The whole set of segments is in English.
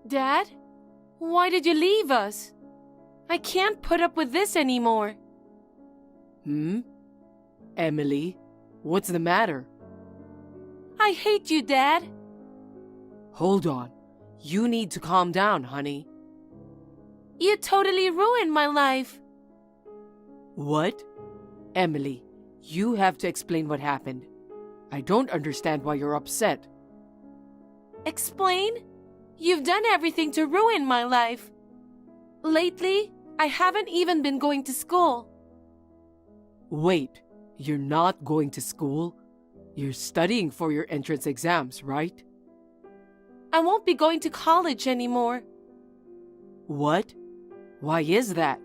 Dad, why did you leave us? I can't put up with this anymore. Emily, what's the matter? I hate you, Dad. Hold on. You need to calm down, honey. You totally ruined my life. What? Emily, you have to explain what happened. I don't understand why you're upset. Explain? You've done everything to ruin my life. Lately, I haven't even been going to school. Wait, you're not going to school? You're studying for your entrance exams, right? I won't be going to college anymore. What? Why is that?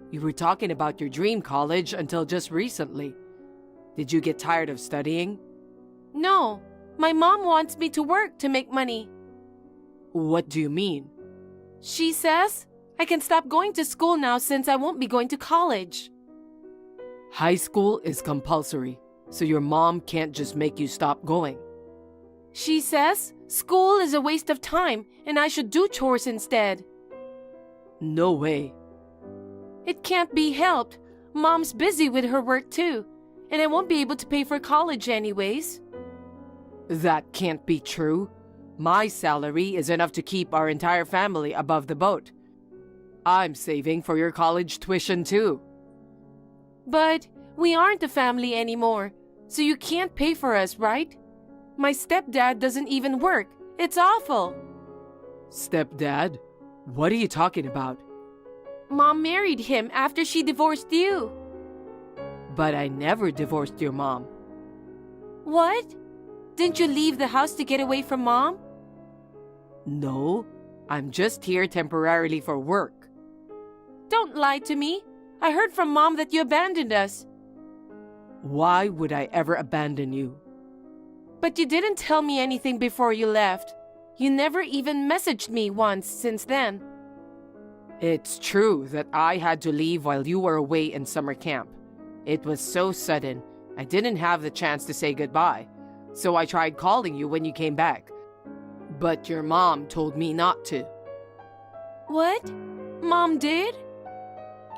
You were talking about your dream college until just recently. Did you get tired of studying? No, my mom wants me to work to make money. What do you mean? She says I can stop going to school now since I won't be going to college. High school is compulsory, so your mom can't just make you stop going. She says school is a waste of time and I should do chores instead. No way. It can't be helped. Mom's busy with her work too, and I won't be able to pay for college anyways. That can't be true. My salary is enough to keep our entire family above the boat. I'm saving for your college tuition too. But we aren't a family anymore, so you can't pay for us, right? My stepdad doesn't even work. It's awful. Stepdad? What are you talking about? Mom married him after she divorced you. But I never divorced your mom. What? Didn't you leave the house to get away from Mom? No, I'm just here temporarily for work. Don't lie to me. I heard from Mom that you abandoned us. Why would I ever abandon you? But you didn't tell me anything before you left. You never even messaged me once since then. It's true that I had to leave while you were away in summer camp. It was so sudden, I didn't have the chance to say goodbye. So I tried calling you when you came back. But your mom told me not to. What? Mom did?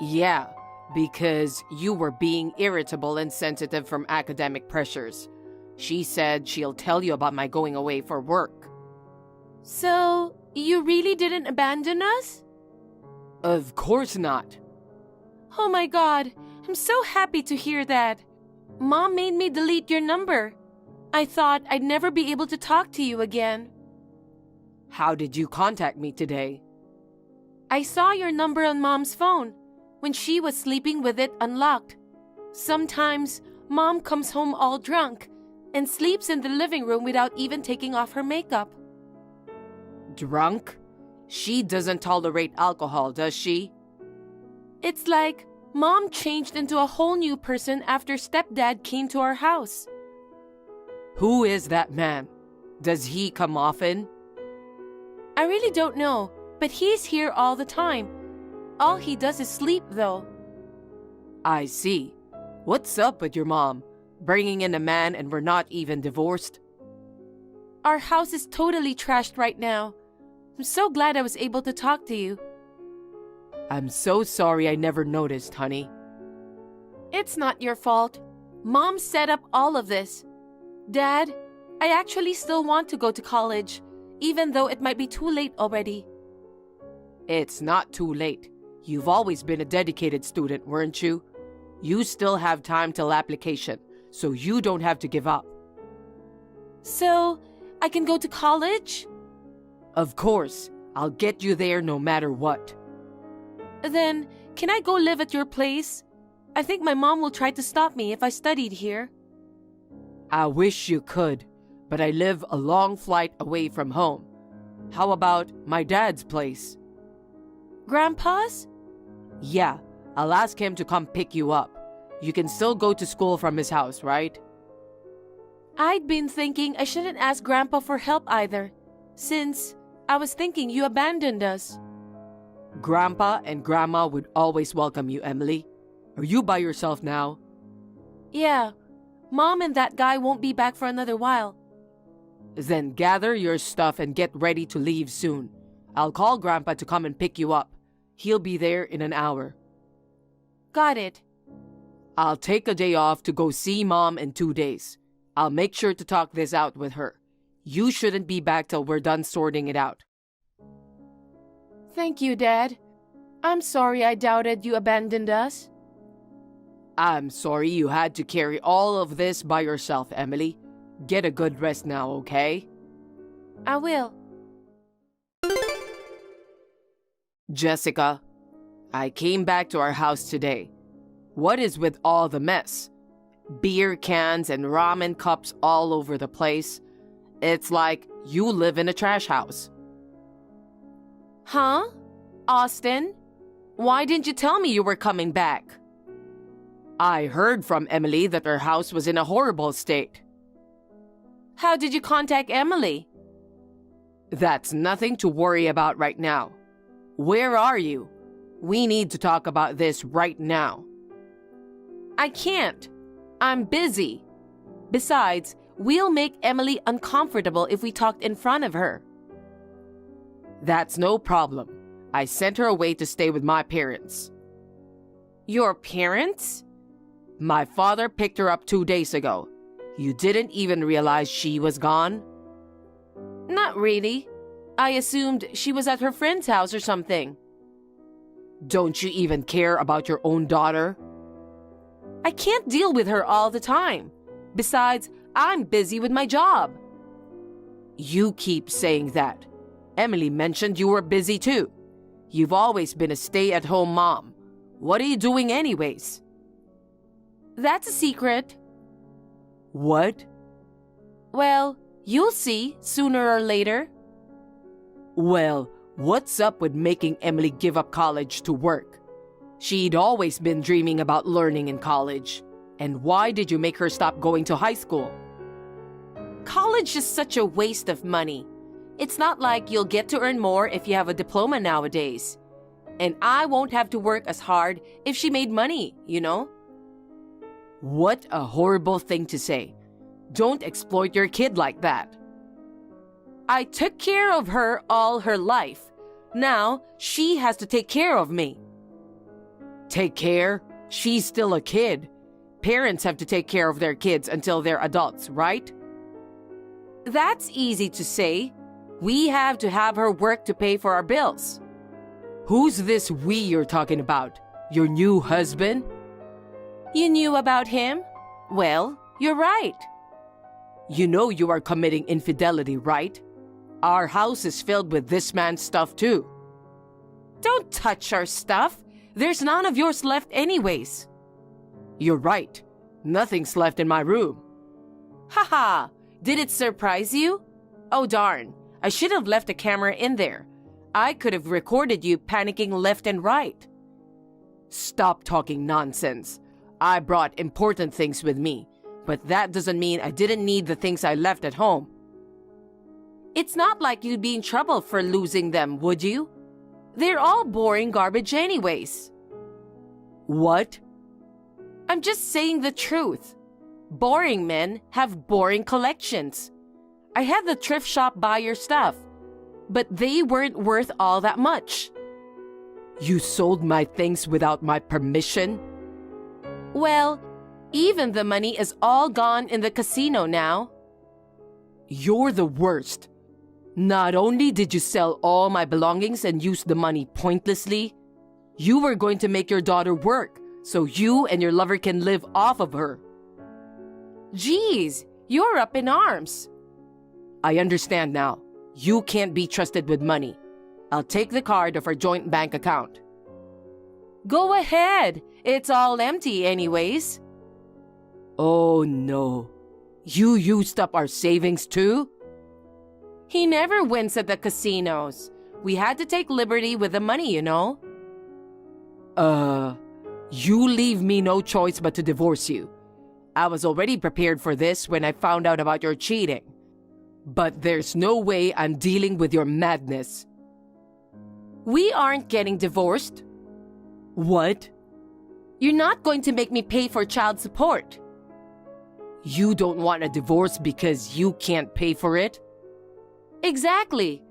Yeah, because you were being irritable and sensitive from academic pressures. She said she'll tell you about my going away for work. So, you really didn't abandon us? Of course not. Oh my God, I'm so happy to hear that. Mom made me delete your number. I thought I'd never be able to talk to you again. How did you contact me today? I saw your number on Mom's phone when she was sleeping with it unlocked. Sometimes Mom comes home all drunk and sleeps in the living room without even taking off her makeup. Drunk? She doesn't tolerate alcohol, does she? It's like Mom changed into a whole new person after stepdad came to our house. Who is that man? Does he come often? I really don't know, but he's here all the time. All he does is sleep, though. I see. What's up with your mom? Bringing in a man and we're not even divorced? Our house is totally trashed right now. I'm so glad I was able to talk to you. I'm so sorry I never noticed, honey. It's not your fault. Mom set up all of this. Dad, I actually still want to go to college, even though it might be too late already. It's not too late. You've always been a dedicated student, weren't you? You still have time till application, so you don't have to give up. So, I can go to college? Of course. I'll get you there no matter what. Then, can I go live at your place? I think my mom will try to stop me if I studied here. I wish you could, but I live a long flight away from home. How about my dad's place? Grandpa's? Yeah, I'll ask him to come pick you up. You can still go to school from his house, right? I'd been thinking I shouldn't ask Grandpa for help either, since I was thinking you abandoned us. Grandpa and Grandma would always welcome you, Emily. Are you by yourself now? Yeah, Mom and that guy won't be back for another while. Then gather your stuff and get ready to leave soon. I'll call Grandpa to come and pick you up. He'll be there in an hour. Got it. I'll take a day off to go see Mom in 2 days. I'll make sure to talk this out with her. You shouldn't be back till we're done sorting it out. Thank you, Dad. I'm sorry I doubted you abandoned us. I'm sorry you had to carry all of this by yourself, Emily. Get a good rest now, okay? I will. Jessica, I came back to our house today. What is with all the mess? Beer cans and ramen cups all over the place. It's like you live in a trash house. Huh? Austin? Why didn't you tell me you were coming back? I heard from Emily that her house was in a horrible state. How did you contact Emily? That's nothing to worry about right now. Where are you? We need to talk about this right now. I can't. I'm busy. Besides, we'll make Emily uncomfortable if we talked in front of her. That's no problem. I sent her away to stay with my parents. Your parents? My father picked her up 2 days ago. You didn't even realize she was gone? Not really. I assumed she was at her friend's house or something. Don't you even care about your own daughter? I can't deal with her all the time. Besides, I'm busy with my job. You keep saying that. Emily mentioned you were busy too. You've always been a stay-at-home mom. What are you doing anyways? That's a secret. What? Well, you'll see sooner or later. Well, what's up with making Emily give up college to work? She'd always been dreaming about learning in college. And why did you make her stop going to high school? College is such a waste of money. It's not like you'll get to earn more if you have a diploma nowadays. And I won't have to work as hard if she made money, you know? What a horrible thing to say. Don't exploit your kid like that. I took care of her all her life. Now, she has to take care of me. Take care? She's still a kid. Parents have to take care of their kids until they're adults, right? That's easy to say. We have to have her work to pay for our bills. Who's this we you're talking about? Your new husband? You knew about him? Well, you're right. You know you are committing infidelity, right? Our house is filled with this man's stuff too. Don't touch our stuff. There's none of yours left anyways. You're right. Nothing's left in my room. Haha! Did it surprise you? Oh darn, I should have left a camera in there. I could have recorded you panicking left and right. Stop talking nonsense. I brought important things with me, but that doesn't mean I didn't need the things I left at home. It's not like you'd be in trouble for losing them, would you? They're all boring garbage anyways. What? I'm just saying the truth. Boring men have boring collections. I had the thrift shop buy your stuff, but they weren't worth all that much. You sold my things without my permission? Well, even the money is all gone in the casino now. You're the worst. Not only did you sell all my belongings and use the money pointlessly, you were going to make your daughter work so you and your lover can live off of her. Geez, you're up in arms. I understand now. You can't be trusted with money. I'll take the card of our joint bank account. Go ahead. It's all empty anyways. Oh no. You used up our savings too? He never wins at the casinos. We had to take liberty with the money, you know. You leave me no choice but to divorce you. I was already prepared for this when I found out about your cheating. But there's no way I'm dealing with your madness. We aren't getting divorced. What? You're not going to make me pay for child support. You don't want a divorce because you can't pay for it? Exactly.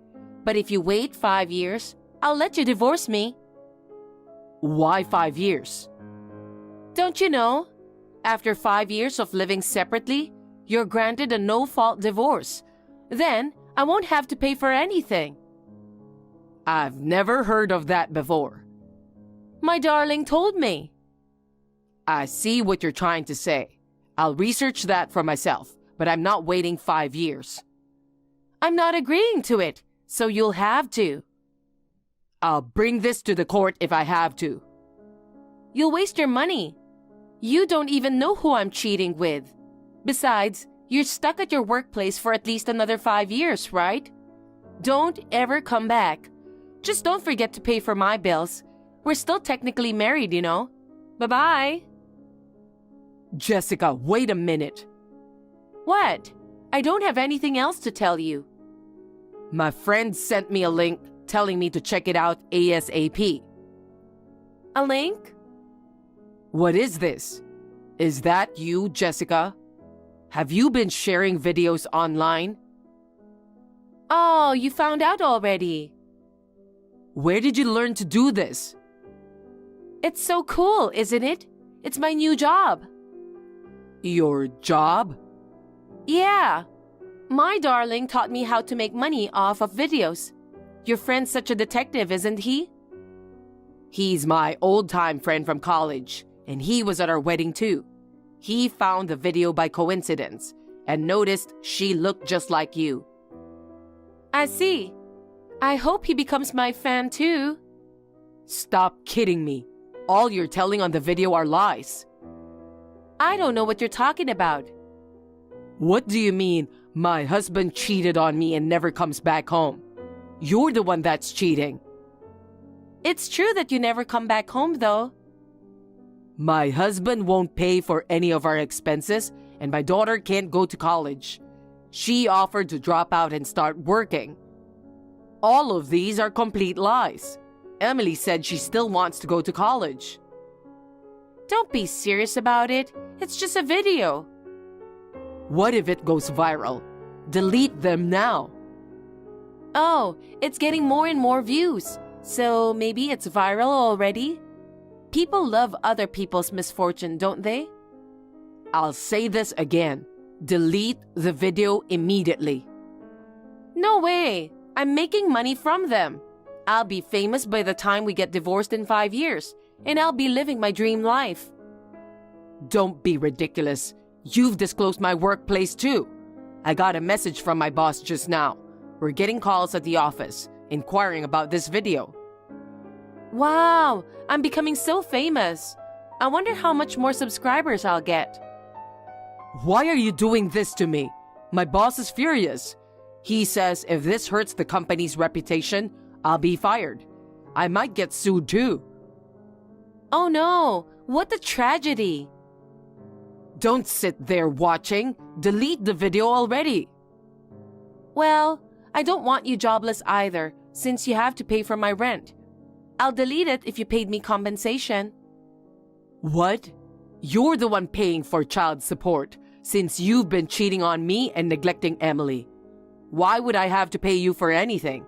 But if you wait 5 years, I'll let you divorce me. Why 5 years? Don't you know? After 5 years of living separately, you're granted a no-fault divorce. Then, I won't have to pay for anything. I've never heard of that before. My darling told me. I see what you're trying to say. I'll research that for myself, but I'm not waiting 5 years. I'm not agreeing to it, so you'll have to. I'll bring this to the court if I have to. You'll waste your money. You don't even know who I'm cheating with. Besides, you're stuck at your workplace for at least another 5 years, right? Don't ever come back. Just don't forget to pay for my bills. We're still technically married, you know. Bye-bye. Jessica, wait a minute. What? I don't have anything else to tell you. My friend sent me a link telling me to check it out ASAP. A link? What is this? Is that you, Jessica? Have you been sharing videos online? Oh, you found out already. Where did you learn to do this? It's so cool, isn't it? It's my new job. Your job? Yeah. My darling taught me how to make money off of videos. Your friend's such a detective, isn't he? He's my old-time friend from college, and he was at our wedding too. He found the video by coincidence and noticed she looked just like you. I see. I hope he becomes my fan too. Stop kidding me. All you're telling on the video are lies. I don't know what you're talking about. What do you mean, my husband cheated on me and never comes back home? You're the one that's cheating. It's true that you never come back home, though. My husband won't pay for any of our expenses, and my daughter can't go to college. She offered to drop out and start working. All of these are complete lies. Emily said she still wants to go to college. Don't be serious about it. It's just a video. What if it goes viral? Delete them now. Oh, it's getting more and more views. So maybe it's viral already? People love other people's misfortune, don't they? I'll say this again. Delete the video immediately. No way. I'm making money from them. I'll be famous by the time we get divorced in 5 years, and I'll be living my dream life. Don't be ridiculous. You've disclosed my workplace too. I got a message from my boss just now. We're getting calls at the office, inquiring about this video. Wow, I'm becoming so famous. I wonder how much more subscribers I'll get. Why are you doing this to me? My boss is furious. He says if this hurts the company's reputation, I'll be fired. I might get sued too. Oh no, what a tragedy. Don't sit there watching. Delete the video already. Well, I don't want you jobless either, since you have to pay for my rent. I'll delete it if you paid me compensation. What? You're the one paying for child support, since you've been cheating on me and neglecting Emily. Why would I have to pay you for anything?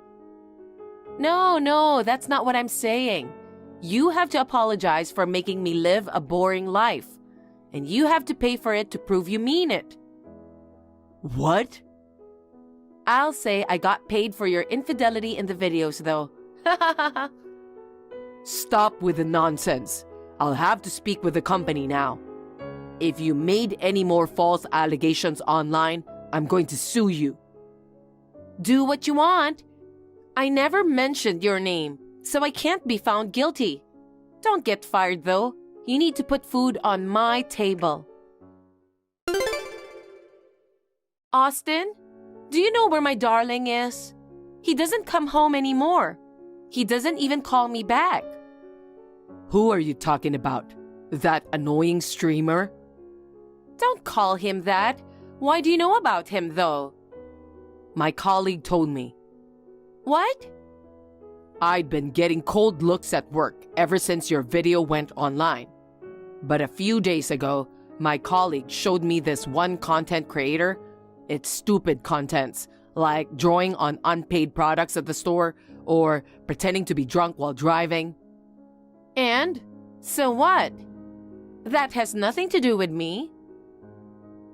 No, that's not what I'm saying. You have to apologize for making me live a boring life. And you have to pay for it to prove you mean it. What? I'll say I got paid for your infidelity in the videos, though. Stop with the nonsense. I'll have to speak with the company now. If you made any more false allegations online, I'm going to sue you. Do what you want. I never mentioned your name, so I can't be found guilty. Don't get fired, though. You need to put food on my table. Austin, do you know where my darling is? He doesn't come home anymore. He doesn't even call me back. Who are you talking about? That annoying streamer? Don't call him that. Why do you know about him, though? My colleague told me. What? I'd been getting cold looks at work ever since your video went online. But a few days ago, my colleague showed me this one content creator. It's stupid contents, like drawing on unpaid products at the store or pretending to be drunk while driving. And? So what? That has nothing to do with me.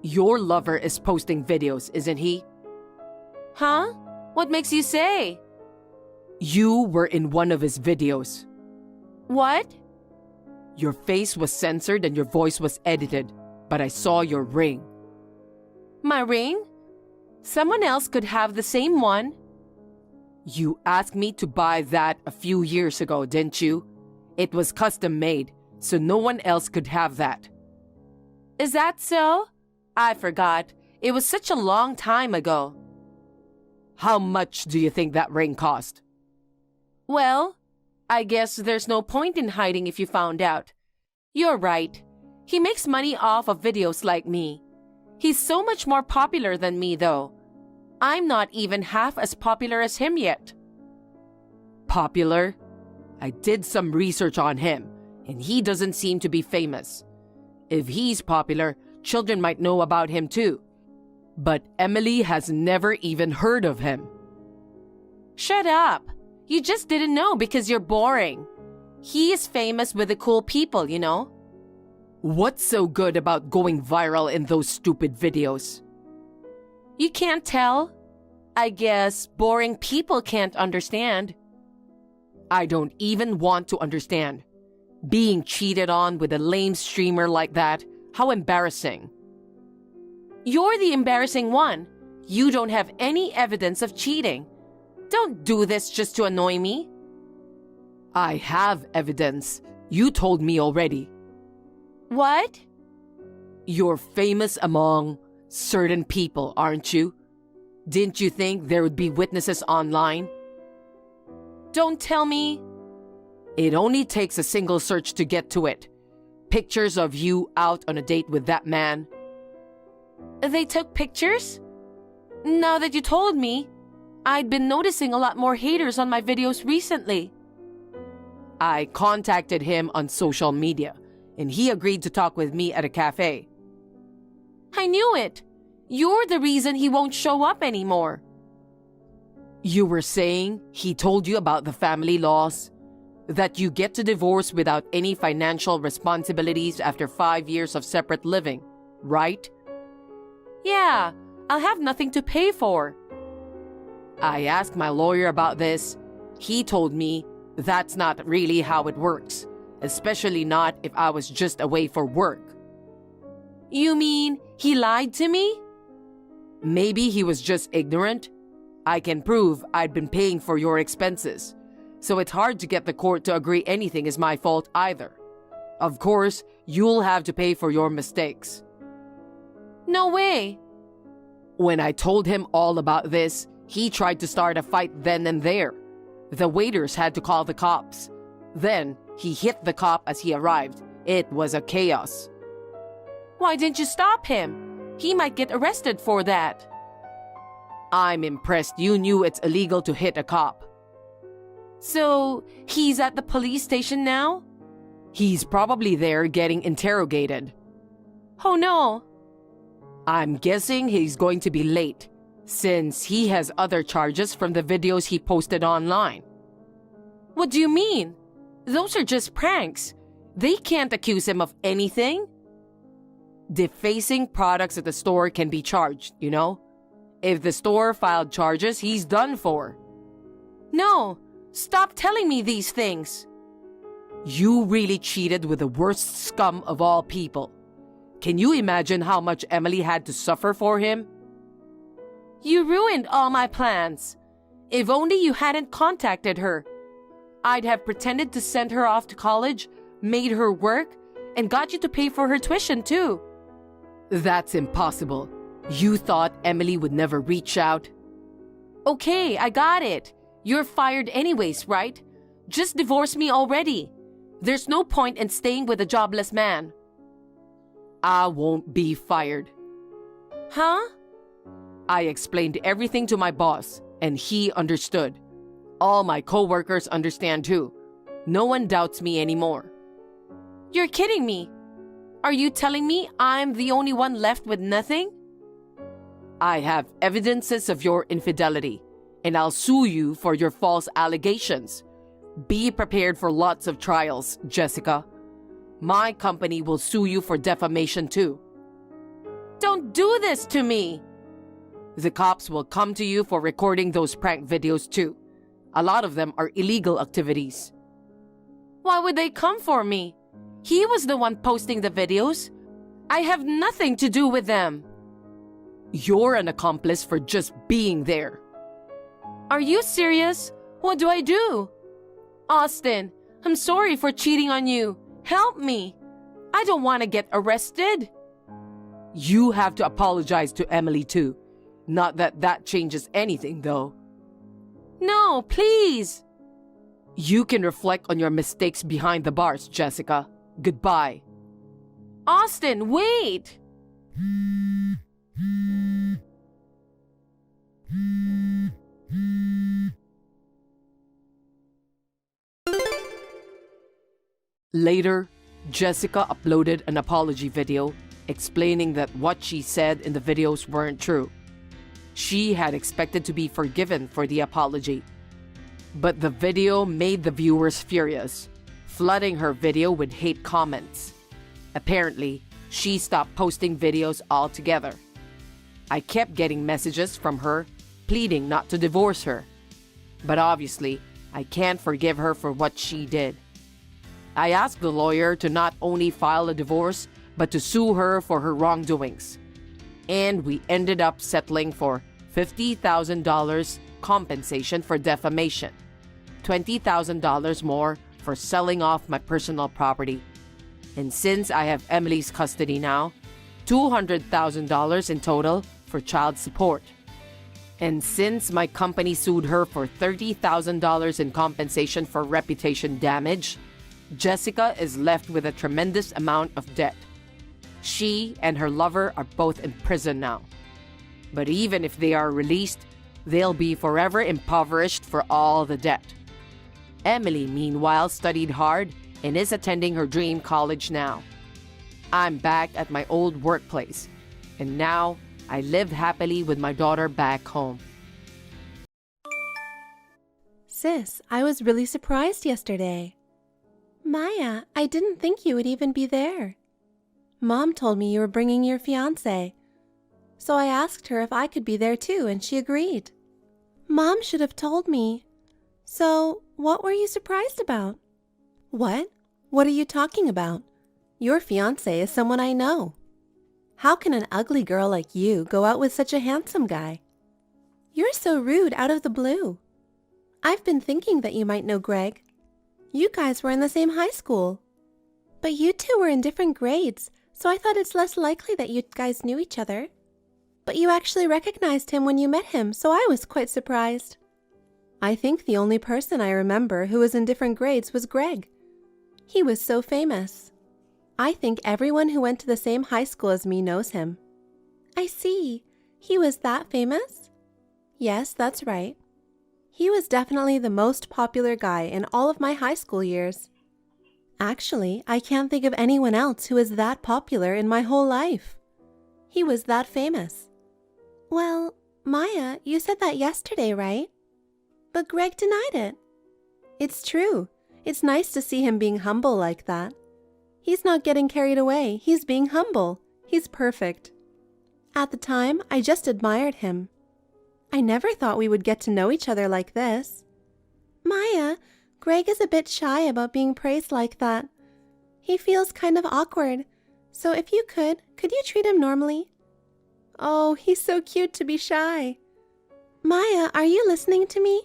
Your lover is posting videos, isn't he? Huh? What makes you say? You were in one of his videos. What? Your face was censored and your voice was edited, but I saw your ring. My ring? Someone else could have the same one. You asked me to buy that a few years ago, didn't you? It was custom made, so no one else could have that. Is that so? I forgot. It was such a long time ago. How much do you think that ring cost? Well, I guess there's no point in hiding if you found out. You're right. He makes money off of videos like me. He's so much more popular than me, though. I'm not even half as popular as him yet. Popular? I did some research on him, and he doesn't seem to be famous. If he's popular, children might know about him too. But Emily has never even heard of him. Shut up. You just didn't know because you're boring. He is famous with the cool people, you know? What's so good about going viral in those stupid videos? You can't tell? I guess boring people can't understand. I don't even want to understand. Being cheated on with a lame streamer like that, how embarrassing. You're the embarrassing one. You don't have any evidence of cheating. Don't do this just to annoy me. I have evidence. You told me already. What? You're famous among certain people, aren't you? Didn't you think there would be witnesses online? Don't tell me. It only takes a single search to get to it. Pictures of you out on a date with that man. They took pictures? Now that you told me, I'd been noticing a lot more haters on my videos recently. I contacted him on social media, and he agreed to talk with me at a cafe. I knew it. You're the reason he won't show up anymore. You were saying he told you about the family laws? That you get to divorce without any financial responsibilities after 5 years of separate living, right? Yeah, I'll have nothing to pay for. I asked my lawyer about this. He told me that's not really how it works, especially not if I was just away for work. You mean he lied to me? Maybe he was just ignorant. I can prove I'd been paying for your expenses, so it's hard to get the court to agree anything is my fault either. Of course, you'll have to pay for your mistakes. No way. When I told him all about this, he tried to start a fight then and there. The waiters had to call the cops. Then, he hit the cop as he arrived. It was a chaos. Why didn't you stop him? He might get arrested for that. I'm impressed you knew it's illegal to hit a cop. So, he's at the police station now? He's probably there getting interrogated. Oh no. I'm guessing he's going to be late, since he has other charges from the videos he posted online. What do you mean? Those are just pranks. They can't accuse him of anything. Defacing products at the store can be charged, you know? If the store filed charges, he's done for. No, stop telling me these things. You really cheated with the worst scum of all people. Can you imagine how much Emily had to suffer for him? You ruined all my plans. If only you hadn't contacted her. I'd have pretended to send her off to college, made her work, and got you to pay for her tuition too. That's impossible. You thought Emily would never reach out? Okay, I got it. You're fired anyways, right? Just divorce me already. There's no point in staying with a jobless man. I won't be fired. Huh? I explained everything to my boss, and he understood. All my coworkers understand too. No one doubts me anymore. You're kidding me. Are you telling me I'm the only one left with nothing? I have evidences of your infidelity, and I'll sue you for your false allegations. Be prepared for lots of trials, Jessica. My company will sue you for defamation too. Don't do this to me! The cops will come to you for recording those prank videos too. A lot of them are illegal activities. Why would they come for me? He was the one posting the videos. I have nothing to do with them. You're an accomplice for just being there. Are you serious? What do I do? Austin, I'm sorry for cheating on you. Help me. I don't want to get arrested. You have to apologize to Emily too. Not that that changes anything though. No, please. You can reflect on your mistakes behind the bars, Jessica. Goodbye. Austin, wait! Later, Jessica uploaded an apology video explaining that what she said in the videos weren't true. She had expected to be forgiven for the apology. But the video made the viewers furious, flooding her video with hate comments. Apparently, she stopped posting videos altogether. I kept getting messages from her pleading not to divorce her. But obviously, I can't forgive her for what she did. I asked the lawyer to not only file a divorce, but to sue her for her wrongdoings. And we ended up settling for $50,000 compensation for defamation, $20,000 more for selling off my personal property. And since I have Emily's custody now, $200,000 in total for child support. And since my company sued her for $30,000 in compensation for reputation damage, Jessica is left with a tremendous amount of debt. She and her lover are both in prison now. But even if they are released, they'll be forever impoverished for all the debt. Emily, meanwhile, studied hard and is attending her dream college now. I'm back at my old workplace, and now I live happily with my daughter back home. Sis, I was really surprised yesterday. Maya, I didn't think you would even be there. Mom told me you were bringing your fiancé. So I asked her if I could be there too, and she agreed. Mom should have told me. So, what were you surprised about? What? What are you talking about? Your fiancé is someone I know. How can an ugly girl like you go out with such a handsome guy? You're so rude out of the blue. I've been thinking that you might know Greg. You guys were in the same high school. But you two were in different grades, so I thought it's less likely that you guys knew each other. But you actually recognized him when you met him, so I was quite surprised. I think the only person I remember who was in different grades was Greg. He was so famous. I think everyone who went to the same high school as me knows him. I see. He was that famous? Yes, that's right. He was definitely the most popular guy in all of my high school years. Actually, I can't think of anyone else who is that popular in my whole life. He was that famous. Well, Maya, you said that yesterday, right? But Greg denied it. It's true. It's nice to see him being humble like that. He's not getting carried away. He's being humble. He's perfect. At the time, I just admired him. I never thought we would get to know each other like this. Maya, Greg is a bit shy about being praised like that. He feels kind of awkward. So if you could you treat him normally? Oh, he's so cute to be shy. Maya, are you listening to me?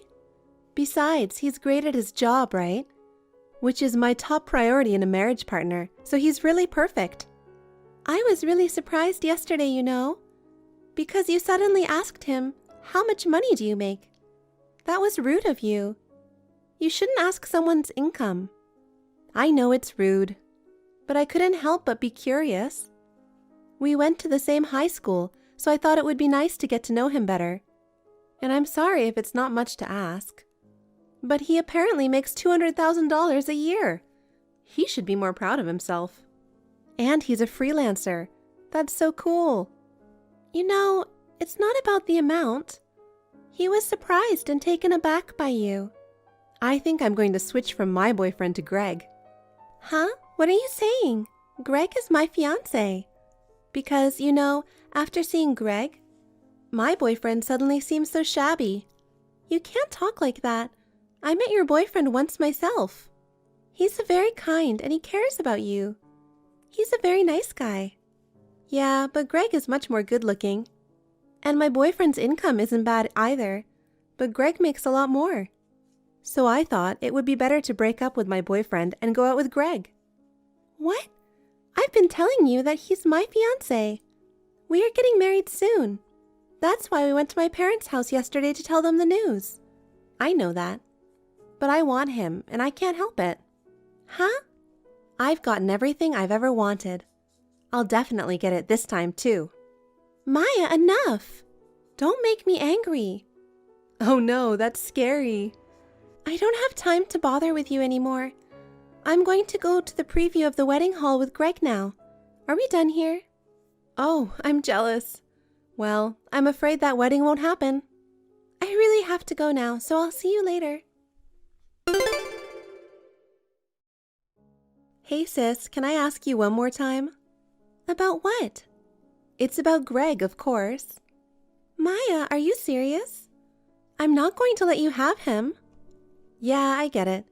Besides, he's great at his job, right? Which is my top priority in a marriage partner, so he's really perfect. I was really surprised yesterday, you know, because you suddenly asked him, "How much money do you make?" That was rude of you. You shouldn't ask someone's income. I know it's rude, but I couldn't help but be curious. We went to the same high school, so I thought it would be nice to get to know him better. And I'm sorry if it's not much to ask. But he apparently makes $200,000 a year. He should be more proud of himself. And he's a freelancer. That's so cool. You know, it's not about the amount. He was surprised and taken aback by you. I think I'm going to switch from my boyfriend to Greg. Huh? What are you saying? Greg is my fiancé. Because, you know, after seeing Greg, my boyfriend suddenly seems so shabby. You can't talk like that. I met your boyfriend once myself. He's very kind and he cares about you. He's a very nice guy. Yeah, but Greg is much more good-looking. And my boyfriend's income isn't bad either, but Greg makes a lot more. So I thought it would be better to break up with my boyfriend and go out with Greg. What? I've been telling you that he's my fiancé. We are getting married soon. That's why we went to my parents' house yesterday to tell them the news. I know that. But I want him, and I can't help it. Huh? I've gotten everything I've ever wanted. I'll definitely get it this time, too. Maya, enough! Don't make me angry. Oh no, that's scary. I don't have time to bother with you anymore. I'm going to go to the preview of the wedding hall with Greg now. Are we done here? Oh, I'm jealous. Well, I'm afraid that wedding won't happen. I really have to go now, so I'll see you later. Hey sis, can I ask you one more time? About what? It's about Greg, of course. Maya, are you serious? I'm not going to let you have him. Yeah, I get it.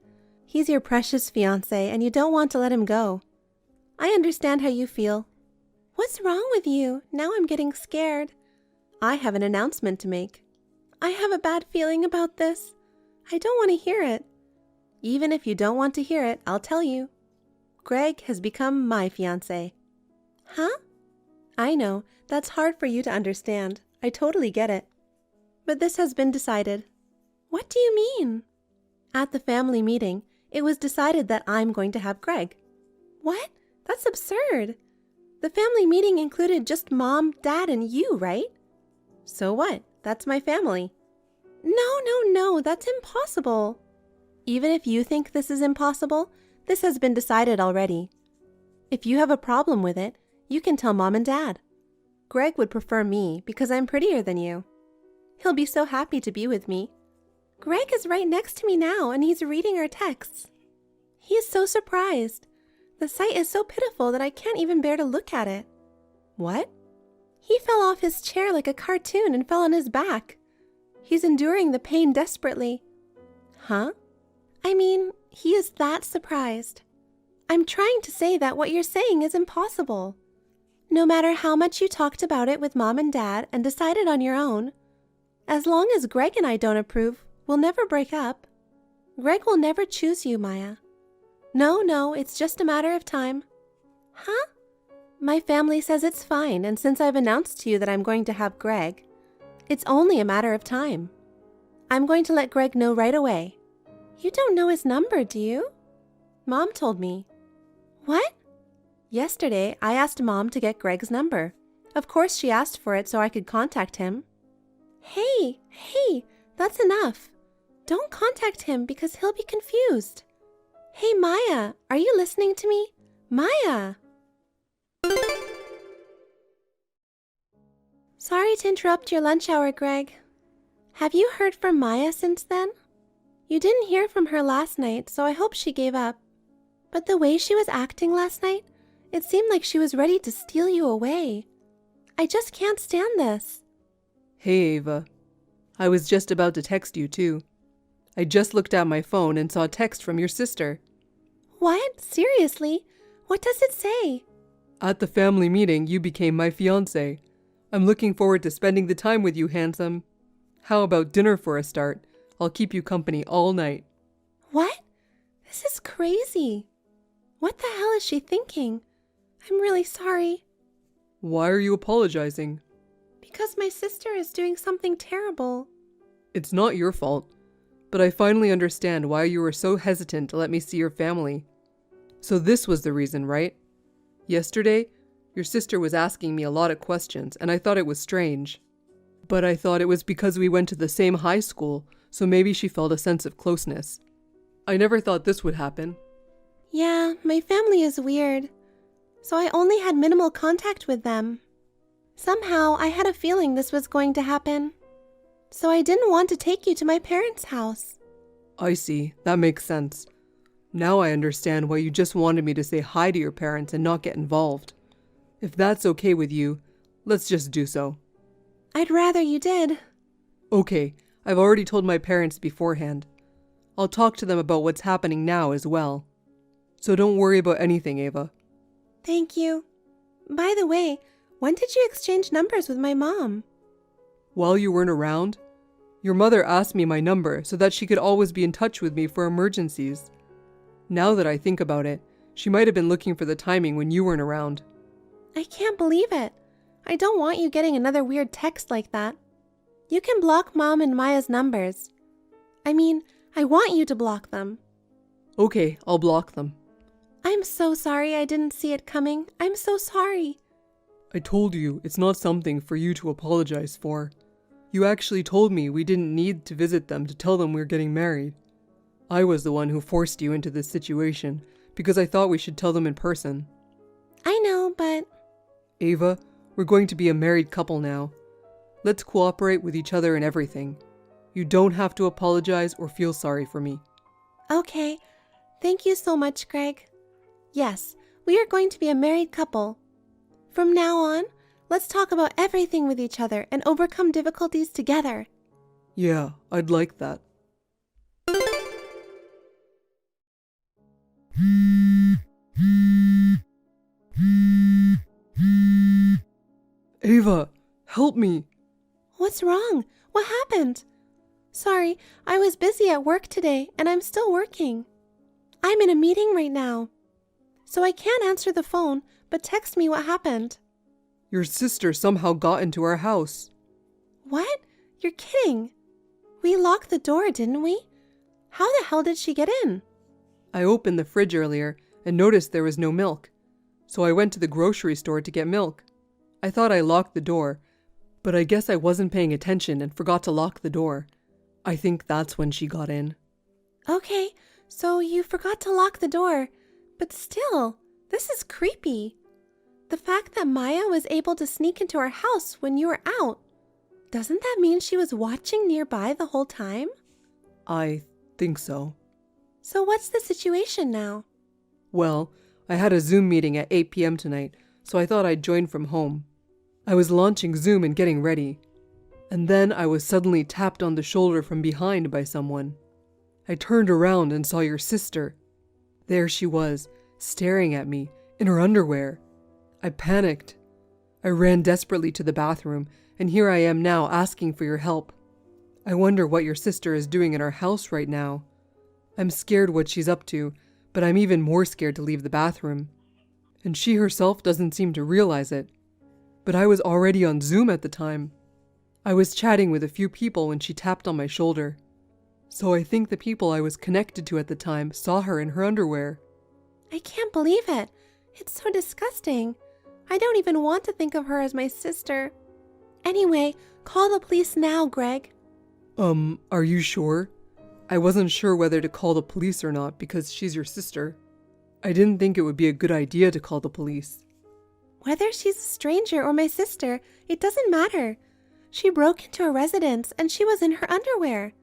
He's your precious fiancé and you don't want to let him go. I understand how you feel. What's wrong with you? Now I'm getting scared. I have an announcement to make. I have a bad feeling about this. I don't want to hear it. Even if you don't want to hear it, I'll tell you. Greg has become my fiancé. Huh? I know, that's hard for you to understand. I totally get it. But this has been decided. What do you mean? At the family meeting, it was decided that I'm going to have Greg. What? That's absurd. The family meeting included just Mom, Dad, and you, right? So what? That's my family. No, that's impossible. Even if you think this is impossible, this has been decided already. If you have a problem with it, you can tell Mom and Dad. Greg would prefer me because I'm prettier than you. He'll be so happy to be with me. Greg is right next to me now and he's reading our texts. He is so surprised. The sight is so pitiful that I can't even bear to look at it. What? He fell off his chair like a cartoon and fell on his back. He's enduring the pain desperately. Huh? I mean, he is that surprised. I'm trying to say that what you're saying is impossible. No matter how much you talked about it with Mom and Dad and decided on your own, as long as Greg and I don't approve, we'll never break up. Greg will never choose you, Maya. No, it's just a matter of time. Huh? My family says it's fine, and since I've announced to you that I'm going to have Greg, it's only a matter of time. I'm going to let Greg know right away. You don't know his number, do you? Mom told me. What? Yesterday, I asked Mom to get Greg's number. Of course, she asked for it so I could contact him. Hey, that's enough. Don't contact him because he'll be confused. Hey, Maya, are you listening to me? Maya! Sorry to interrupt your lunch hour, Greg. Have you heard from Maya since then? You didn't hear from her last night, so I hope she gave up. But the way she was acting last night, it seemed like she was ready to steal you away. I just can't stand this. Hey, Ava. I was just about to text you, too. I just looked at my phone and saw a text from your sister. What? Seriously? What does it say? At the family meeting, you became my fiancé. I'm looking forward to spending the time with you, handsome. How about dinner for a start? I'll keep you company all night. What? This is crazy. What the hell is she thinking? I'm really sorry. Why are you apologizing? Because my sister is doing something terrible. It's not your fault, but I finally understand why you were so hesitant to let me see your family. So this was the reason, right? Yesterday, your sister was asking me a lot of questions, and I thought it was strange. But I thought it was because we went to the same high school, so maybe she felt a sense of closeness. I never thought this would happen. Yeah, my family is weird. So I only had minimal contact with them. Somehow, I had a feeling this was going to happen. So I didn't want to take you to my parents' house. I see. That makes sense. Now I understand why you just wanted me to say hi to your parents and not get involved. If that's okay with you, let's just do so. I'd rather you did. Okay, I've already told my parents beforehand. I'll talk to them about what's happening now as well. So don't worry about anything, Ava. Thank you. By the way, when did you exchange numbers with my mom? While you weren't around, your mother asked me my number so that she could always be in touch with me for emergencies. Now that I think about it, she might have been looking for the timing when you weren't around. I can't believe it. I don't want you getting another weird text like that. You can block Mom and Maya's numbers. I mean, I want you to block them. Okay, I'll block them. I'm so sorry I didn't see it coming. I'm so sorry. I told you it's not something for you to apologize for. You actually told me we didn't need to visit them to tell them we're getting married. I was the one who forced you into this situation because I thought we should tell them in person. I know, but... Ava, we're going to be a married couple now. Let's cooperate with each other in everything. You don't have to apologize or feel sorry for me. Okay. Thank you so much, Greg. Yes, we are going to be a married couple. From now on, let's talk about everything with each other and overcome difficulties together. Yeah, I'd like that. Ava, help me. What's wrong? What happened? Sorry, I was busy at work today and I'm still working. I'm in a meeting right now. So I can't answer the phone, but text me what happened. Your sister somehow got into our house. What? You're kidding. We locked the door, didn't we? How the hell did she get in? I opened the fridge earlier and noticed there was no milk. So I went to the grocery store to get milk. I thought I locked the door, but I guess I wasn't paying attention and forgot to lock the door. I think that's when she got in. Okay, so you forgot to lock the door, but still, this is creepy. The fact that Maya was able to sneak into our house when you were out, doesn't that mean she was watching nearby the whole time? I think so. So what's the situation now? Well, I had a Zoom meeting at 8 p.m. tonight, so I thought I'd join from home. I was launching Zoom and getting ready. And then I was suddenly tapped on the shoulder from behind by someone. I turned around and saw your sister. There she was, staring at me, in her underwear. I panicked. I ran desperately to the bathroom, and here I am now asking for your help. I wonder what your sister is doing in our house right now. I'm scared what she's up to, but I'm even more scared to leave the bathroom. And she herself doesn't seem to realize it. But I was already on Zoom at the time. I was chatting with a few people when she tapped on my shoulder. So I think the people I was connected to at the time saw her in her underwear. I can't believe it. It's so disgusting. I don't even want to think of her as my sister. Anyway, call the police now, Greg. Are you sure? I wasn't sure whether to call the police or not because she's your sister. I didn't think it would be a good idea to call the police. Whether she's a stranger or my sister, it doesn't matter. She broke into a residence and she was in her underwear.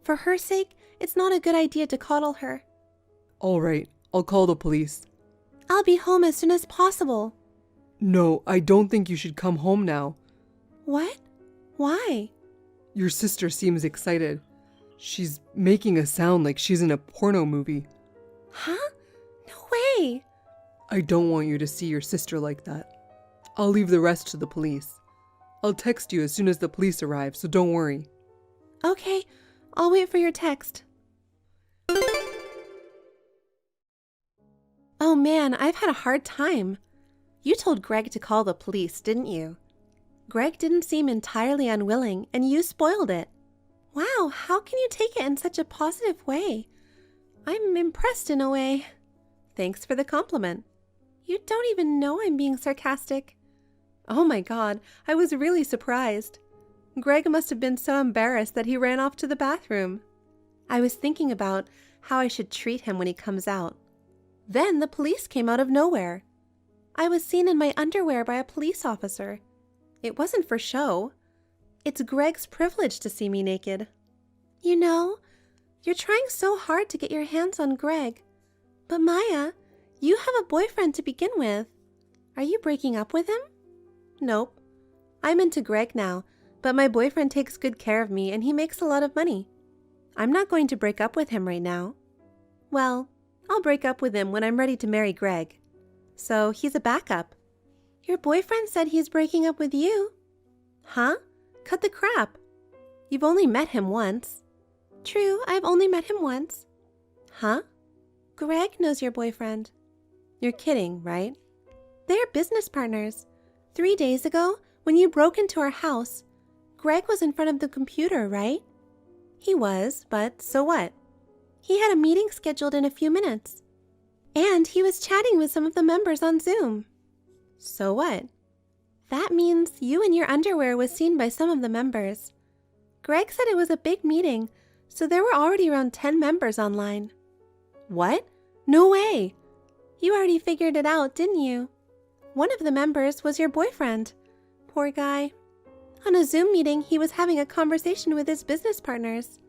For her sake, it's not a good idea to coddle her. All right, I'll call the police. I'll be home as soon as possible. No, I don't think you should come home now. What? Why? Your sister seems excited. She's making a sound like she's in a porno movie. Huh? No way. I don't want you to see your sister like that. I'll leave the rest to the police. I'll text you as soon as the police arrive, so don't worry. Okay, I'll wait for your text. Oh man, I've had a hard time. You told Greg to call the police, didn't you? Greg didn't seem entirely unwilling, and you spoiled it. Wow, how can you take it in such a positive way? I'm impressed in a way. Thanks for the compliment. You don't even know I'm being sarcastic. Oh my god, I was really surprised. Greg must have been so embarrassed that he ran off to the bathroom. I was thinking about how I should treat him when he comes out. Then the police came out of nowhere. I was seen in my underwear by a police officer. It wasn't for show. It's Greg's privilege to see me naked. You know, you're trying so hard to get your hands on Greg. But Maya, you have a boyfriend to begin with. Are you breaking up with him? Nope. I'm into Greg now, but my boyfriend takes good care of me and he makes a lot of money. I'm not going to break up with him right now. Well, I'll break up with him when I'm ready to marry Greg. So he's a backup. Your boyfriend said he's breaking up with you. Huh? Cut the crap. You've only met him once. True, I've only met him once. Huh? Greg knows your boyfriend. You're kidding, right? They're business partners. 3 days ago, when you broke into our house, Greg was in front of the computer, right? He was, but so what? He had a meeting scheduled in a few minutes. And he was chatting with some of the members on Zoom. So what? That means you in your underwear was seen by some of the members. Greg said it was a big meeting, so there were already around 10 members online. What? No way! You already figured it out, didn't you? One of the members was your boyfriend. Poor guy. On a Zoom meeting, he was having a conversation with his business partners.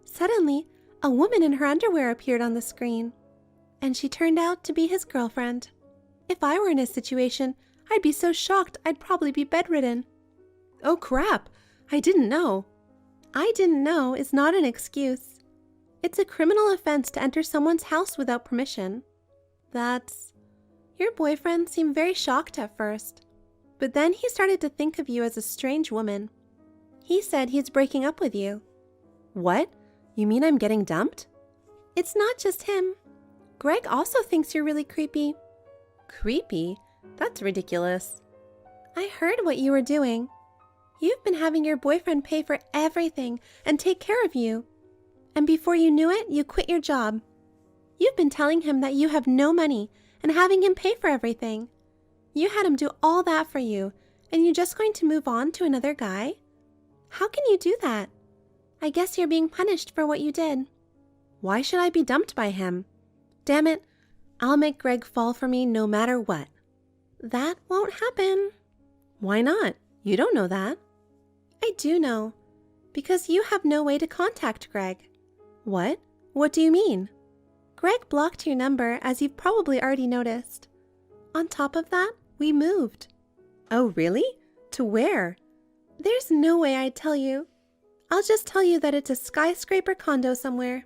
Suddenly, a woman in her underwear appeared on the screen, and she turned out to be his girlfriend. If I were in his situation, I'd be so shocked I'd probably be bedridden. Oh crap, I didn't know. I didn't know is not an excuse. It's a criminal offense to enter someone's house without permission. Your boyfriend seemed very shocked at first, but then he started to think of you as a strange woman. He said he's breaking up with you. What? You mean I'm getting dumped? It's not just him. Greg also thinks you're really creepy. Creepy? That's ridiculous. I heard what you were doing. You've been having your boyfriend pay for everything and take care of you. And before you knew it, you quit your job. You've been telling him that you have no money and having him pay for everything. You had him do all that for you, and you're just going to move on to another guy? How can you do that? I guess you're being punished for what you did. Why should I be dumped by him? Damn it, I'll make Greg fall for me no matter what. That won't happen. Why not? You don't know that. I do know, because you have no way to contact Greg. What? What do you mean? Greg blocked your number, as you've probably already noticed. On top of that, we moved. Oh, really? To where? There's no way I'd tell you. I'll just tell you that it's a skyscraper condo somewhere.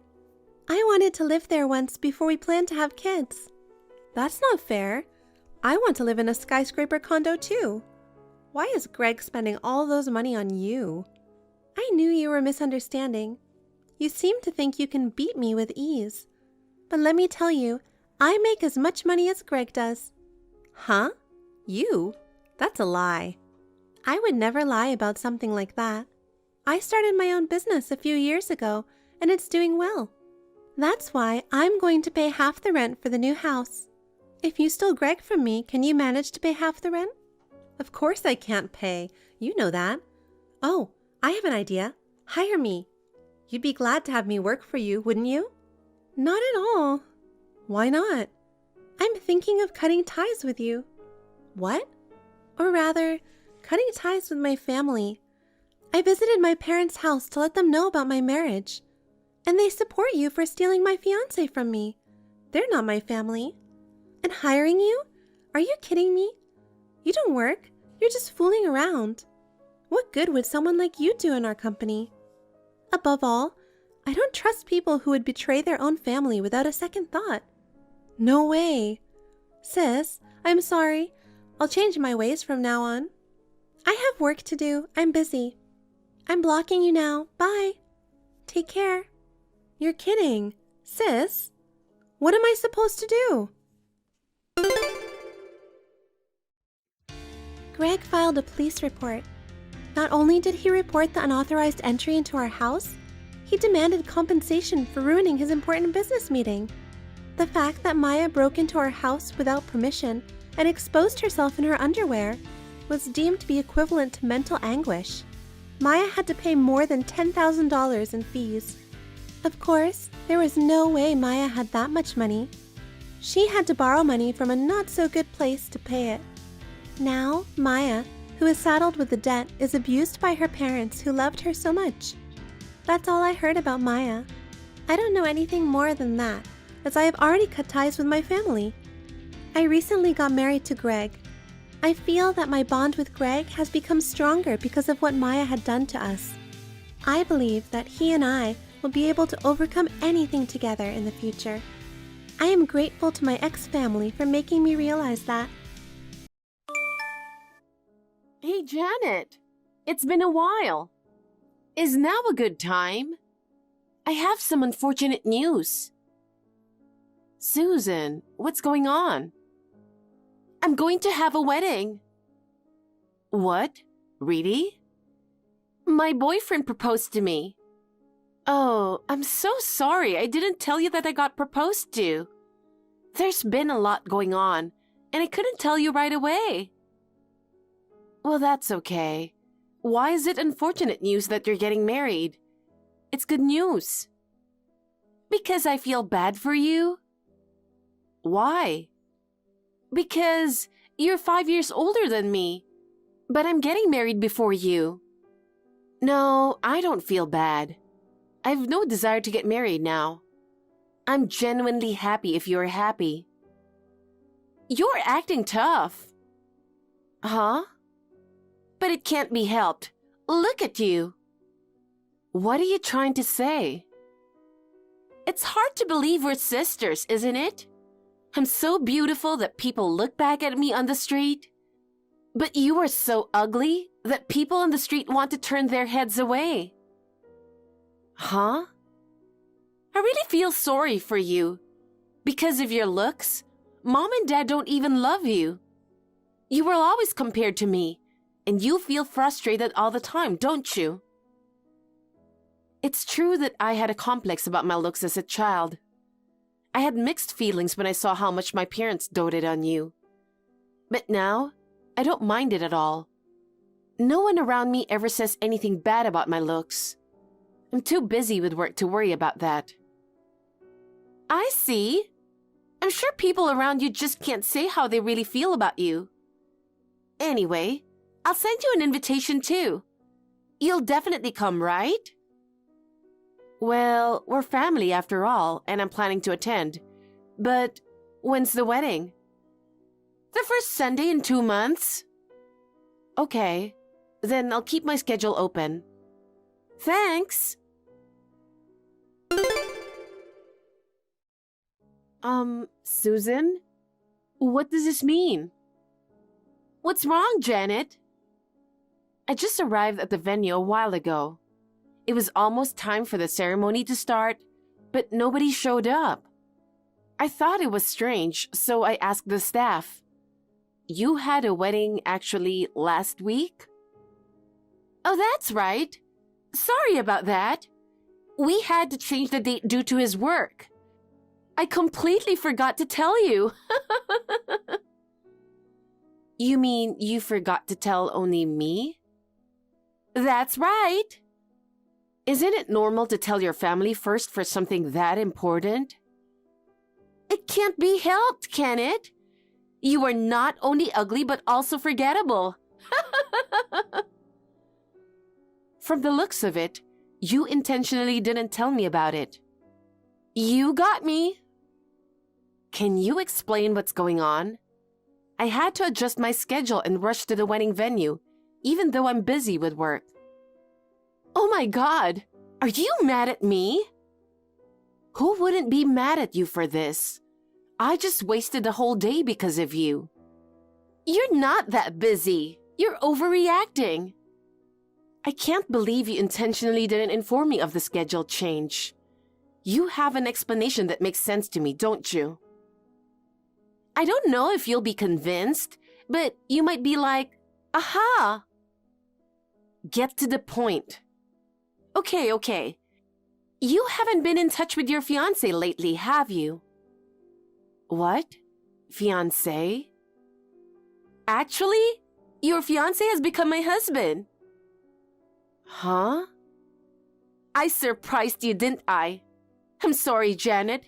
I wanted to live there once before we planned to have kids. That's not fair. I want to live in a skyscraper condo too. Why is Greg spending all those money on you? I knew you were misunderstanding. You seem to think you can beat me with ease. But let me tell you, I make as much money as Greg does. Huh? You? That's a lie. I would never lie about something like that. I started my own business a few years ago, and it's doing well. That's why I'm going to pay half the rent for the new house. If you stole Greg from me, can you manage to pay half the rent? Of course I can't pay. You know that. Oh, I have an idea. Hire me. You'd be glad to have me work for you, wouldn't you? Not at all. Why not? I'm thinking of cutting ties with you. What? Or rather, cutting ties with my family. I visited my parents' house to let them know about my marriage. And they support you for stealing my fiancé from me. They're not my family. And hiring you? Are you kidding me? You don't work. You're just fooling around. What good would someone like you do in our company? Above all, I don't trust people who would betray their own family without a second thought. No way. Sis, I'm sorry. I'll change my ways from now on. I have work to do. I'm busy. I'm blocking you now. Bye. Take care. You're kidding. Sis, what am I supposed to do? Greg filed a police report. Not only did he report the unauthorized entry into our house, he demanded compensation for ruining his important business meeting. The fact that Maya broke into our house without permission and exposed herself in her underwear was deemed to be equivalent to mental anguish. Maya had to pay more than $10,000 in fees. Of course, there was no way Maya had that much money. She had to borrow money from a not-so-good place to pay it. Now, Maya, who is saddled with the debt, is abused by her parents who loved her so much. That's all I heard about Maya. I don't know anything more than that, as I have already cut ties with my family. I recently got married to Greg. I feel that my bond with Greg has become stronger because of what Maya had done to us. I believe that he and I will be able to overcome anything together in the future. I am grateful to my ex-family for making me realize that. Hey, Janet. It's been a while. Is now a good time? I have some unfortunate news. Susan, what's going on? I'm going to have a wedding. What? Really? My boyfriend proposed to me. Oh, I'm so sorry. I didn't tell you that I got proposed to. There's been a lot going on, and I couldn't tell you right away. Well, that's okay. Why is it unfortunate news that you're getting married? It's good news. Because I feel bad for you. Why? Because you're 5 years older than me, but I'm getting married before you. No, I don't feel bad. I have no desire to get married now. I'm genuinely happy if you're happy. You're acting tough. Huh? But it can't be helped. Look at you. What are you trying to say? It's hard to believe we're sisters, isn't it? I'm so beautiful that people look back at me on the street. But you are so ugly that people on the street want to turn their heads away. Huh? I really feel sorry for you. Because of your looks, Mom and Dad don't even love you. You were always compared to me, and you feel frustrated all the time, don't you? It's true that I had a complex about my looks as a child. I had mixed feelings when I saw how much my parents doted on you. But now, I don't mind it at all. No one around me ever says anything bad about my looks. I'm too busy with work to worry about that. I see. I'm sure people around you just can't say how they really feel about you. Anyway, I'll send you an invitation too. You'll definitely come, right? Well, we're family after all, and I'm planning to attend. But when's the wedding? The first Sunday in 2 months. Okay, then I'll keep my schedule open. Thanks. Susan? What does this mean? What's wrong, Janet? I just arrived at the venue a while ago. It was almost time for the ceremony to start, but nobody showed up. I thought it was strange, so I asked the staff. You had a wedding actually last week? Oh, that's right. Sorry about that. We had to change the date due to his work. I completely forgot to tell you. You mean you forgot to tell only me? That's right. Isn't it normal to tell your family first for something that important? It can't be helped, can it? You are not only ugly but also forgettable. From the looks of it, you intentionally didn't tell me about it. You got me. Can you explain what's going on? I had to adjust my schedule and rush to the wedding venue, even though I'm busy with work. Oh my God, are you mad at me? Who wouldn't be mad at you for this? I just wasted a whole day because of you. You're not that busy. You're overreacting. I can't believe you intentionally didn't inform me of the schedule change. You have an explanation that makes sense to me, don't you? I don't know if you'll be convinced, but you might be like, aha! Get to the point. Okay. You haven't been in touch with your fiancé lately, have you? What? Fiancé? Actually, your fiancé has become my husband. Huh? I surprised you, didn't I? I'm sorry, Janet.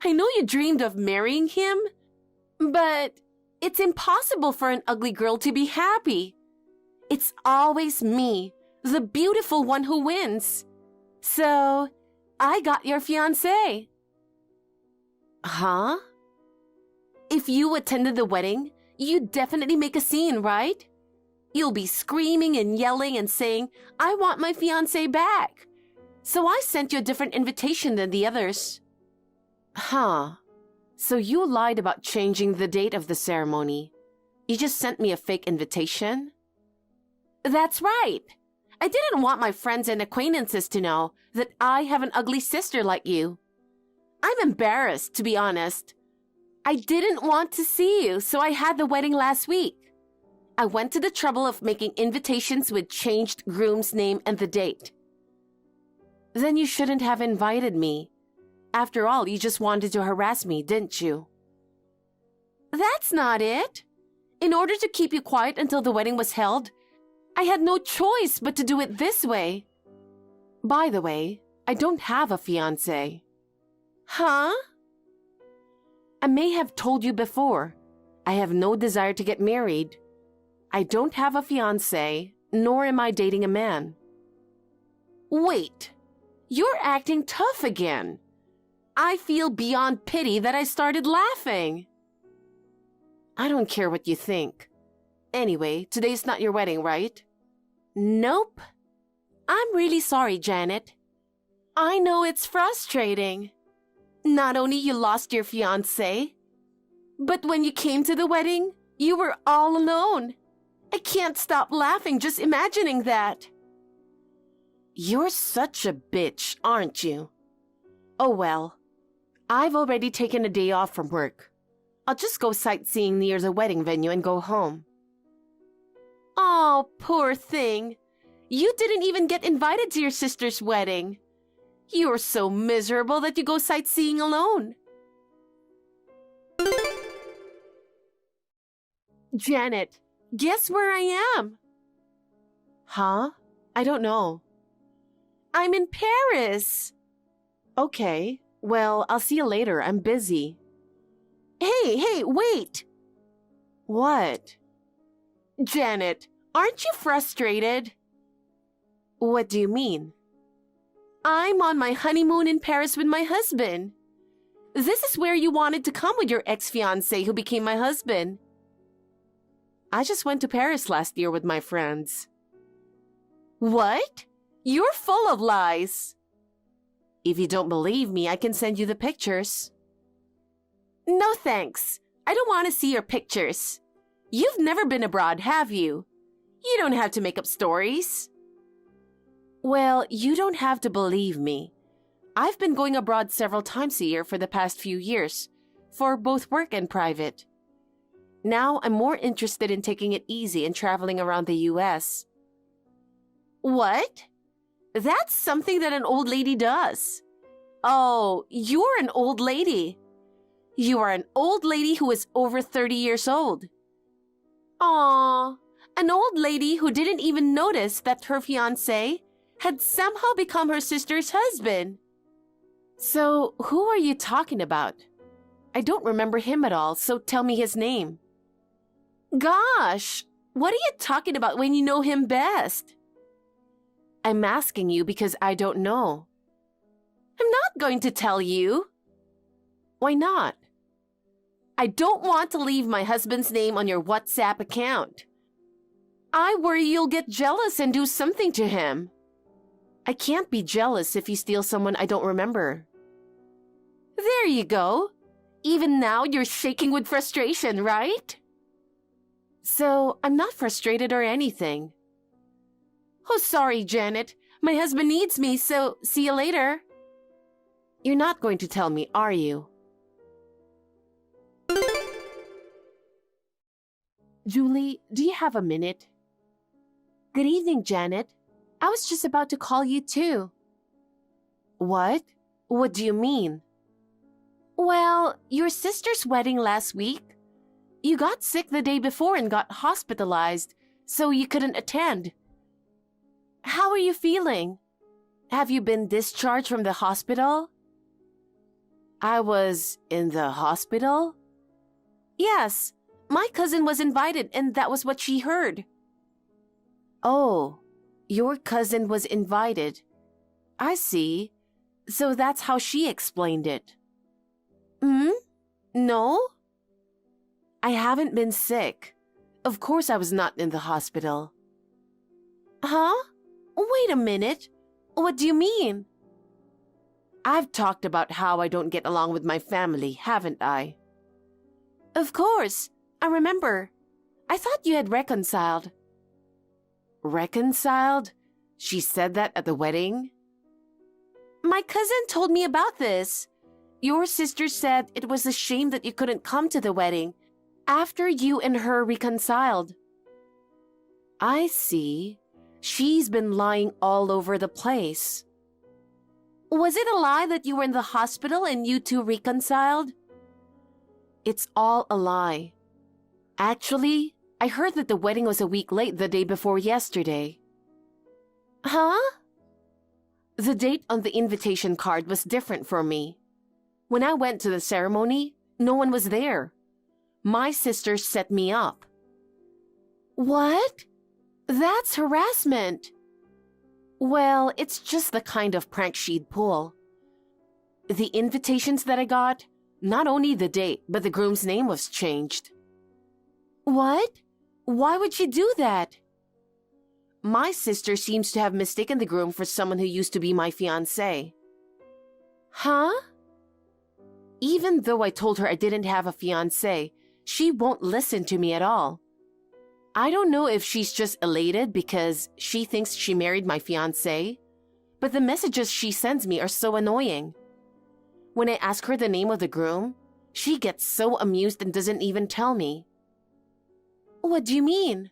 I know you dreamed of marrying him, but it's impossible for an ugly girl to be happy. It's always me, the beautiful one who wins. So, I got your fiancé. Huh? If you attended the wedding, you'd definitely make a scene, right? You'll be screaming and yelling and saying, I want my fiancé back. So I sent you a different invitation than the others. Huh. So you lied about changing the date of the ceremony. You just sent me a fake invitation? That's right. I didn't want my friends and acquaintances to know that I have an ugly sister like you. I'm embarrassed, to be honest. I didn't want to see you, so I had the wedding last week. I went to the trouble of making invitations with changed groom's name and the date. Then you shouldn't have invited me. After all, you just wanted to harass me, didn't you? That's not it. In order to keep you quiet until the wedding was held, I had no choice but to do it this way. By the way, I don't have a fiancé. Huh? I may have told you before, I have no desire to get married. I don't have a fiancé, nor am I dating a man. Wait, you're acting tough again. I feel beyond pity that I started laughing. I don't care what you think. Anyway, today's not your wedding, right? Nope. I'm really sorry, Janet. I know it's frustrating. Not only you lost your fiancé, but when you came to the wedding, you were all alone. I can't stop laughing just imagining that. You're such a bitch, aren't you? Oh well, I've already taken a day off from work. I'll just go sightseeing near the wedding venue and go home. Oh, poor thing. You didn't even get invited to your sister's wedding. You're so miserable that you go sightseeing alone. Janet, guess where I am? Huh? I don't know. I'm in Paris. Okay, well, I'll see you later. I'm busy. Hey, wait! What? Janet, aren't you frustrated? What do you mean? I'm on my honeymoon in Paris with my husband. This is where you wanted to come with your ex-fiancé who became my husband. I just went to Paris last year with my friends. What? You're full of lies. If you don't believe me, I can send you the pictures. No thanks. I don't want to see your pictures. You've never been abroad, have you? You don't have to make up stories. Well, you don't have to believe me. I've been going abroad several times a year for the past few years, for both work and private. Now I'm more interested in taking it easy and traveling around the US. What? That's something that an old lady does. Oh, you're an old lady. You are an old lady who is over 30 years old. Aw, an old lady who didn't even notice that her fiancé had somehow become her sister's husband. So, who are you talking about? I don't remember him at all, so tell me his name. Gosh, what are you talking about when you know him best? I'm asking you because I don't know. I'm not going to tell you. Why not? I don't want to leave my husband's name on your WhatsApp account. I worry you'll get jealous and do something to him. I can't be jealous if you steal someone I don't remember. There you go. Even now you're shaking with frustration, right? So, I'm not frustrated or anything. Oh, sorry, Janet. My husband needs me, so see you later. You're not going to tell me, are you? Julie, do you have a minute? Good evening, Janet. I was just about to call you too. What? What do you mean? Well, your sister's wedding last week. You got sick the day before and got hospitalized, so you couldn't attend. How are you feeling? Have you been discharged from the hospital? I was in the hospital? Yes, my cousin was invited and that was what she heard. Oh, your cousin was invited. I see. So that's how she explained it. No? I haven't been sick. Of course I was not in the hospital. Huh? Wait a minute. What do you mean? I've talked about how I don't get along with my family, haven't I? Of course. I remember. I thought you had reconciled. Reconciled? She said that at the wedding? My cousin told me about this. Your sister said it was a shame that you couldn't come to the wedding after you and her reconciled. I see. She's been lying all over the place. Was it a lie that you were in the hospital and you two reconciled? It's all a lie. Actually, I heard that the wedding was a week late the day before yesterday. Huh? The date on the invitation card was different for me. When I went to the ceremony, no one was there. My sister set me up. What? That's harassment. Well, it's just the kind of prank she'd pull. The invitations that I got, not only the date, but the groom's name was changed. What? Why would she do that? My sister seems to have mistaken the groom for someone who used to be my fiancé. Huh? Even though I told her I didn't have a fiancé, she won't listen to me at all. I don't know if she's just elated because she thinks she married my fiancé, but the messages she sends me are so annoying. When I ask her the name of the groom, she gets so amused and doesn't even tell me. What do you mean?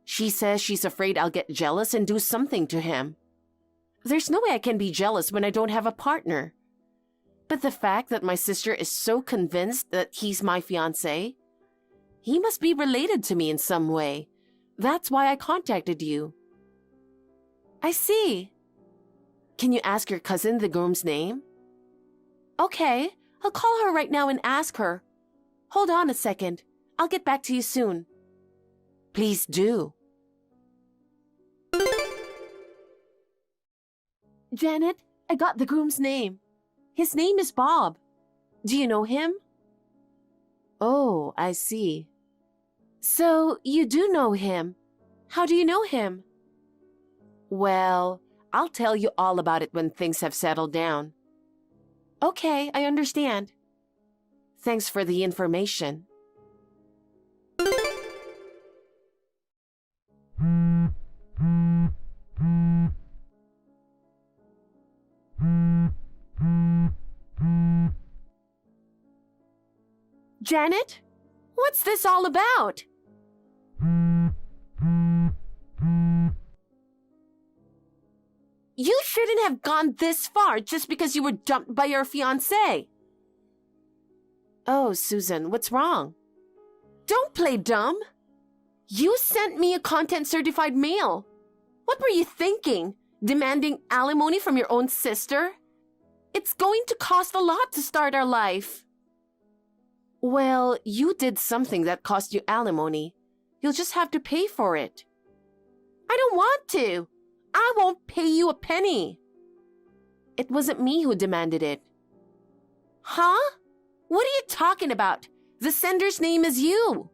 She says she's afraid I'll get jealous and do something to him. There's no way I can be jealous when I don't have a partner. But the fact that my sister is so convinced that he's my fiancé, he must be related to me in some way. That's why I contacted you. I see. Can you ask your cousin the groom's name? Okay, I'll call her right now and ask her. Hold on a second. I'll get back to you soon. Please do. Janet, I got the groom's name. His name is Bob. Do you know him? Oh, I see. So, you do know him. How do you know him? Well, I'll tell you all about it when things have settled down. Okay, I understand. Thanks for the information. Janet? What's this all about? You shouldn't have gone this far just because you were dumped by your fiancé. Oh, Susan, what's wrong? Don't play dumb. You sent me a content-certified mail. What were you thinking? Demanding alimony from your own sister? It's going to cost a lot to start our life. Well, you did something that cost you alimony. You'll just have to pay for it. I don't want to. I won't pay you a penny. It wasn't me who demanded it. Huh? What are you talking about? The sender's name is you.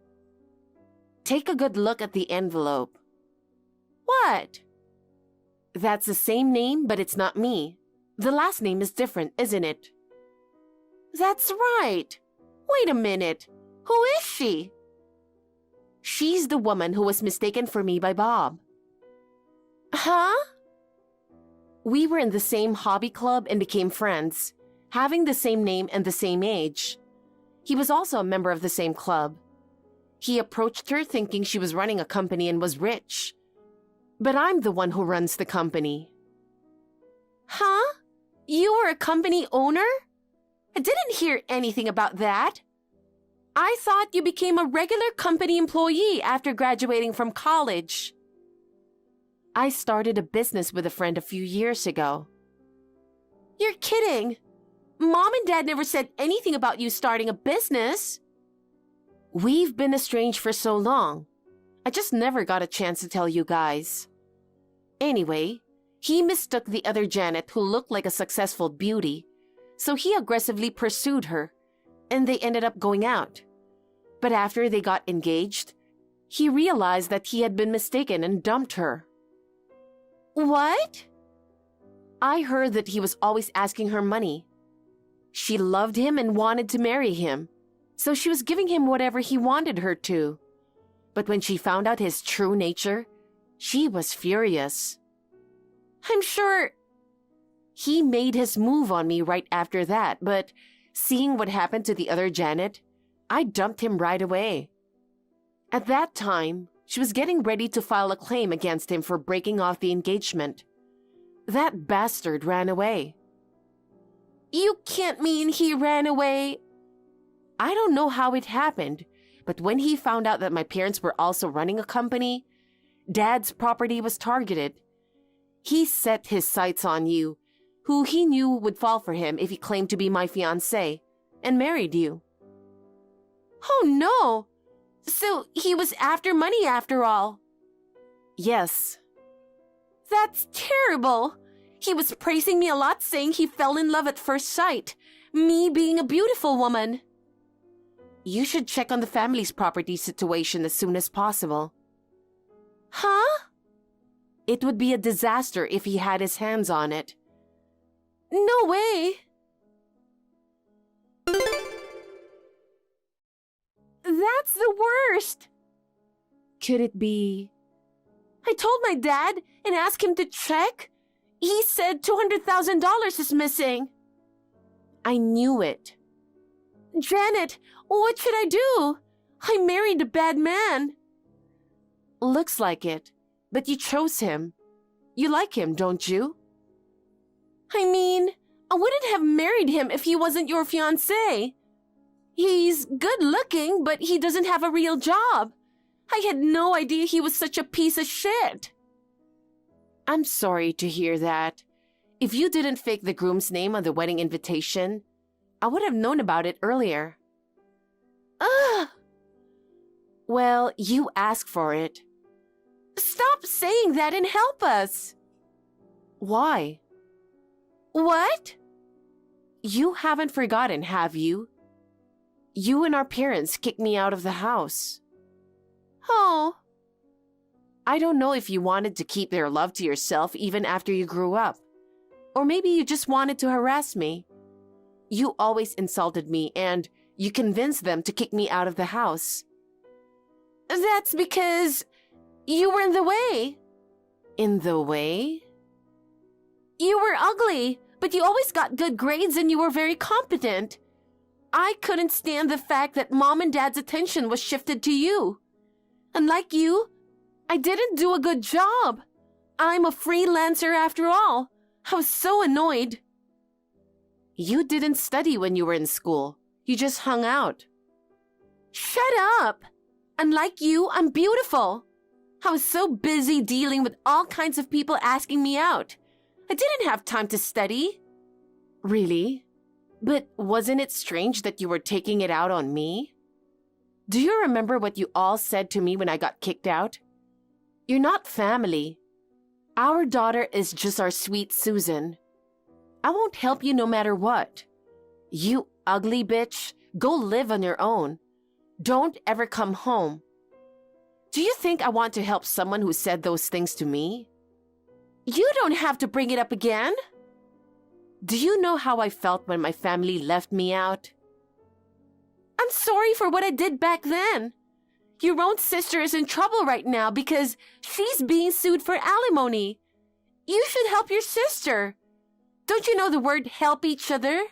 Take a good look at the envelope. What? That's the same name, but it's not me. The last name is different, isn't it? That's right. Wait a minute. Who is she? She's the woman who was mistaken for me by Bob. Huh? We were in the same hobby club and became friends, having the same name and the same age. He was also a member of the same club. He approached her thinking she was running a company and was rich. But I'm the one who runs the company. Huh? You are a company owner? I didn't hear anything about that. I thought you became a regular company employee after graduating from college. I started a business with a friend a few years ago. You're kidding. Mom and Dad never said anything about you starting a business. We've been estranged for so long. I just never got a chance to tell you guys. Anyway, he mistook the other Janet who looked like a successful beauty, so he aggressively pursued her, and they ended up going out. But after they got engaged, he realized that he had been mistaken and dumped her. What? I heard that he was always asking her money. She loved him and wanted to marry him, so she was giving him whatever he wanted her to. But when she found out his true nature, she was furious. I'm sure he made his move on me right after that, but seeing what happened to the other Janet, I dumped him right away. At that time, she was getting ready to file a claim against him for breaking off the engagement. That bastard ran away. You can't mean he ran away? I don't know how it happened, but when he found out that my parents were also running a company, Dad's property was targeted. He set his sights on you, who he knew would fall for him if he claimed to be my fiancé, and married you. Oh no! So he was after money after all? Yes. That's terrible. He was praising me a lot, saying he fell in love at first sight, me being a beautiful woman. You should check on the family's property situation as soon as possible. Huh? It would be a disaster if he had his hands on it. No way. That's the worst. Could it be? I told my dad and asked him to check. He said $200,000 is missing. I knew it. Janet, what should I do? I married a bad man. Looks like it, but you chose him. You like him, don't you? I mean, I wouldn't have married him if he wasn't your fiancé. He's good looking, but he doesn't have a real job. I had no idea he was such a piece of shit. I'm sorry to hear that. If you didn't fake the groom's name on the wedding invitation, I would have known about it earlier. Ugh! Well, you asked for it. Stop saying that and help us. Why? What? You haven't forgotten, have you? You and our parents kicked me out of the house. Oh. I don't know if you wanted to keep their love to yourself even after you grew up. Or maybe you just wanted to harass me. You always insulted me and you convinced them to kick me out of the house. That's because you were in the way. In the way? You were ugly, but you always got good grades and you were very competent. I couldn't stand the fact that Mom and Dad's attention was shifted to you. Unlike you, I didn't do a good job. I'm a freelancer after all. I was so annoyed. You didn't study when you were in school. You just hung out. Shut up! Unlike you, I'm beautiful. I was so busy dealing with all kinds of people asking me out. I didn't have time to study. Really? But wasn't it strange that you were taking it out on me? Do you remember what you all said to me when I got kicked out? You're not family. Our daughter is just our sweet Susan. I won't help you no matter what. You ugly bitch, go live on your own. Don't ever come home. Do you think I want to help someone who said those things to me? You don't have to bring it up again. Do you know how I felt when my family left me out? I'm sorry for what I did back then. Your own sister is in trouble right now because she's being sued for alimony. You should help your sister. Don't you know the word help each other?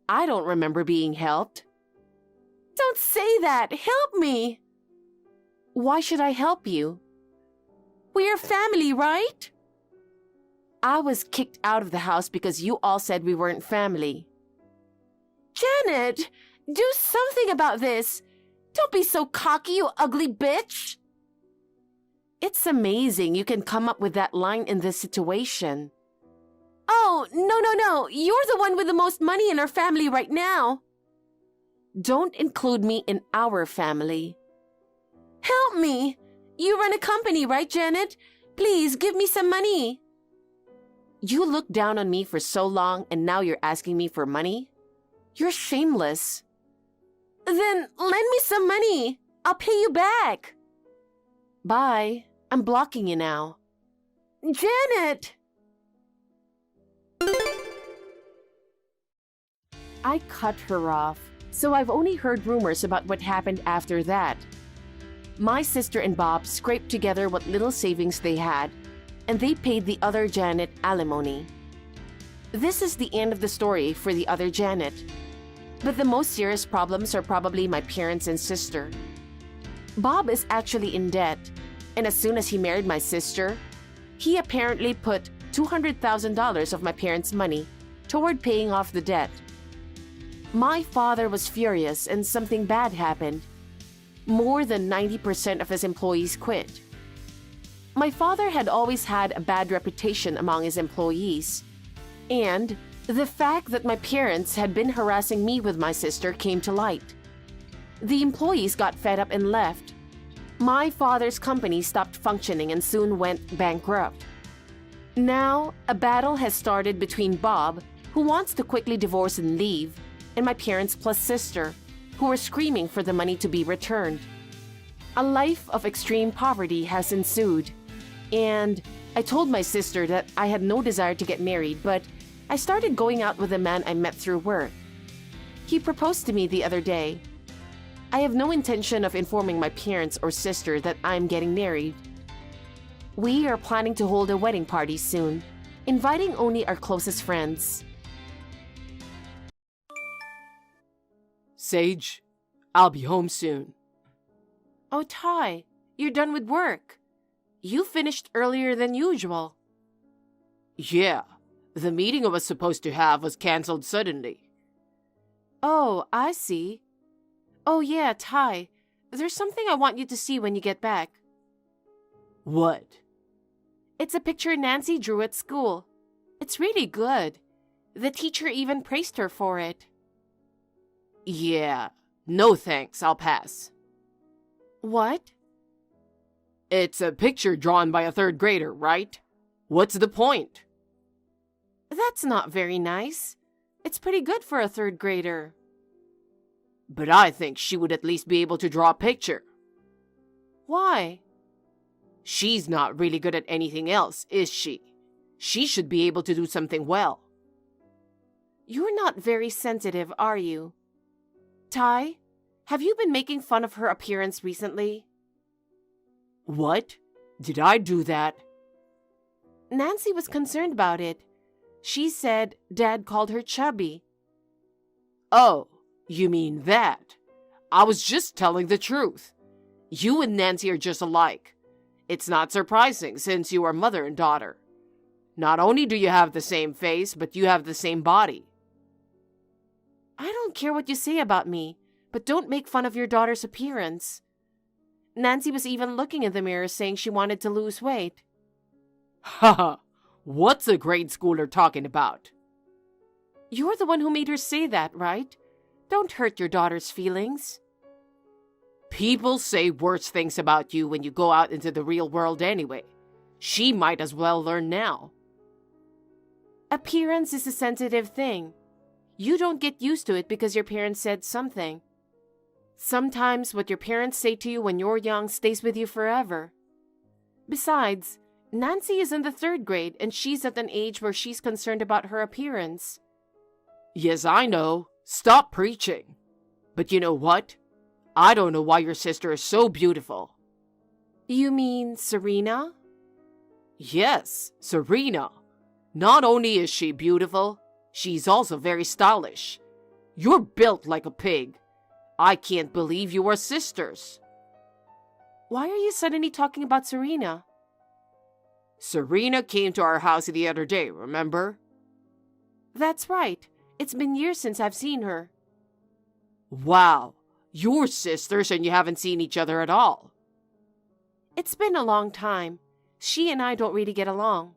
I don't remember being helped. Don't say that. Help me. Why should I help you? We're family, right? I was kicked out of the house because you all said we weren't family. Janet, do something about this. Don't be so cocky, you ugly bitch. It's amazing you can come up with that line in this situation. Oh, no. You're the one with the most money in our family right now. Don't include me in our family. Help me! You run a company, right, Janet? Please, give me some money. You looked down on me for so long and now you're asking me for money? You're shameless. Then lend me some money. I'll pay you back. Bye. I'm blocking you now. Janet! I cut her off, so I've only heard rumors about what happened after that. My sister and Bob scraped together what little savings they had, and they paid the other Janet alimony. This is the end of the story for the other Janet. But the most serious problems are probably my parents and sister. Bob is actually in debt, and as soon as he married my sister, he apparently put $200,000 of my parents' money toward paying off the debt. My father was furious and something bad happened. More than 90% of his employees quit. My father had always had a bad reputation among his employees, and the fact that my parents had been harassing me with my sister came to light. The employees got fed up and left. My father's company stopped functioning and soon went bankrupt. Now, a battle has started between Bob, who wants to quickly divorce and leave, and my parents plus sister, who are screaming for the money to be returned. A life of extreme poverty has ensued, and I told my sister that I had no desire to get married, but I started going out with a man I met through work. He proposed to me the other day. I have no intention of informing my parents or sister that I'm getting married. We are planning to hold a wedding party soon, inviting only our closest friends. Sage, I'll be home soon. Oh, Ty, you're done with work. You finished earlier than usual. Yeah, the meeting I was supposed to have was canceled suddenly. Oh, I see. Oh yeah, Ty, there's something I want you to see when you get back. What? It's a picture Nancy drew at school. It's really good. The teacher even praised her for it. Yeah, no thanks, I'll pass. What? It's a picture drawn by a third grader, right? What's the point? That's not very nice. It's pretty good for a third grader. But I think she would at least be able to draw a picture. Why? She's not really good at anything else, is she? She should be able to do something well. You're not very sensitive, are you? Ty, have you been making fun of her appearance recently? What? Did I do that? Nancy was concerned about it. She said Dad called her chubby. Oh, you mean that? I was just telling the truth. You and Nancy are just alike. It's not surprising since you are mother and daughter. Not only do you have the same face, but you have the same body. I don't care what you say about me, but don't make fun of your daughter's appearance. Nancy was even looking in the mirror saying she wanted to lose weight. Haha, what's a grade schooler talking about? You're the one who made her say that, right? Don't hurt your daughter's feelings. People say worse things about you when you go out into the real world anyway. She might as well learn now. Appearance is a sensitive thing. You don't get used to it because your parents said something. Sometimes what your parents say to you when you're young stays with you forever. Besides, Nancy is in the 3rd grade and she's at an age where she's concerned about her appearance. Yes, I know. Stop preaching. But you know what? I don't know why your sister is so beautiful. You mean Serena? Yes, Serena. Not only is she beautiful, she's also very stylish. You're built like a pig. I can't believe you are sisters. Why are you suddenly talking about Serena? Serena came to our house the other day, remember? That's right. It's been years since I've seen her. Wow, you're sisters and you haven't seen each other at all. It's been a long time. She and I don't really get along.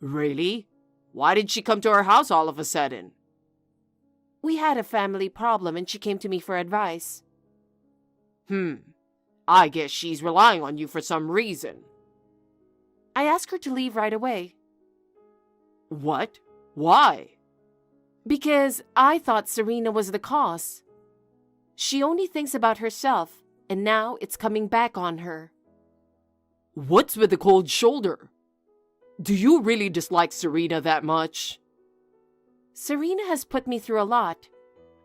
Really? Why did she come to our house all of a sudden? We had a family problem and she came to me for advice. I guess she's relying on you for some reason. I asked her to leave right away. What? Why? Because I thought Serena was the cause. She only thinks about herself, and now it's coming back on her. What's with the cold shoulder? Do you really dislike Serena that much? Serena has put me through a lot.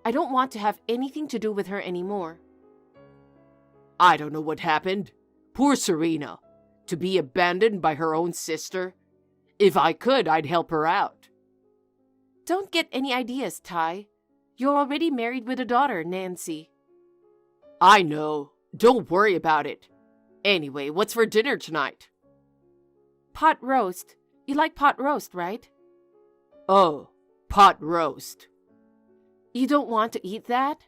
I don't want to have anything to do with her anymore. I don't know what happened. Poor Serena. To be abandoned by her own sister. If I could, I'd help her out. Don't get any ideas, Ty. You're already married with a daughter, Nancy. I know. Don't worry about it. Anyway, what's for dinner tonight? Pot roast. You like pot roast, right? Oh, pot roast. You don't want to eat that?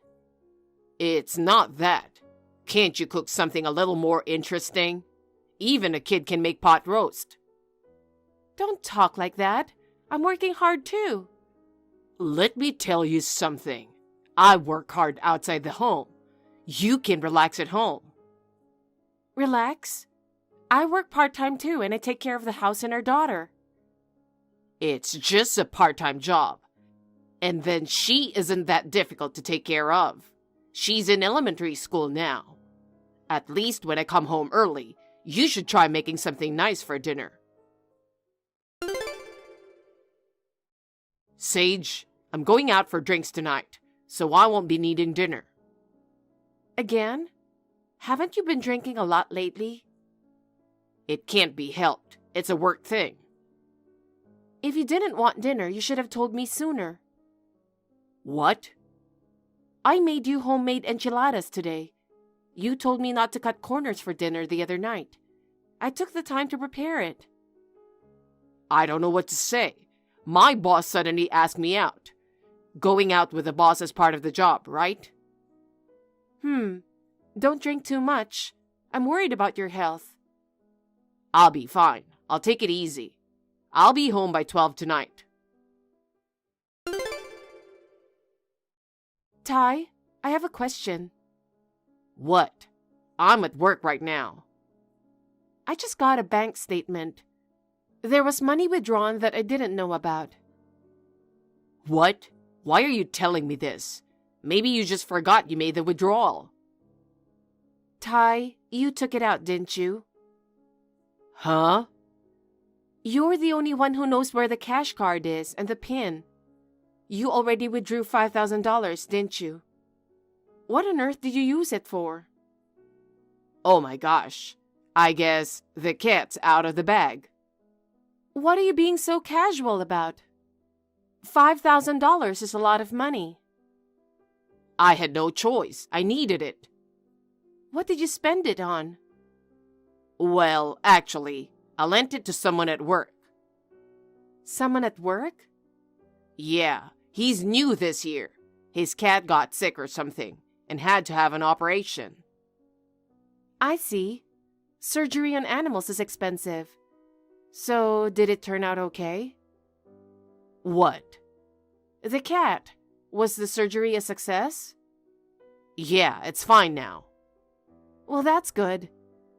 It's not that. Can't you cook something a little more interesting? Even a kid can make pot roast. Don't talk like that. I'm working hard too. Let me tell you something. I work hard outside the home. You can relax at home. Relax? I work part-time too, and I take care of the house and our daughter. It's just a part-time job. And then she isn't that difficult to take care of. She's in elementary school now. At least when I come home early, you should try making something nice for dinner. Sage, I'm going out for drinks tonight, so I won't be needing dinner. Again? Haven't you been drinking a lot lately? It can't be helped. It's a work thing. If you didn't want dinner, you should have told me sooner. What? I made you homemade enchiladas today. You told me not to cut corners for dinner the other night. I took the time to prepare it. I don't know what to say. My boss suddenly asked me out. Going out with the boss is part of the job, right? Don't drink too much. I'm worried about your health. I'll be fine. I'll take it easy. I'll be home by 12 tonight. Ty, I have a question. What? I'm at work right now. I just got a bank statement. There was money withdrawn that I didn't know about. What? Why are you telling me this? Maybe you just forgot you made the withdrawal. Ty, you took it out, didn't you? Huh? You're the only one who knows where the cash card is and the PIN. You already withdrew $5,000, didn't you? What on earth did you use it for? Oh my gosh. I guess the cat's out of the bag. What are you being so casual about? $5,000 is a lot of money. I had no choice. I needed it. What did you spend it on? Well, actually, I lent it to someone at work. Someone at work? Yeah, he's new this year. His cat got sick or something and had to have an operation. I see. Surgery on animals is expensive. So, did it turn out okay? What? The cat. Was the surgery a success? Yeah, it's fine now. Well, that's good.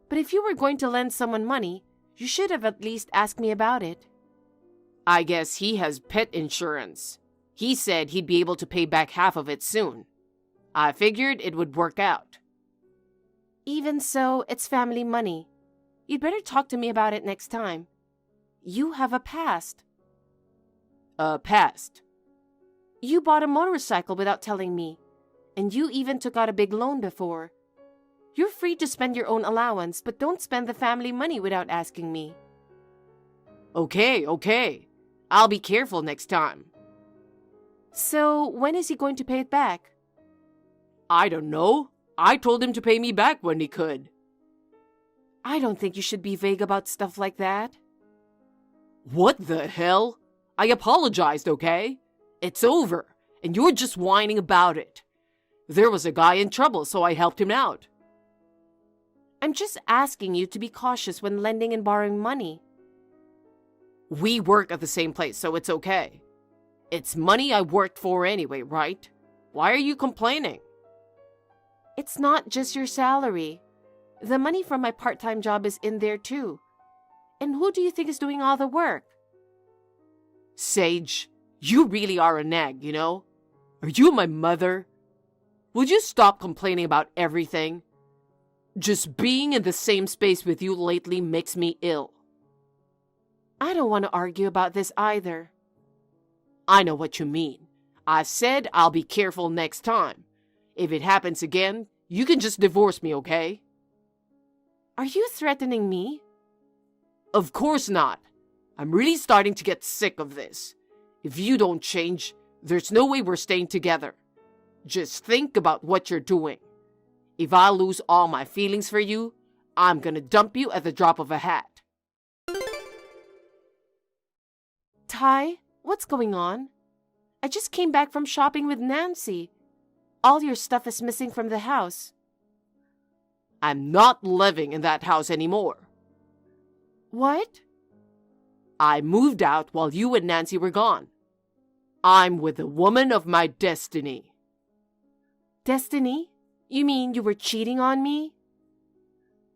But if you were going to lend someone money, you should have at least asked me about it. I guess he has pet insurance. He said he'd be able to pay back half of it soon. I figured it would work out. Even so, it's family money. You'd better talk to me about it next time. You have a past. A past? You bought a motorcycle without telling me, and you even took out a big loan before. You're free to spend your own allowance, but don't spend the family money without asking me. Okay. I'll be careful next time. So, when is he going to pay it back? I don't know. I told him to pay me back when he could. I don't think you should be vague about stuff like that. What the hell? I apologized, okay? It's over, and you're just whining about it. There was a guy in trouble, so I helped him out. I'm just asking you to be cautious when lending and borrowing money. We work at the same place, so it's okay. It's money I worked for anyway, right? Why are you complaining? It's not just your salary. The money from my part-time job is in there too. And who do you think is doing all the work? Sage, you really are a nag, you know? Are you my mother? Would you stop complaining about everything? Just being in the same space with you lately makes me ill. I don't want to argue about this either. I know what you mean. I said I'll be careful next time. If it happens again, you can just divorce me, okay? Are you threatening me? Of course not. I'm really starting to get sick of this. If you don't change, there's no way we're staying together. Just think about what you're doing. If I lose all my feelings for you, I'm gonna dump you at the drop of a hat. Ty, what's going on? I just came back from shopping with Nancy. All your stuff is missing from the house. I'm not living in that house anymore. What? I moved out while you and Nancy were gone. I'm with the woman of my destiny. Destiny? You mean you were cheating on me?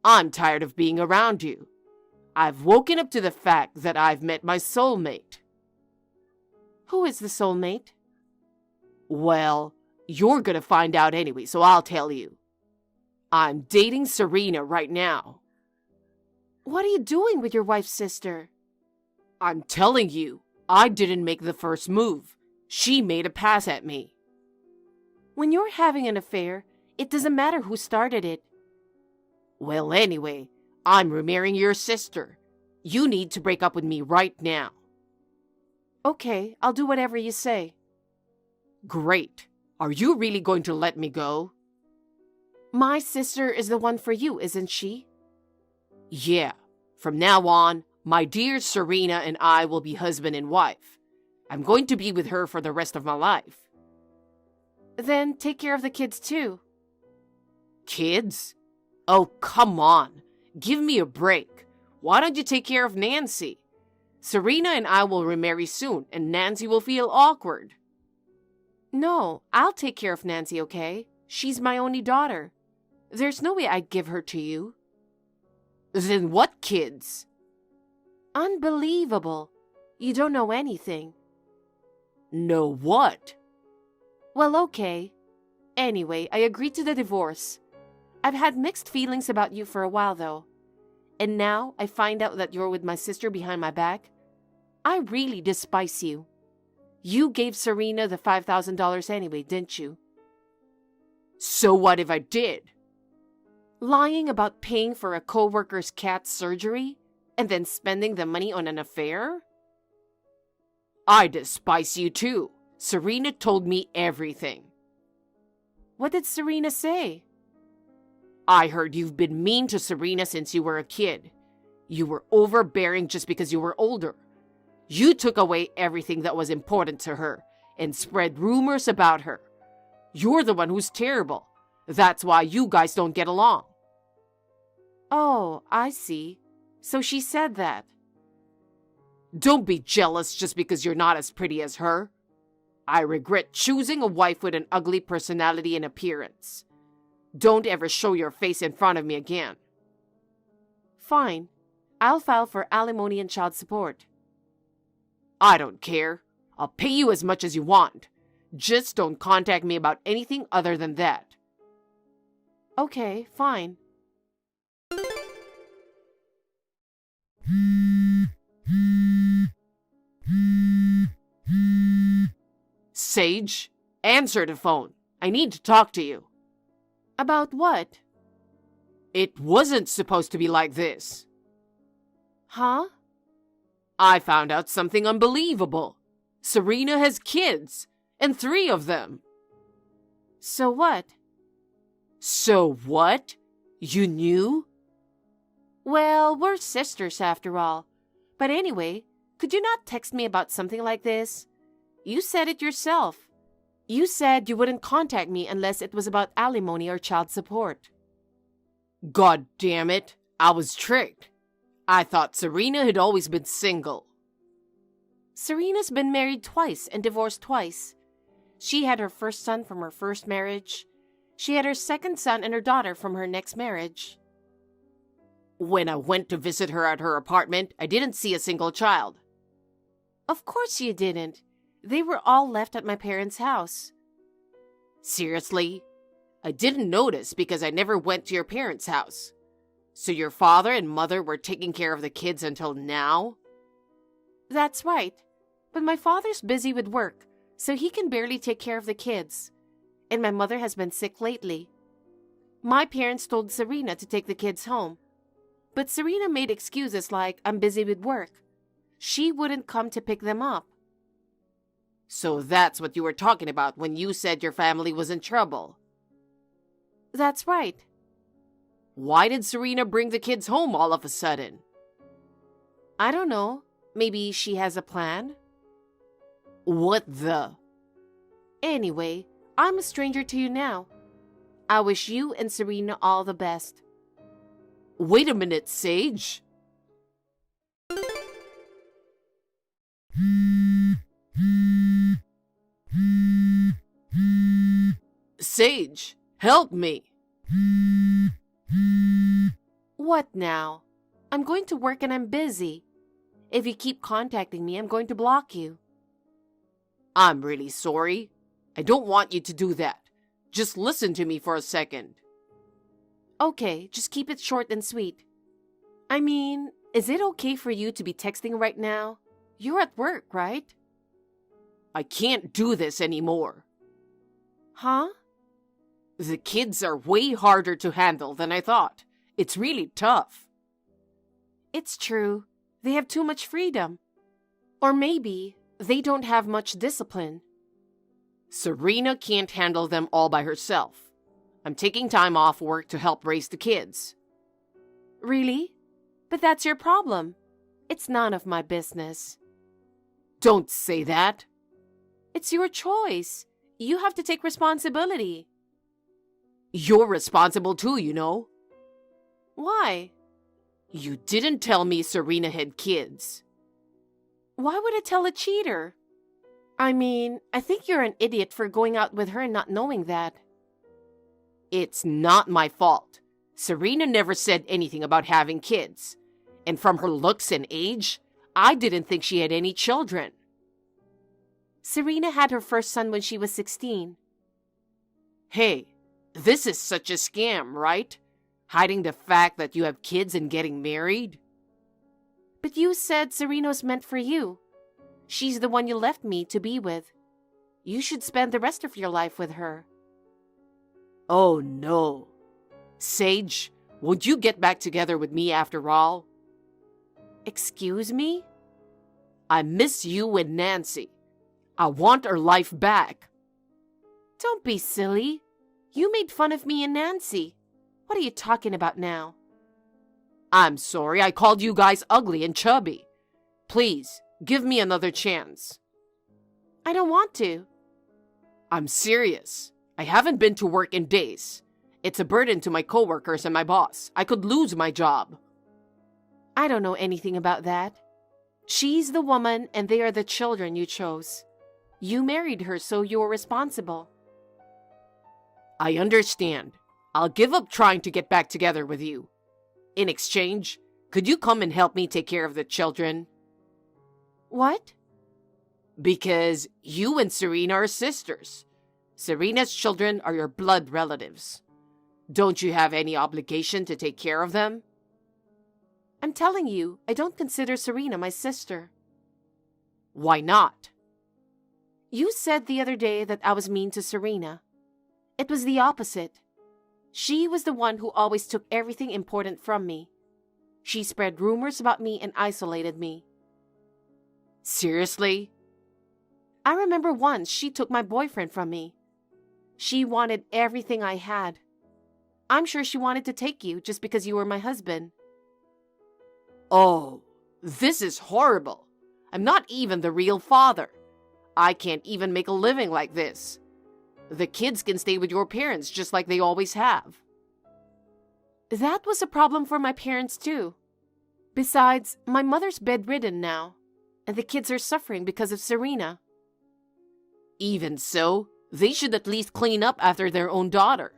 I'm tired of being around you. I've woken up to the fact that I've met my soulmate. Who is the soulmate? Well, you're gonna find out anyway, so I'll tell you. I'm dating Serena right now. What are you doing with your wife's sister? I'm telling you, I didn't make the first move. She made a pass at me. When you're having an affair, it doesn't matter who started it. Well, anyway, I'm remarrying your sister. You need to break up with me right now. Okay, I'll do whatever you say. Great. Are you really going to let me go? My sister is the one for you, isn't she? Yeah. From now on, my dear Serena and I will be husband and wife. I'm going to be with her for the rest of my life. Then take care of the kids too. Kids? Oh, come on. Give me a break. Why don't you take care of Nancy? Serena and I will remarry soon, and Nancy will feel awkward. No, I'll take care of Nancy, okay? She's my only daughter. There's no way I'd give her to you. Then what kids? Unbelievable. You don't know anything. Know what? Well, okay. Anyway, I agreed to the divorce. I've had mixed feelings about you for a while, though. And now I find out that you're with my sister behind my back. I really despise you. You gave Serena the $5,000 anyway, didn't you? So what if I did? Lying about paying for a coworker's cat's surgery and then spending the money on an affair? I despise you too. Serena told me everything. What did Serena say? I heard you've been mean to Serena since you were a kid. You were overbearing just because you were older. You took away everything that was important to her and spread rumors about her. You're the one who's terrible. That's why you guys don't get along. Oh, I see. So she said that. Don't be jealous just because you're not as pretty as her. I regret choosing a wife with an ugly personality and appearance. Don't ever show your face in front of me again. Fine. I'll file for alimony and child support. I don't care. I'll pay you as much as you want. Just don't contact me about anything other than that. Okay, fine. Sage, answer the phone. I need to talk to you. About what? It wasn't supposed to be like this. Huh? I found out something unbelievable. Serena has kids, and 3 of them. So what? So what? You knew? Well, we're sisters after all. But anyway, could you not text me about something like this? You said it yourself. You said you wouldn't contact me unless it was about alimony or child support. God damn it, I was tricked. I thought Serena had always been single. Serena's been married twice and divorced twice. She had her first son from her first marriage. She had her second son and her daughter from her next marriage. When I went to visit her at her apartment, I didn't see a single child. Of course you didn't. They were all left at my parents' house. Seriously? I didn't notice because I never went to your parents' house. So your father and mother were taking care of the kids until now? That's right. But my father's busy with work, so he can barely take care of the kids. And my mother has been sick lately. My parents told Serena to take the kids home. But Serena made excuses like, I'm busy with work. She wouldn't come to pick them up. So that's what you were talking about when you said your family was in trouble. That's right. Why did Serena bring the kids home all of a sudden? I don't know. Maybe she has a plan? What the? Anyway, I'm a stranger to you now. I wish you and Serena all the best. Wait a minute, Sage. Sage, help me. What now? I'm going to work and I'm busy. If you keep contacting me, I'm going to block you. I'm really sorry. I don't want you to do that. Just listen to me for a second. Okay, just keep it short and sweet. I mean, is it okay for you to be texting right now? You're at work, right? I can't do this anymore. Huh? The kids are way harder to handle than I thought. It's really tough. It's true. They have too much freedom. Or maybe they don't have much discipline. Serena can't handle them all by herself. I'm taking time off work to help raise the kids. Really? But that's your problem. It's none of my business. Don't say that. It's your choice. You have to take responsibility. You're responsible too, you know. Why? You didn't tell me Serena had kids. Why would I tell a cheater? I mean, I think you're an idiot for going out with her and not knowing that. It's not my fault. Serena never said anything about having kids. And from her looks and age, I didn't think she had any children. Serena had her first son when she was 16. Hey, this is such a scam, right? Hiding the fact that you have kids and getting married? But you said Serena's meant for you. She's the one you left me to be with. You should spend the rest of your life with her. Oh no. Sage, would you get back together with me after all? Excuse me? I miss you and Nancy. I want our life back. Don't be silly. You made fun of me and Nancy. What are you talking about now? I'm sorry I called you guys ugly and chubby. Please, give me another chance. I don't want to. I'm serious. I haven't been to work in days. It's a burden to my coworkers and my boss. I could lose my job. I don't know anything about that. She's the woman and they are the children you chose. You married her, so you're responsible. I understand. I'll give up trying to get back together with you. In exchange, could you come and help me take care of the children? What? Because you and Serena are sisters. Serena's children are your blood relatives. Don't you have any obligation to take care of them? I'm telling you, I don't consider Serena my sister. Why not? You said the other day that I was mean to Serena. It was the opposite. She was the one who always took everything important from me. She spread rumors about me and isolated me. Seriously? I remember once she took my boyfriend from me. She wanted everything I had. I'm sure she wanted to take you just because you were my husband. Oh, this is horrible. I'm not even the real father. I can't even make a living like this. The kids can stay with your parents just like they always have. That was a problem for my parents too. Besides, my mother's bedridden now, and the kids are suffering because of Serena. Even so, they should at least clean up after their own daughter.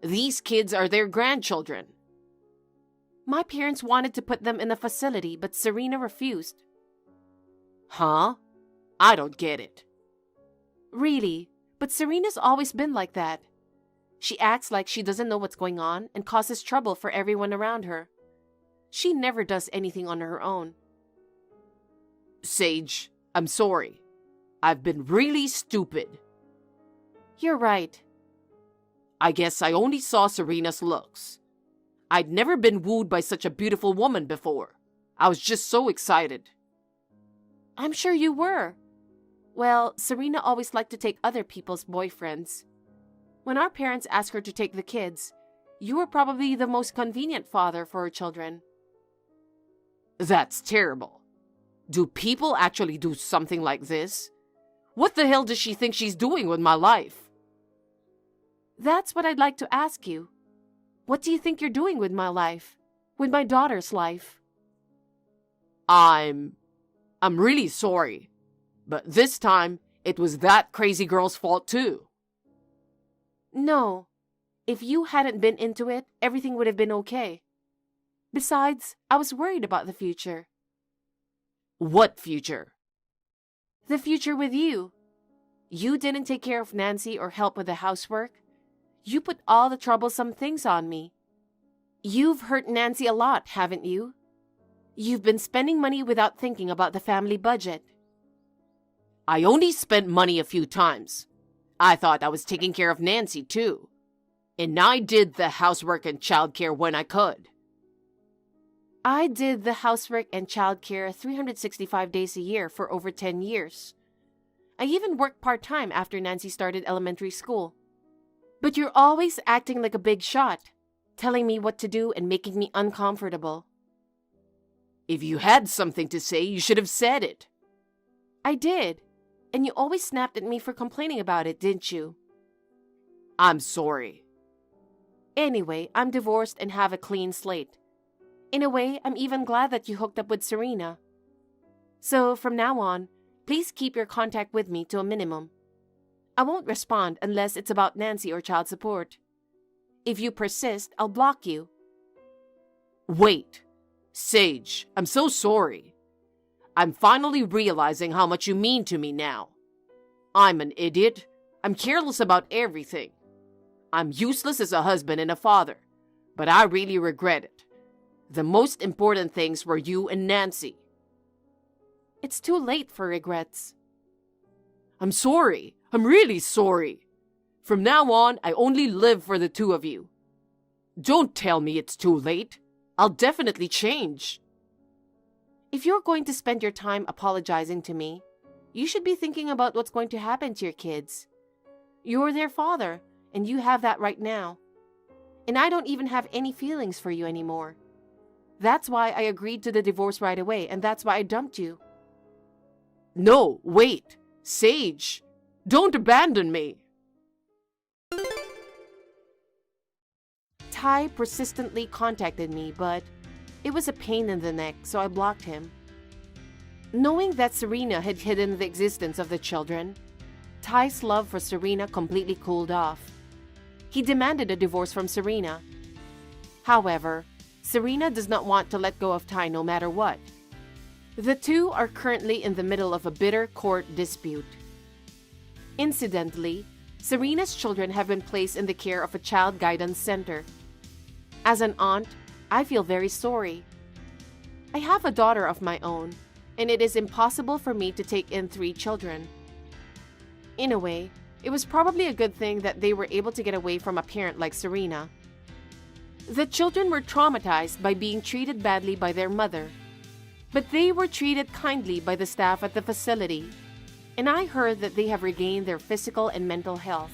These kids are their grandchildren. My parents wanted to put them in a facility, but Serena refused. Huh? I don't get it. Really, but Serena's always been like that. She acts like she doesn't know what's going on and causes trouble for everyone around her. She never does anything on her own. Sage, I'm sorry. I've been really stupid. You're right. I guess I only saw Serena's looks. I'd never been wooed by such a beautiful woman before. I was just so excited. I'm sure you were. Well, Serena always liked to take other people's boyfriends. When our parents asked her to take the kids, you were probably the most convenient father for her children. That's terrible. Do people actually do something like this? What the hell does she think she's doing with my life? That's what I'd like to ask you. What do you think you're doing with my life? With my daughter's life? I'm really sorry. But this time, it was that crazy girl's fault too. No. If you hadn't been into it, everything would have been okay. Besides, I was worried about the future. What future? The future with you. You didn't take care of Nancy or help with the housework. You put all the troublesome things on me. You've hurt Nancy a lot, haven't you? You've been spending money without thinking about the family budget. I only spent money a few times. I thought I was taking care of Nancy too. And I did the housework and childcare when I could. I did the housework and childcare 365 days a year for over 10 years. I even worked part-time after Nancy started elementary school. But you're always acting like a big shot, telling me what to do and making me uncomfortable. If you had something to say, you should have said it. I did. And you always snapped at me for complaining about it, didn't you? I'm sorry. Anyway, I'm divorced and have a clean slate. In a way, I'm even glad that you hooked up with Serena. So, from now on, please keep your contact with me to a minimum. I won't respond unless it's about Nancy or child support. If you persist, I'll block you. Wait. Sage, I'm so sorry. I'm finally realizing how much you mean to me now. I'm an idiot. I'm careless about everything. I'm useless as a husband and a father, but I really regret it. The most important things were you and Nancy. It's too late for regrets. I'm sorry. I'm really sorry. From now on, I only live for the two of you. Don't tell me it's too late. I'll definitely change. If you're going to spend your time apologizing to me, you should be thinking about what's going to happen to your kids. You're their father, and you have that right now. And I don't even have any feelings for you anymore. That's why I agreed to the divorce right away, and that's why I dumped you. No, wait. Sage, don't abandon me. Ty persistently contacted me, but it was a pain in the neck, so I blocked him. Knowing that Serena had hidden the existence of the children, Ty's love for Serena completely cooled off. He demanded a divorce from Serena. However, Serena does not want to let go of Ty no matter what. The two are currently in the middle of a bitter court dispute. Incidentally, Serena's children have been placed in the care of a child guidance center. As an aunt, I feel very sorry. I have a daughter of my own, and it is impossible for me to take in 3 children. In a way, it was probably a good thing that they were able to get away from a parent like Serena. The children were traumatized by being treated badly by their mother, but they were treated kindly by the staff at the facility, and I heard that they have regained their physical and mental health.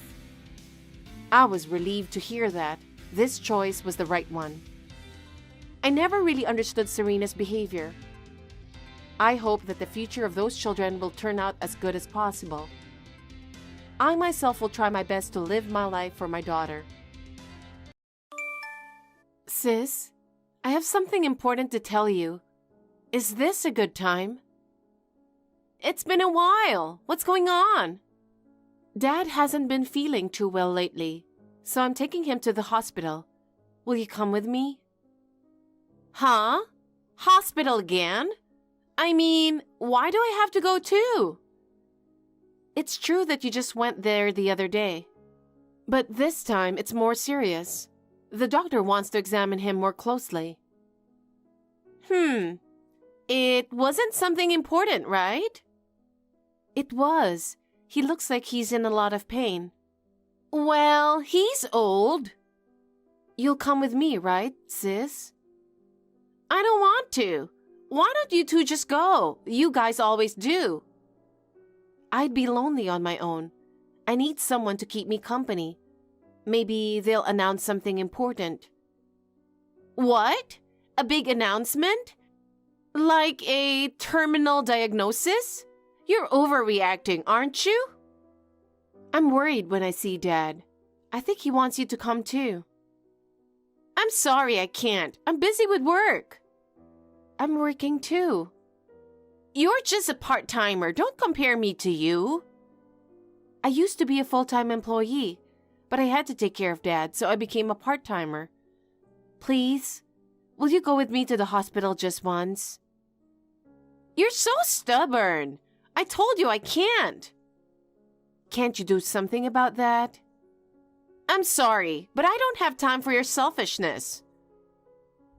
I was relieved to hear that this choice was the right one. I never really understood Serena's behavior. I hope that the future of those children will turn out as good as possible. I myself will try my best to live my life for my daughter. Sis, I have something important to tell you. Is this a good time? It's been a while. What's going on? Dad hasn't been feeling too well lately, so I'm taking him to the hospital. Will you come with me? Huh? Hospital again? I mean, why do I have to go too? It's true that you just went there the other day. But this time it's more serious. The doctor wants to examine him more closely. It wasn't something important, right? It was. He looks like he's in a lot of pain. Well, he's old. You'll come with me, right, sis? I don't want to. Why don't you two just go? You guys always do. I'd be lonely on my own. I need someone to keep me company. Maybe they'll announce something important. What? A big announcement? Like a terminal diagnosis? You're overreacting, aren't you? I'm worried when I see Dad. I think he wants you to come too. I'm sorry I can't. I'm busy with work. I'm working too. You're just a part-timer. Don't compare me to you. I used to be a full-time employee, but I had to take care of Dad, so I became a part-timer. Please, will you go with me to the hospital just once? You're so stubborn. I told you I can't. Can't you do something about that? I'm sorry, but I don't have time for your selfishness.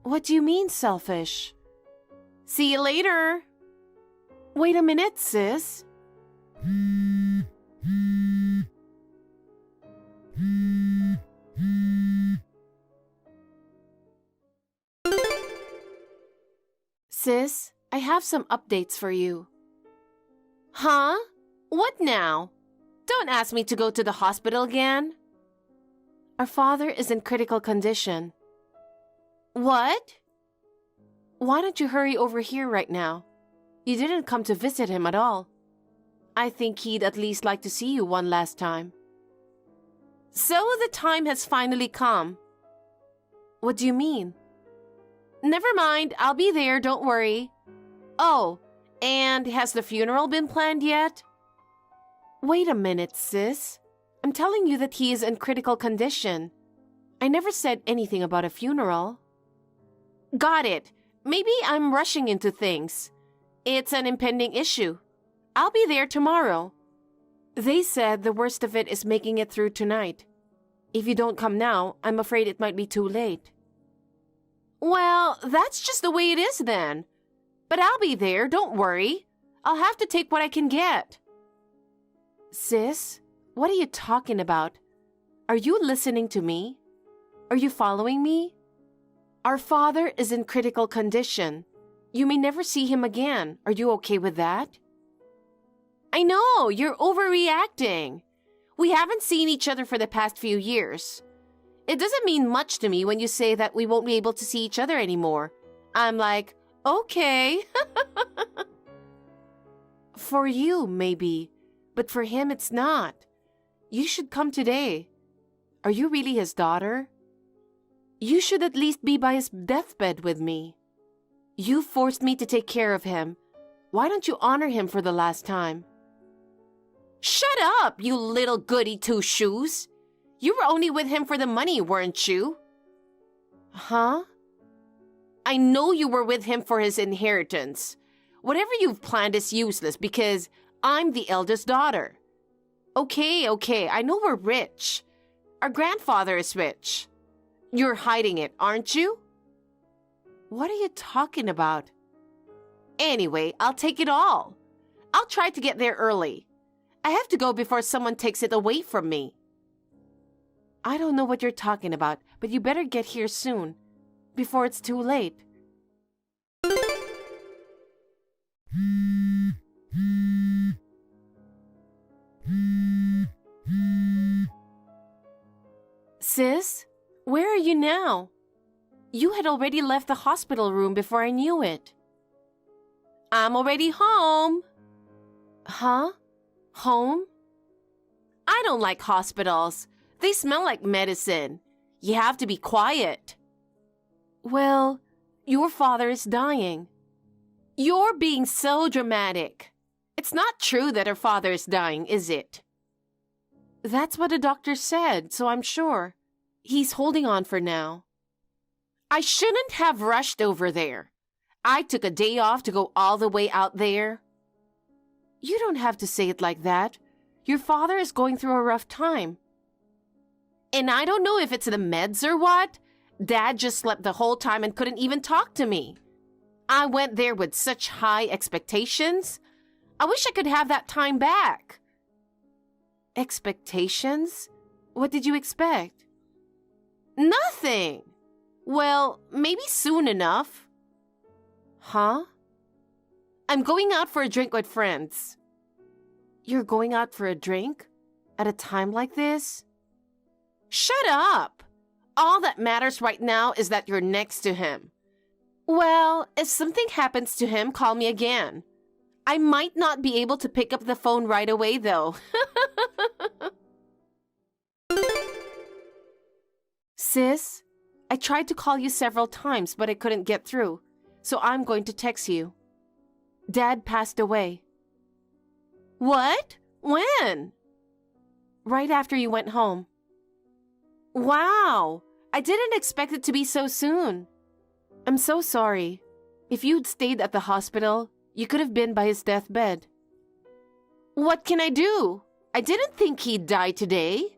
What do you mean, selfish? See you later. Wait a minute, sis. Sis, I have some updates for you. Huh? What now? Don't ask me to go to the hospital again. Our father is in critical condition. What? Why don't you hurry over here right now? You didn't come to visit him at all. I think he'd at least like to see you one last time. So the time has finally come. What do you mean? Never mind, I'll be there, don't worry. Oh, and has the funeral been planned yet? Wait a minute, sis. I'm telling you that he is in critical condition. I never said anything about a funeral. Got it. Maybe I'm rushing into things. It's an impending issue. I'll be there tomorrow. They said the worst of it is making it through tonight. If you don't come now, I'm afraid it might be too late. Well, that's just the way it is then. But I'll be there, don't worry. I'll have to take what I can get. Sis, what are you talking about? Are you listening to me? Are you following me? Our father is in critical condition. You may never see him again. Are you okay with that? I know, you're overreacting. We haven't seen each other for the past few years. It doesn't mean much to me when you say that we won't be able to see each other anymore. I'm like, okay. For you, maybe, but for him, it's not. You should come today. Are you really his daughter? You should at least be by his deathbed with me. You forced me to take care of him. Why don't you honor him for the last time? Shut up, you little goody two-shoes. You were only with him for the money, weren't you? Huh? I know you were with him for his inheritance. Whatever you've planned is useless because I'm the eldest daughter. Okay, I know we're rich. Our grandfather is rich. You're hiding it, aren't you? What are you talking about? Anyway, I'll take it all. I'll try to get there early. I have to go before someone takes it away from me. I don't know what you're talking about, but you better get here soon, before it's too late. Sis, where are you now? You had already left the hospital room before I knew it. I'm already home. Huh? Home? I don't like hospitals. They smell like medicine. You have to be quiet. Well, your father is dying. You're being so dramatic. It's not true that her father is dying, is it? That's what the doctor said, so I'm sure. He's holding on for now. I shouldn't have rushed over there. I took a day off to go all the way out there. You don't have to say it like that. Your father is going through a rough time. And I don't know if it's the meds or what. Dad just slept the whole time and couldn't even talk to me. I went there with such high expectations. I wish I could have that time back. Expectations? What did you expect? Nothing. Well, maybe soon enough. Huh? I'm going out for a drink with friends. You're going out for a drink? At a time like this? Shut up! All that matters right now is that you're next to him. Well, if something happens to him, call me again. I might not be able to pick up the phone right away, though. Sis, I tried to call you several times, but I couldn't get through, so I'm going to text you. Dad passed away. What? When? Right after you went home. Wow! I didn't expect it to be so soon. I'm so sorry. If you'd stayed at the hospital, you could have been by his deathbed. What can I do? I didn't think he'd die today.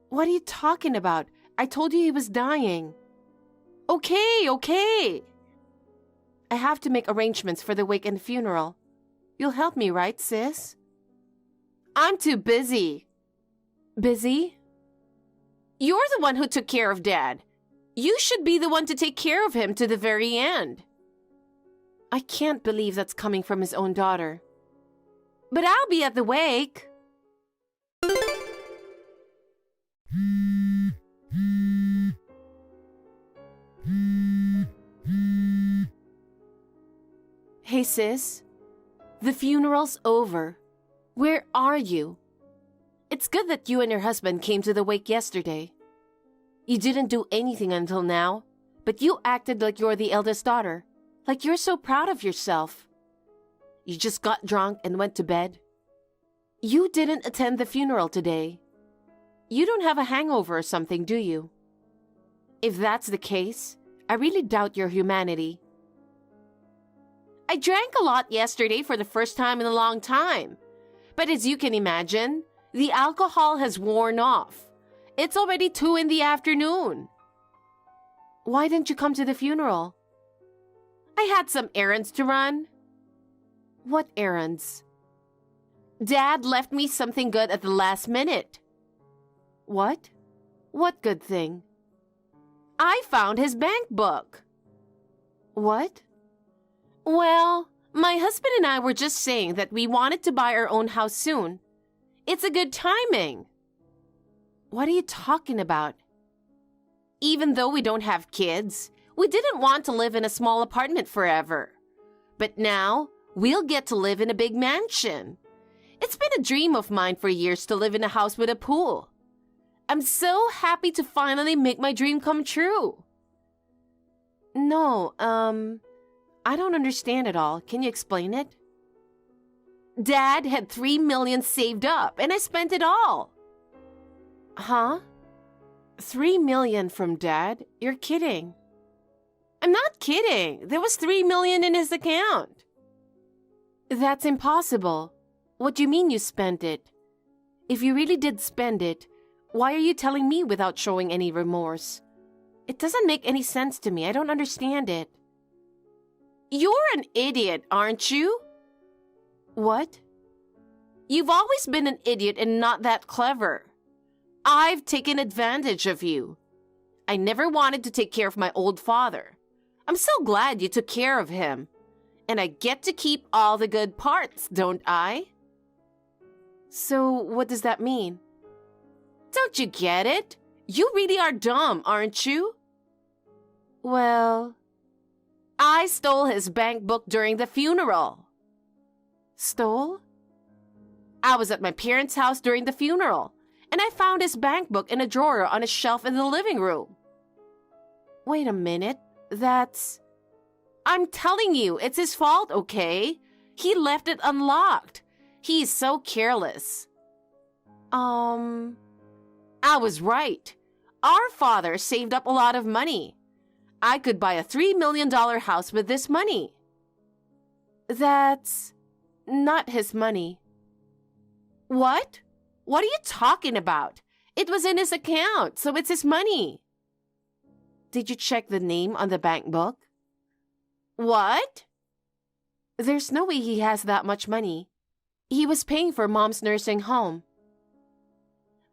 What are you talking about? I told you he was dying. Okay. I have to make arrangements for the wake and funeral. You'll help me, right, sis? I'm too busy. Busy? You're the one who took care of Dad. You should be the one to take care of him to the very end. I can't believe that's coming from his own daughter. But I'll be at the wake. Hey, sis. The funeral's over. Where are you? It's good that you and your husband came to the wake yesterday. You didn't do anything until now, but you acted like you're the eldest daughter, like you're so proud of yourself. You just got drunk and went to bed. You didn't attend the funeral today. You don't have a hangover or something, do you? If that's the case, I really doubt your humanity. I drank a lot yesterday for the first time in a long time. But as you can imagine, the alcohol has worn off. It's already 2 p.m. Why didn't you come to the funeral? I had some errands to run. What errands? Dad left me something good at the last minute. What? What good thing? I found his bank book. What? Well, my husband and I were just saying that we wanted to buy our own house soon. It's a good timing. What are you talking about? Even though we don't have kids, we didn't want to live in a small apartment forever. But now, we'll get to live in a big mansion. It's been a dream of mine for years to live in a house with a pool. I'm so happy to finally make my dream come true. No, I don't understand it all. Can you explain it? Dad had $3 million saved up, and I spent it all. Huh? $3 million from Dad? You're kidding. I'm not kidding. There was $3 million in his account. That's impossible. What do you mean you spent it? If you really did spend it, why are you telling me without showing any remorse? It doesn't make any sense to me. I don't understand it. You're an idiot, aren't you? What? You've always been an idiot and not that clever. I've taken advantage of you. I never wanted to take care of my old father. I'm so glad you took care of him. And I get to keep all the good parts, don't I? So, what does that mean? Don't you get it? You really are dumb, aren't you? Well, I stole his bank book during the funeral. Stole? I was at my parents' house during the funeral, and I found his bank book in a drawer on a shelf in the living room. Wait a minute, I'm telling you, it's his fault, okay? He left it unlocked. He's so careless. I was right. Our father saved up a lot of money. I could buy a $3 million house with this money. That's not his money. What? What are you talking about? It was in his account, so it's his money. Did you check the name on the bank book? What? There's no way he has that much money. He was paying for Mom's nursing home.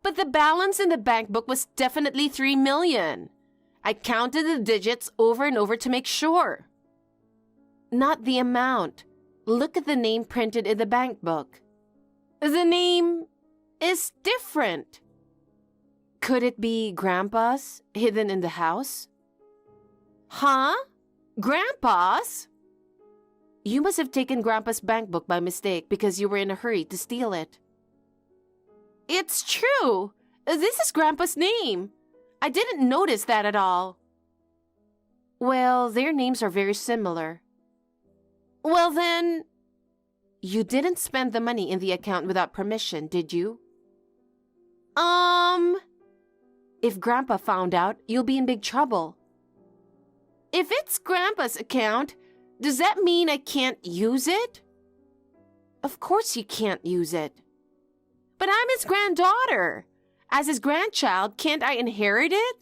But the balance in the bank book was definitely $3 million. I counted the digits over and over to make sure. Not the amount. Look at the name printed in the bank book. The name is different. Could it be Grandpa's, hidden in the house? Huh? Grandpa's? You must have taken Grandpa's bank book by mistake because you were in a hurry to steal it. It's true. This is Grandpa's name. I didn't notice that at all. Well, their names are very similar. Well then, you didn't spend the money in the account without permission, did you? If Grandpa found out, you'll be in big trouble. If it's Grandpa's account, does that mean I can't use it? Of course you can't use it. But I'm his granddaughter. As his grandchild, can't I inherit it?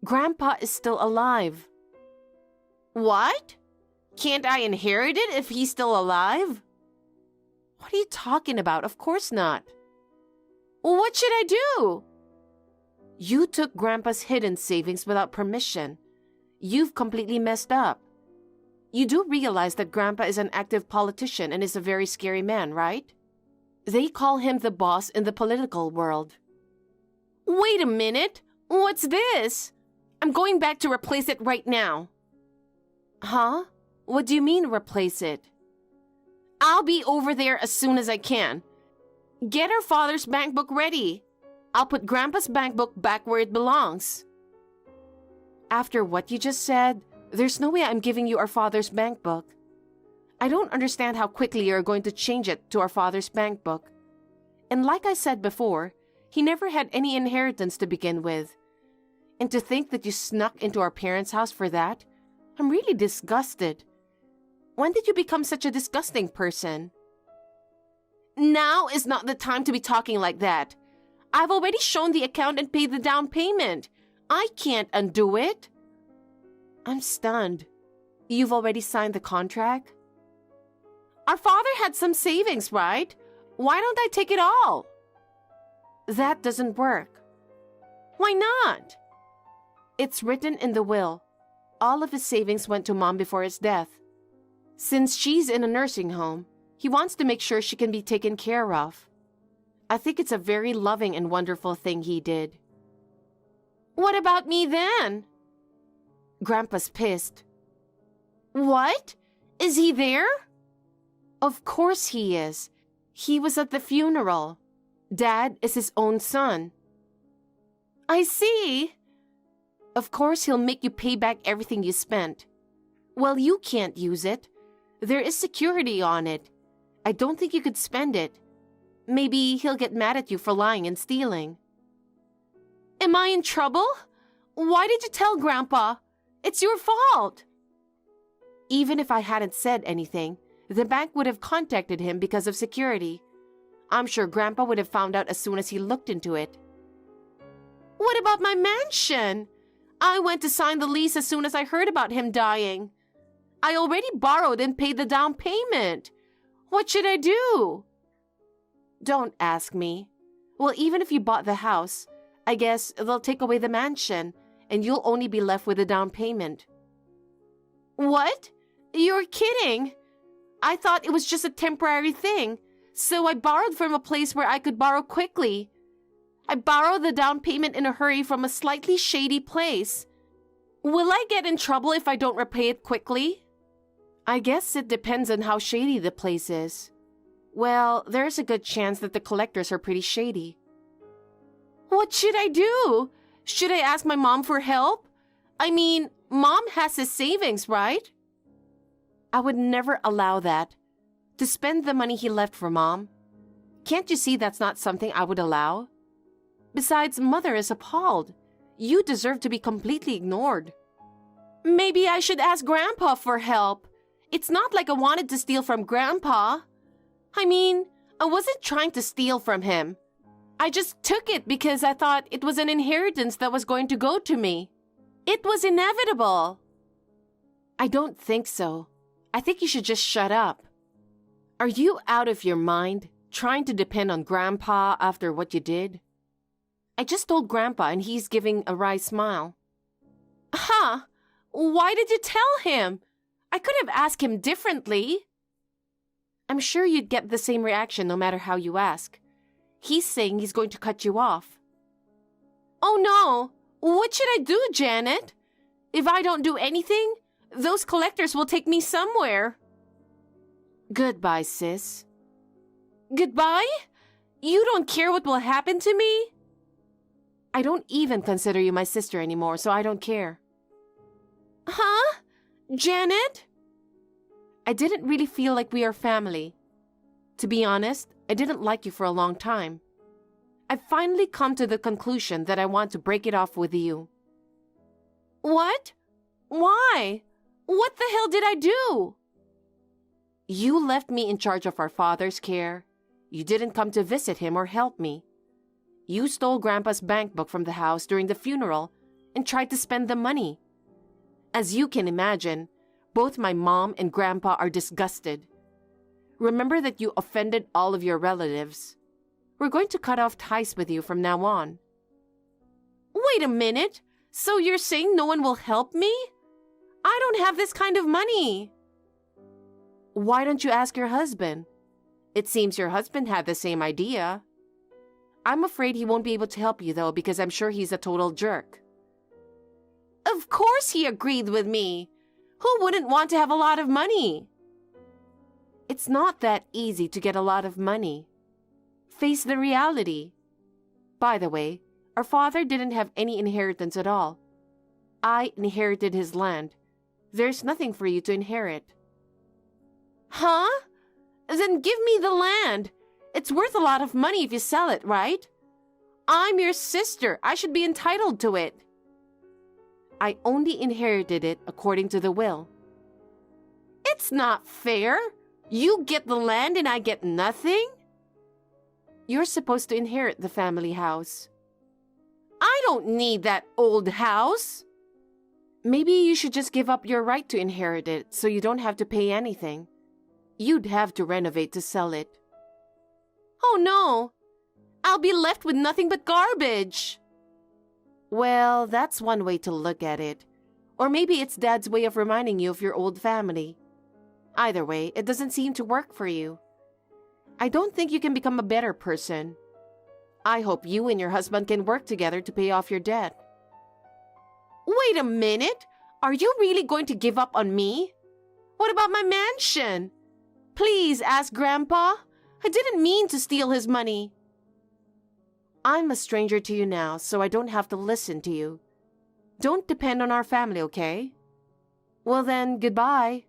Grandpa is still alive. What? Can't I inherit it if he's still alive? What are you talking about? Of course not. What should I do? You took Grandpa's hidden savings without permission. You've completely messed up. You do realize that Grandpa is an active politician and is a very scary man, right? They call him the boss in the political world. Wait a minute. What's this? I'm going back to replace it right now. Huh? What do you mean replace it? I'll be over there as soon as I can. Get our father's bank book ready. I'll put Grandpa's bank book back where it belongs. After what you just said, there's no way I'm giving you our father's bank book. I don't understand how quickly you're going to change it to our father's bank book. And like I said before, he never had any inheritance to begin with. And to think that you snuck into our parents' house for that, I'm really disgusted. When did you become such a disgusting person? Now is not the time to be talking like that. I've already shown the account and paid the down payment. I can't undo it. I'm stunned. You've already signed the contract? Our father had some savings, right? Why don't I take it all? That doesn't work. Why not? It's written in the will. All of his savings went to Mom before his death. Since she's in a nursing home, he wants to make sure she can be taken care of. I think it's a very loving and wonderful thing he did. What about me then? Grandpa's pissed. What? Is he there? Of course he is. He was at the funeral. Dad is his own son. I see. Of course he'll make you pay back everything you spent. Well, you can't use it. There is security on it. I don't think you could spend it. Maybe he'll get mad at you for lying and stealing. Am I in trouble? Why did you tell Grandpa? It's your fault. Even if I hadn't said anything, the bank would have contacted him because of security. I'm sure Grandpa would have found out as soon as he looked into it. What about my mansion? I went to sign the lease as soon as I heard about him dying. I already borrowed and paid the down payment. What should I do? Don't ask me. Well, even if you bought the house, I guess they'll take away the mansion, and you'll only be left with the down payment. What? You're kidding. I thought it was just a temporary thing, so I borrowed from a place where I could borrow quickly. I borrowed the down payment in a hurry from a slightly shady place. Will I get in trouble if I don't repay it quickly? I guess it depends on how shady the place is. Well, there's a good chance that the collectors are pretty shady. What should I do? Should I ask my mom for help? I mean, Mom has his savings, right? I would never allow that. To spend the money he left for Mom. Can't you see that's not something I would allow? Besides, Mother is appalled. You deserve to be completely ignored. Maybe I should ask Grandpa for help. It's not like I wanted to steal from Grandpa. I mean, I wasn't trying to steal from him. I just took it because I thought it was an inheritance that was going to go to me. It was inevitable. I don't think so. I think you should just shut up. Are you out of your mind, trying to depend on Grandpa after what you did? I just told Grandpa and he's giving a wry smile. Huh? Why did you tell him? I could have asked him differently. I'm sure you'd get the same reaction no matter how you ask. He's saying he's going to cut you off. Oh no! What should I do, Janet? If I don't do anything, those collectors will take me somewhere. Goodbye, sis. Goodbye? You don't care what will happen to me? I don't even consider you my sister anymore, so I don't care. Huh? Janet? I didn't really feel like we are family. To be honest, I didn't like you for a long time. I've finally come to the conclusion that I want to break it off with you. What? Why? What the hell did I do? You left me in charge of our father's care. You didn't come to visit him or help me. You stole Grandpa's bank book from the house during the funeral and tried to spend the money. As you can imagine, both my mom and Grandpa are disgusted. Remember that you offended all of your relatives. We're going to cut off ties with you from now on. Wait a minute. So you're saying no one will help me? I don't have this kind of money. Why don't you ask your husband? It seems your husband had the same idea. I'm afraid he won't be able to help you though because I'm sure he's a total jerk. Of course he agreed with me. Who wouldn't want to have a lot of money? It's not that easy to get a lot of money. Face the reality. By the way, our father didn't have any inheritance at all. I inherited his land. There's nothing for you to inherit. Huh? Then give me the land. It's worth a lot of money if you sell it, right? I'm your sister. I should be entitled to it. I only inherited it according to the will. It's not fair. You get the land and I get nothing? You're supposed to inherit the family house. I don't need that old house. Maybe you should just give up your right to inherit it so you don't have to pay anything. You'd have to renovate to sell it. Oh no! I'll be left with nothing but garbage. Well, that's one way to look at it. Or maybe it's Dad's way of reminding you of your old family. Either way, it doesn't seem to work for you. I don't think you can become a better person. I hope you and your husband can work together to pay off your debt. Wait a minute! Are you really going to give up on me? What about my mansion? Please ask Grandpa. I didn't mean to steal his money. I'm a stranger to you now, so I don't have to listen to you. Don't depend on our family, okay? Well then, goodbye.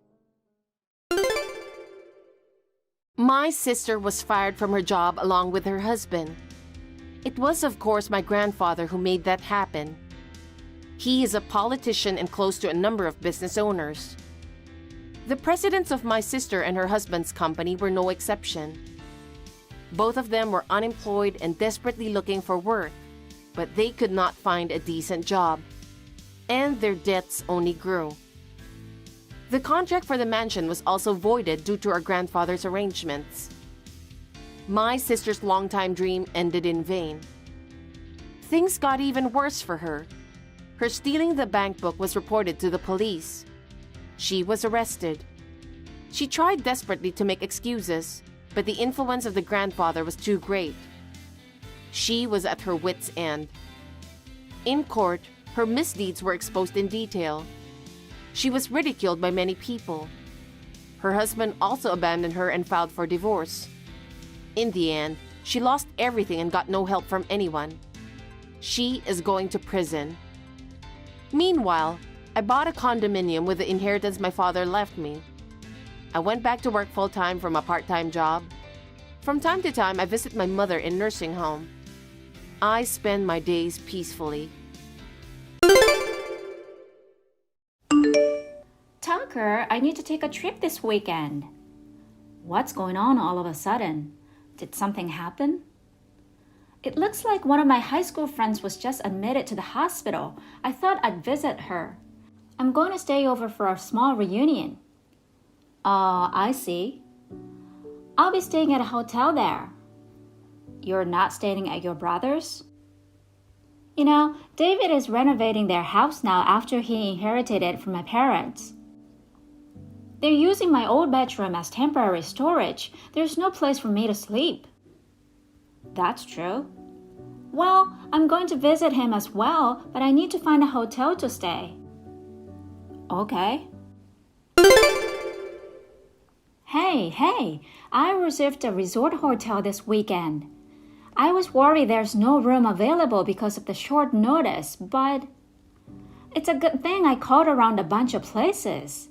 My sister was fired from her job along with her husband. It was, of course, my grandfather who made that happen. He is a politician and close to a number of business owners. The presidents of my sister and her husband's company were no exception. Both of them were unemployed and desperately looking for work, but they could not find a decent job, and their debts only grew. The contract for the mansion was also voided due to our grandfather's arrangements. My sister's longtime dream ended in vain. Things got even worse for her. Her stealing the bank book was reported to the police. She was arrested. She tried desperately to make excuses, but the influence of the grandfather was too great. She was at her wit's end. In court, her misdeeds were exposed in detail. She was ridiculed by many people. Her husband also abandoned her and filed for divorce. In the end, she lost everything and got no help from anyone. She is going to prison. Meanwhile, I bought a condominium with the inheritance my father left me. I went back to work full-time from a part-time job. From time to time, I visit my mother in nursing home. I spend my days peacefully. Tucker, I need to take a trip this weekend. What's going on all of a sudden? Did something happen? It looks like one of my high school friends was just admitted to the hospital. I thought I'd visit her. I'm going to stay over for a small reunion. I see. I'll be staying at a hotel there. You're not staying at your brother's? You know, David is renovating their house now after he inherited it from my parents. They're using my old bedroom as temporary storage. There's no place for me to sleep. That's true. Well, I'm going to visit him as well, but I need to find a hotel to stay. Okay. Hey, I reserved a resort hotel this weekend. I was worried there's no room available because of the short notice, but it's a good thing I called around a bunch of places.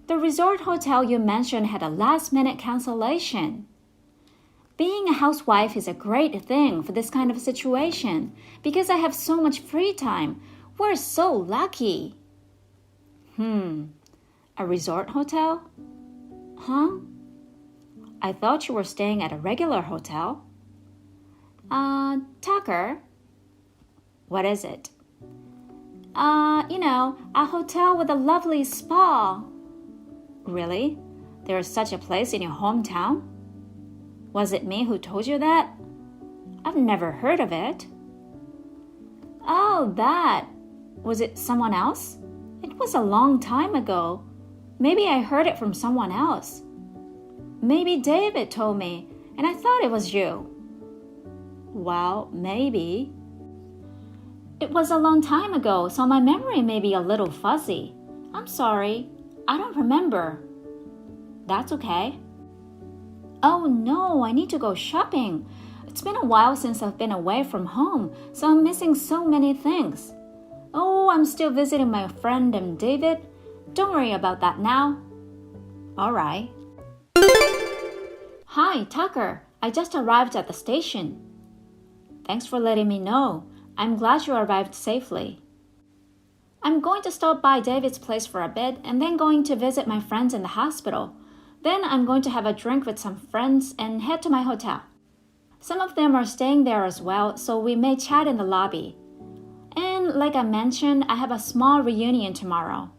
The resort hotel you mentioned had a last-minute cancellation. Being a housewife is a great thing for this kind of situation because I have so much free time. We're so lucky. A resort hotel? Huh? I thought you were staying at a regular hotel. Tucker? What is it? A hotel with a lovely spa. Really? There is such a place in your hometown? Was it me who told you that? I've never heard of it. Oh, that. Was it someone else? It was a long time ago. Maybe I heard it from someone else. Maybe David told me, and I thought it was you. Well, maybe. It was a long time ago, so my memory may be a little fuzzy. I'm sorry. I don't remember. That's okay. Oh no, I need to go shopping. It's been a while since I've been away from home, so I'm missing so many things. Oh, I'm still visiting my friend and David. Don't worry about that now. All right. Hi, Tucker. I just arrived at the station. Thanks for letting me know. I'm glad you arrived safely. I'm going to stop by David's place for a bit and then going to visit my friends in the hospital. Then I'm going to have a drink with some friends and head to my hotel. Some of them are staying there as well, so we may chat in the lobby. And like I mentioned, I have a small reunion tomorrow.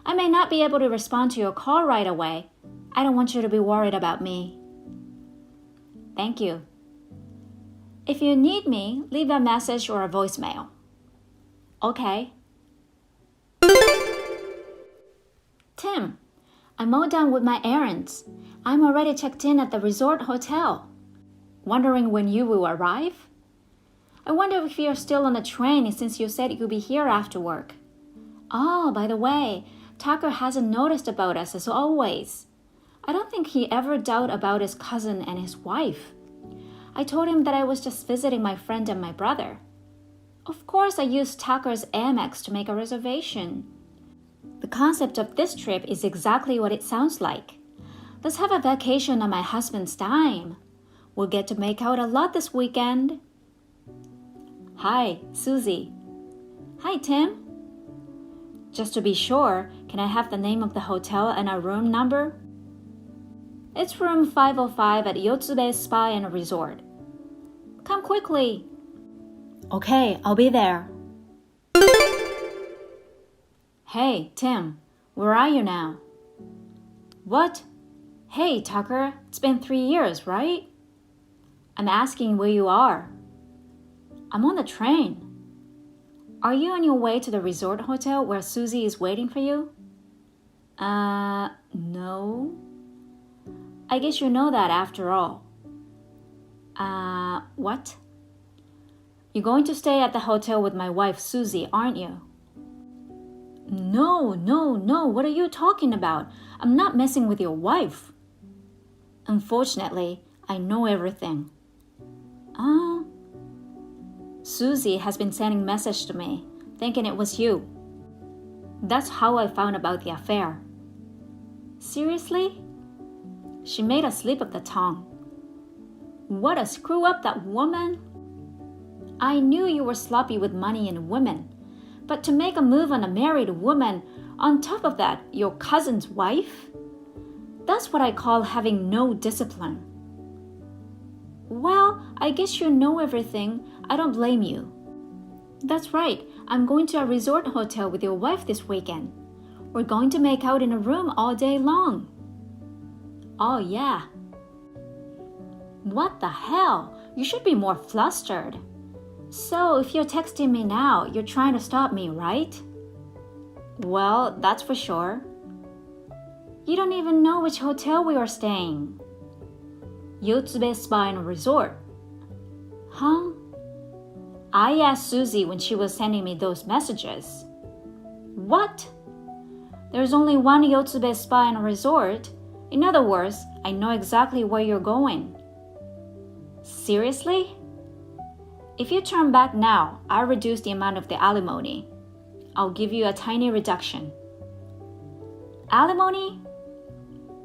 I may not be able to respond to your call right away. I don't want you to be worried about me. Thank you. If you need me, leave a message or a voicemail. Okay. Tim, I'm all done with my errands. I'm already checked in at the resort hotel. Wondering when you will arrive? I wonder if you're still on the train since you said you'll be here after work. Oh, by the way, Tucker hasn't noticed about us as always. I don't think he ever doubted about his cousin and his wife. I told him that I was just visiting my friend and my brother. Of course, I used Tucker's Amex to make a reservation. The concept of this trip is exactly what it sounds like. Let's have a vacation on my husband's dime. We'll get to make out a lot this weekend. Hi, Susie. Hi, Tim. Just to be sure, can I have the name of the hotel and a room number? It's room 505 at Yotsube Spa and Resort. Come quickly. Okay, I'll be there. Hey, Tim, where are you now? What? Hey, Tucker, it's been 3 years, right? I'm asking where you are. I'm on the train. Are you on your way to the resort hotel where Susie is waiting for you? No. I guess you know that after all. What? You're going to stay at the hotel with my wife Susie, aren't you? No, what are you talking about? I'm not messing with your wife. Unfortunately, I know everything. Susie has been sending messages to me, thinking it was you. That's how I found about the affair. Seriously? She made a slip of the tongue. What a screw-up, that woman! I knew you were sloppy with money and women, but to make a move on a married woman, On top of that, your cousin's wife? That's what I call having no discipline. Well, I guess you know everything. I don't blame you. That's right. I'm going to a resort hotel with your wife this weekend. We're going to make out in a room all day long. Oh, yeah. What the hell? You should be more flustered. So, if you're texting me now, you're trying to stop me, right? Well, that's for sure. You don't even know which hotel we are staying. Yotsube Spa and Resort. Huh? I asked Susie when she was sending me those messages. What? There's only one Yotsube Spa and Resort. In other words, I know exactly where you're going. Seriously? If you turn back now, I'll reduce the amount of the alimony. I'll give you a tiny reduction. Alimony?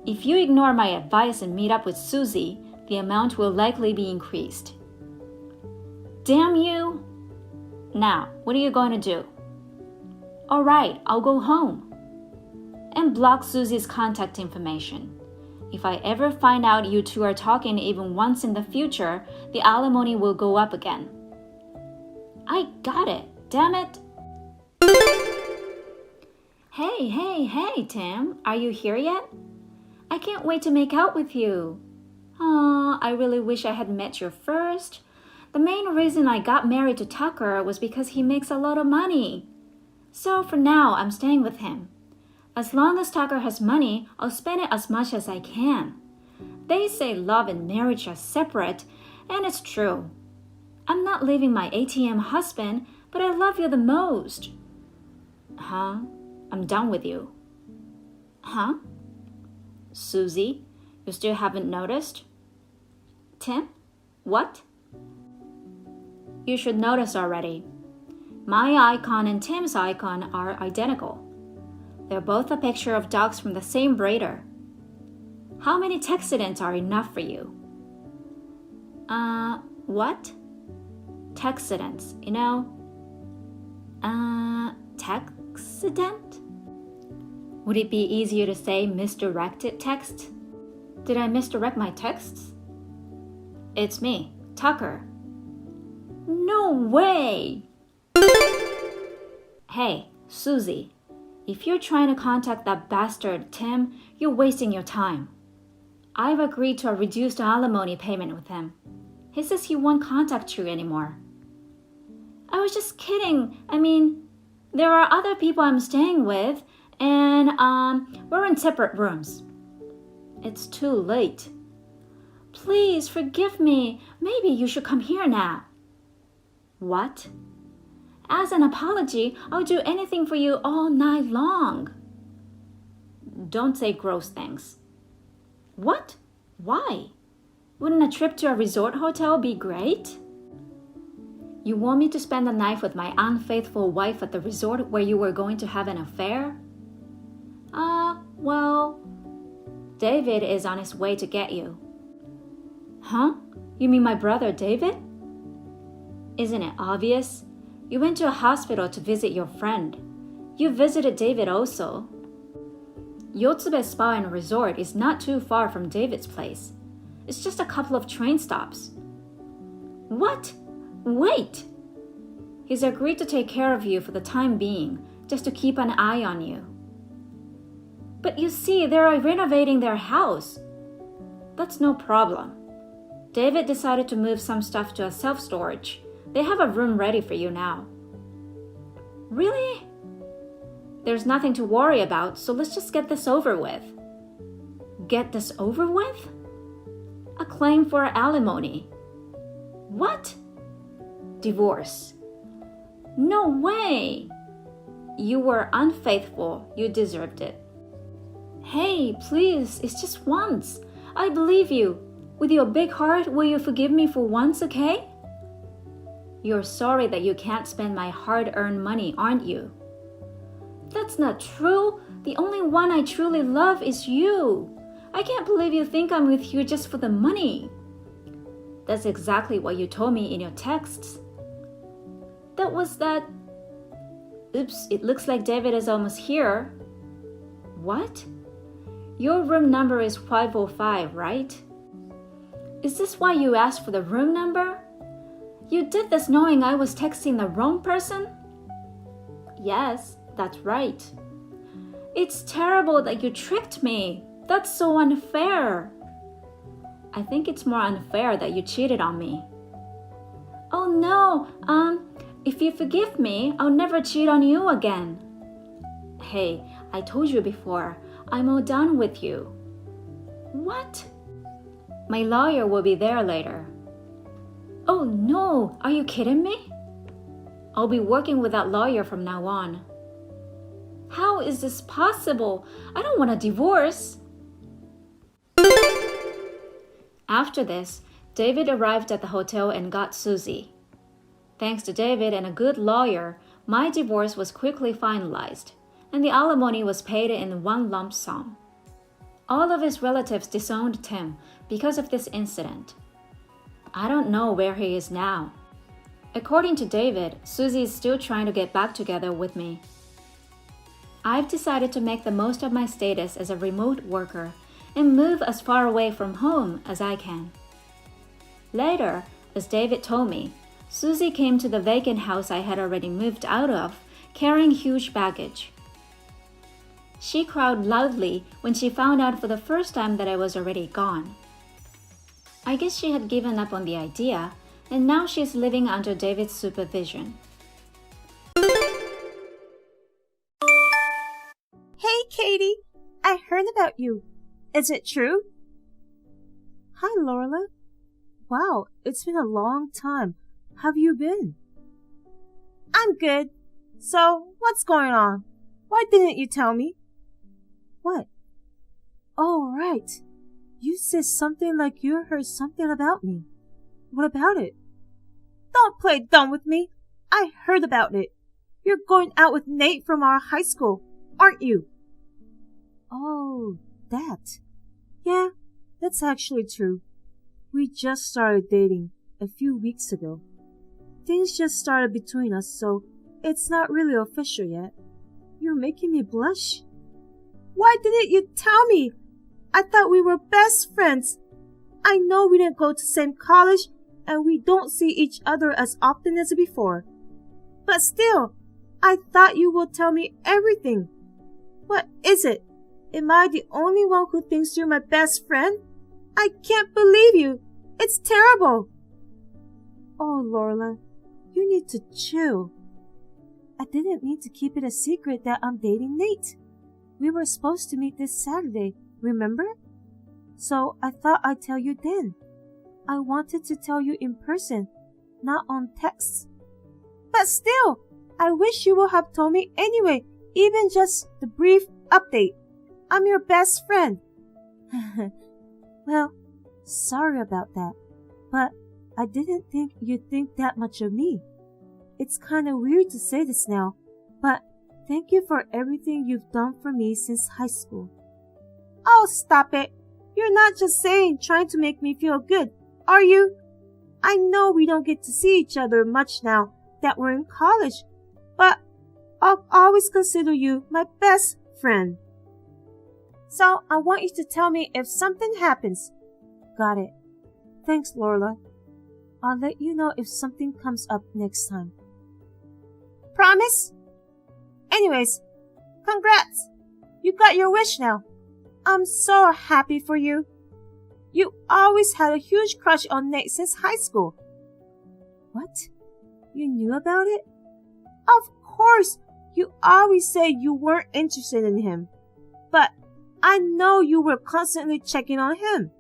If you ignore my advice and meet up with Susie, the amount will likely be increased. Damn you! Now, what are you going to do? All right, I'll go home. And block Susie's contact information. If I ever find out you two are talking even once in the future, the alimony will go up again. I got it, damn it. Hey, Tim, are you here yet? I can't wait to make out with you. Aw, I really wish I had met you first. The main reason I got married to Tucker was because he makes a lot of money. So for now, I'm staying with him. As long as Tucker has money, I'll spend it as much as I can. They say love and marriage are separate, and it's true. I'm not leaving my ATM husband, but I love you the most. Huh? I'm done with you. Huh? Susie, you still haven't noticed? Tim? What? You should notice already. My icon and Tim's icon are identical. They're both a picture of dogs from the same breeder. How many textidents are enough for you? What? Textidents, you know? Textident? Would it be easier to say misdirected text? Did I misdirect my texts? It's me, Tucker. No way! Hey, Susie, if you're trying to contact that bastard Tim, you're wasting your time. I've agreed to a reduced alimony payment with him. He says he won't contact you anymore. I was just kidding. I mean, there are other people I'm staying with, and we're in separate rooms. It's too late. Please forgive me. Maybe you should come here now. What? As an apology, I'll do anything for you all night long. Don't say gross things. What? Why? Wouldn't a trip to a resort hotel be great? You want me to spend the night with my unfaithful wife at the resort where you were going to have an affair? Well, David is on his way to get you. Huh? You mean my brother David? Isn't it obvious? You went to a hospital to visit your friend. You visited David also. Yotsube Spa and Resort is not too far from David's place. It's just a couple of train stops. What? Wait! He's agreed to take care of you for the time being, just to keep an eye on you. But you see, they're renovating their house. That's no problem. David decided to move some stuff to a self-storage. They have a room ready for you now. Really? There's nothing to worry about, so let's just get this over with. Get this over with? A claim for alimony. What? Divorce. No way! You were unfaithful. You deserved it. Hey, please, it's just once. I believe you. With your big heart, will you forgive me for once, okay? You're sorry that you can't spend my hard-earned money, aren't you? That's not true. The only one I truly love is you. I can't believe you think I'm with you just for the money. That's exactly what you told me in your texts. Oops, it looks like David is almost here. What? Your room number is 505, right? Is this why you asked for the room number? You did this knowing I was texting the wrong person? Yes, that's right. It's terrible that you tricked me. That's so unfair. I think it's more unfair that you cheated on me. Oh no, if you forgive me, I'll never cheat on you again. Hey, I told you before, I'm all done with you. What? My lawyer will be there later. Oh no, are you kidding me? I'll be working with that lawyer from now on. How is this possible? I don't want a divorce. After this, David arrived at the hotel and got Susie. Thanks to David and a good lawyer, my divorce was quickly finalized, and the alimony was paid in one lump sum. All of his relatives disowned Tim because of this incident. I don't know where he is now. According to David, Susie is still trying to get back together with me. I've decided to make the most of my status as a remote worker and move as far away from home as I can. Later, as David told me, Susie came to the vacant house I had already moved out of, carrying huge baggage. She cried loudly when she found out for the first time that I was already gone. I guess she had given up on the idea, and now she's living under David's supervision. Hey, Katie, I heard about you. Is it true? Hi, Laura. Wow, it's been a long time. How have you been? I'm good. So, what's going on? Why didn't you tell me? What? Oh, right. You said something like you heard something about me. What about it? Don't play dumb with me. I heard about it. You're going out with Nate from our high school, aren't you? Oh, that. Yeah, that's actually true. We just started dating a few weeks ago. Things just started between us, so it's not really official yet. You're making me blush. Why didn't you tell me? I thought we were best friends. I know we didn't go to the same college and we don't see each other as often as before. But still, I thought you would tell me everything. What is it? Am I the only one who thinks you're my best friend? I can't believe you. It's terrible. Oh, Laura, you need to chill. I didn't mean to keep it a secret that I'm dating Nate. We were supposed to meet this Saturday, remember? So I thought I'd tell you then. I wanted to tell you in person, not on text. But still, I wish you would have told me anyway, even just the brief update. I'm your best friend. Well, sorry about that, but I didn't think you'd think that much of me. It's kind of weird to say this now, but thank you for everything you've done for me since high school. Oh, stop it. You're not just trying to make me feel good, are you? I know we don't get to see each other much now that we're in college, but I'll always consider you my best friend. So I want you to tell me if something happens. Got it. Thanks, Laura. I'll let you know if something comes up next time. Promise? Anyways, congrats. You got your wish now. I'm so happy for you. You always had a huge crush on Nate since high school. What? You knew about it? Of course. You always say you weren't interested in him. But I know you were constantly checking on him.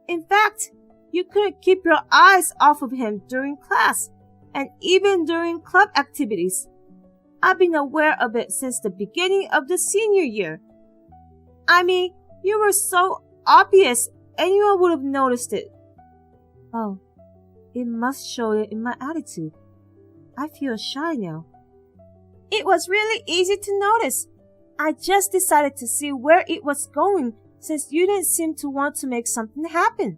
In fact, you couldn't keep your eyes off of him during class and even during club activities. I've been aware of it since the beginning of the senior year. I mean, you were so obvious, anyone would have noticed it. Oh, it must show it in my attitude. I feel shy now. It was really easy to notice. I just decided to see where it was going since you didn't seem to want to make something happen.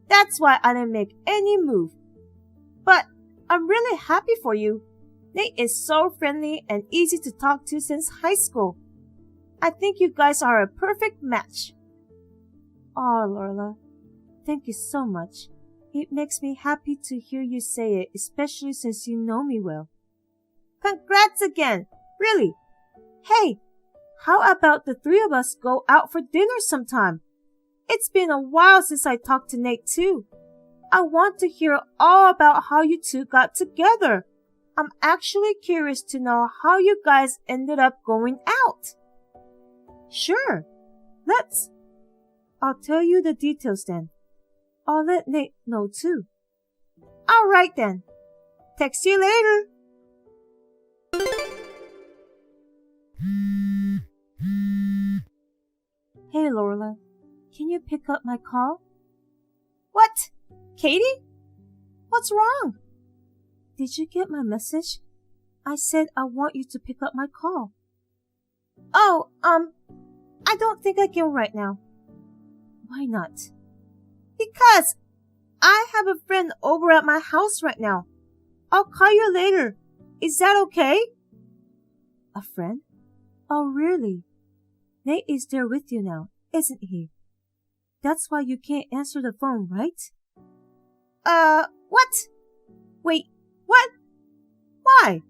That's why I didn't make any move. But I'm really happy for you. Nate is so friendly and easy to talk to since high school. I think you guys are a perfect match. Oh, Lorla, thank you so much. It makes me happy to hear you say it, especially since you know me well. Congrats again! Really? Hey, how about the three of us go out for dinner sometime? It's been a while since I talked to Nate too. I want to hear all about how you two got together. I'm actually curious to know how you guys ended up going out. Sure, let's. I'll tell you the details then. I'll let Nate know too. Alright then. Text you later. Hey Lorla, can you pick up my call? What? Katie? What's wrong? Did you get my message? I said I want you to pick up my call. Oh, I don't think I can right now. Why not? Because I have a friend over at my house right now. I'll call you later. Is that okay? A friend? Oh, really? Nate is there with you now, isn't he? That's why you can't answer the phone, right? What? Wait, what? Why?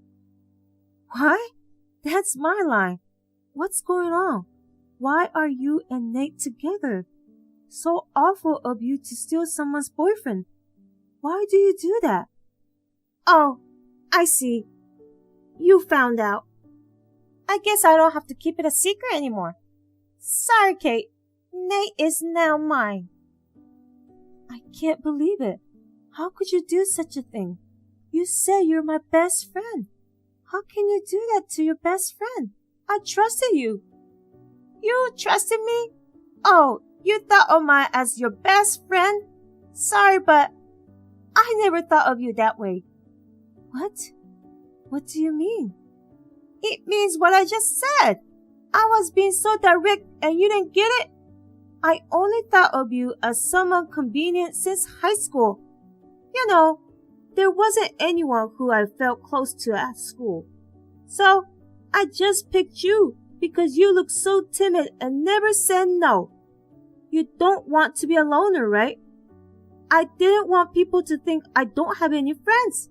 Why? That's my line. What's going on? Why are you and Nate together? So awful of you to steal someone's boyfriend. Why do you do that? Oh, I see. You found out. I guess I don't have to keep it a secret anymore. Sorry, Kate. Nate is now mine. I can't believe it. How could you do such a thing? You say you're my best friend. How can you do that to your best friend? I trusted you. You trusted me? Oh, you thought of me as your best friend? Sorry, but I never thought of you that way. What? What do you mean? It means what I just said. I was being so direct and you didn't get it? I only thought of you as someone convenient since high school. You know, there wasn't anyone who I felt close to at school. So, I just picked you because you look so timid and never said no. You don't want to be a loner, right? I didn't want people to think I don't have any friends.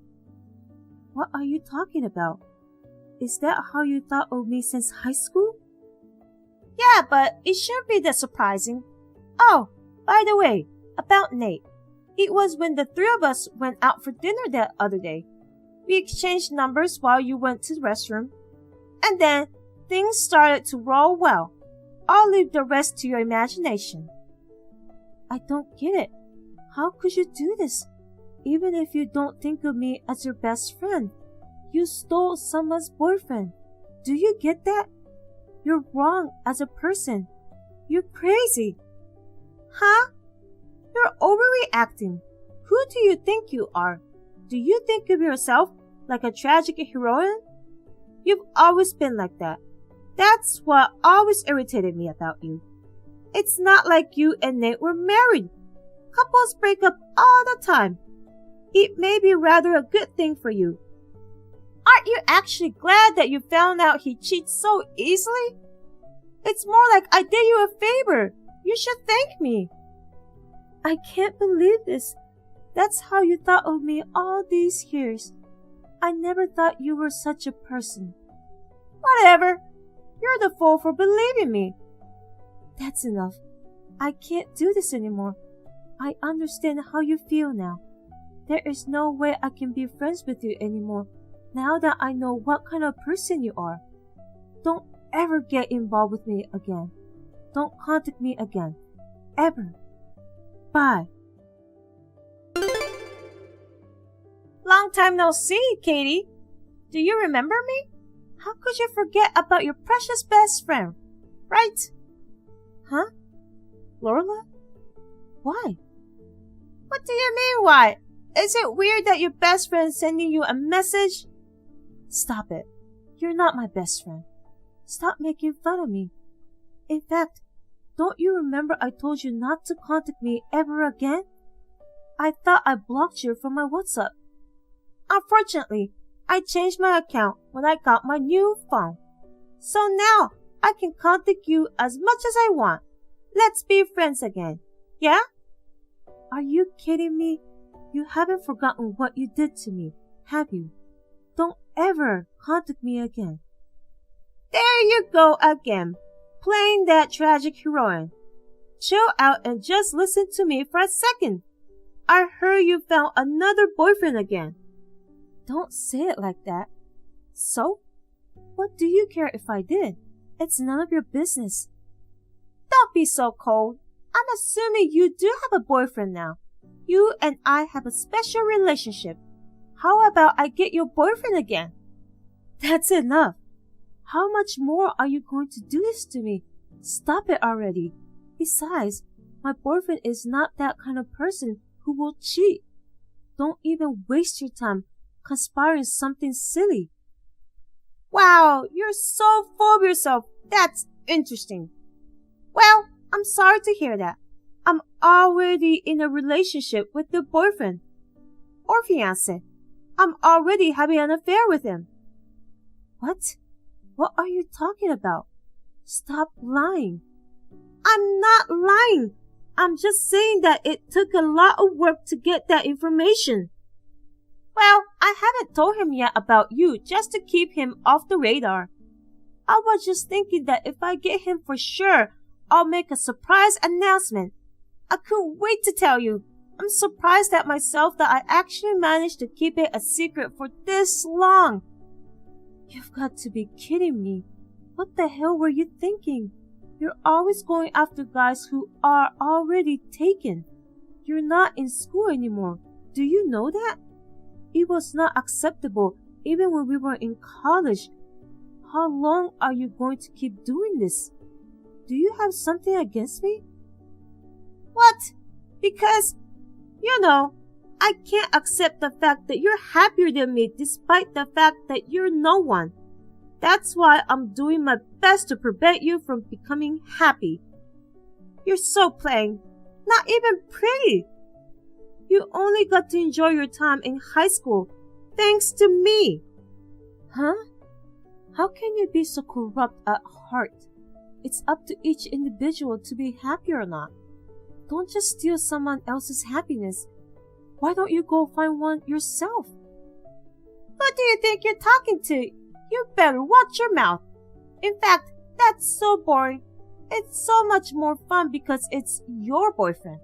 What are you talking about? Is that how you thought of me since high school? Yeah, but it shouldn't be that surprising. Oh, by the way, about Nate. It was when the three of us went out for dinner that other day. We exchanged numbers while you went to the restroom. And then things started to roll well. I'll leave the rest to your imagination. I don't get it. How could you do this? Even if you don't think of me as your best friend, you stole someone's boyfriend. Do you get that? You're wrong as a person. You're crazy. Huh? You're overreacting. Who do you think you are? Do you think of yourself like a tragic heroine? You've always been like that. That's what always irritated me about you. It's not like you and Nate were married. Couples break up all the time. It may be rather a good thing for you. Aren't you actually glad that you found out he cheats so easily? It's more like I did you a favor. You should thank me. I can't believe this. That's how you thought of me all these years. I never thought you were such a person. Whatever. You're the fool for believing me. That's enough. I can't do this anymore. I understand how you feel now. There is no way I can be friends with you anymore now that I know what kind of person you are. Don't ever get involved with me again. Don't contact me again. Ever. Bye. Long time no see, Katie. Do you remember me? How could you forget about your precious best friend? Right? Huh? Lorla? Why? What do you mean, why? Is it weird that your best friend is sending you a message? Stop it. You're not my best friend. Stop making fun of me. In fact, don't you remember I told you not to contact me ever again? I thought I blocked you from my WhatsApp. Unfortunately, I changed my account when I got my new phone. So now, I can contact you as much as I want. Let's be friends again. Yeah? Are you kidding me? You haven't forgotten what you did to me, have you? Don't ever contact me again. There you go again, playing that tragic heroine. Chill out and just listen to me for a second. I heard you found another boyfriend again. Don't say it like that. So? What do you care if I did? It's none of your business. Don't be so cold. I'm assuming you do have a boyfriend now. You and I have a special relationship. How about I get your boyfriend again? That's enough. How much more are you going to do this to me? Stop it already. Besides, my boyfriend is not that kind of person who will cheat. Don't even waste your time conspiring something silly. Wow, you're so full of yourself. That's interesting. Well, I'm sorry to hear that. I'm already in a relationship with your boyfriend. Or fiancé. I'm already having an affair with him. What? What are you talking about? Stop lying. I'm not lying. I'm just saying that it took a lot of work to get that information. Well, I haven't told him yet about you just to keep him off the radar. I was just thinking that if I get him for sure, I'll make a surprise announcement. I couldn't wait to tell you. I'm surprised at myself that I actually managed to keep it a secret for this long. You've got to be kidding me. What the hell were you thinking? You're always going after guys who are already taken. You're not in school anymore. Do you know that? It was not acceptable even when we were in college. How long are you going to keep doing this? Do you have something against me? What? Because, I can't accept the fact that you're happier than me despite the fact that you're no one. That's why I'm doing my best to prevent you from becoming happy. You're so plain, not even pretty. You only got to enjoy your time in high school thanks to me. Huh? How can you be so corrupt at heart? It's up to each individual to be happy or not. Don't just steal someone else's happiness. Why don't you go find one yourself? Who do you think you're talking to? You better watch your mouth. In fact, that's so boring. It's so much more fun because it's your boyfriend.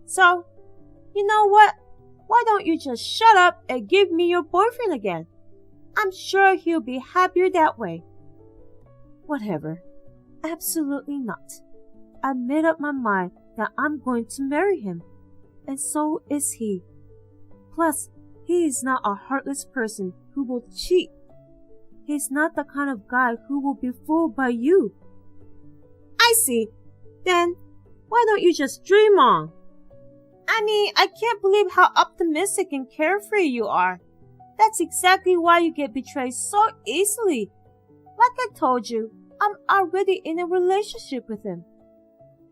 So, you know what? Why don't you just shut up and give me your boyfriend again? I'm sure he'll be happier that way. Whatever. Absolutely not. I made up my mind that I'm going to marry him. And so is he. Plus, he is not a heartless person who will cheat. He's not the kind of guy who will be fooled by you. I see. Then, why don't you just dream on? I mean, I can't believe how optimistic and carefree you are. That's exactly why you get betrayed so easily. Like I told you, I'm already in a relationship with him.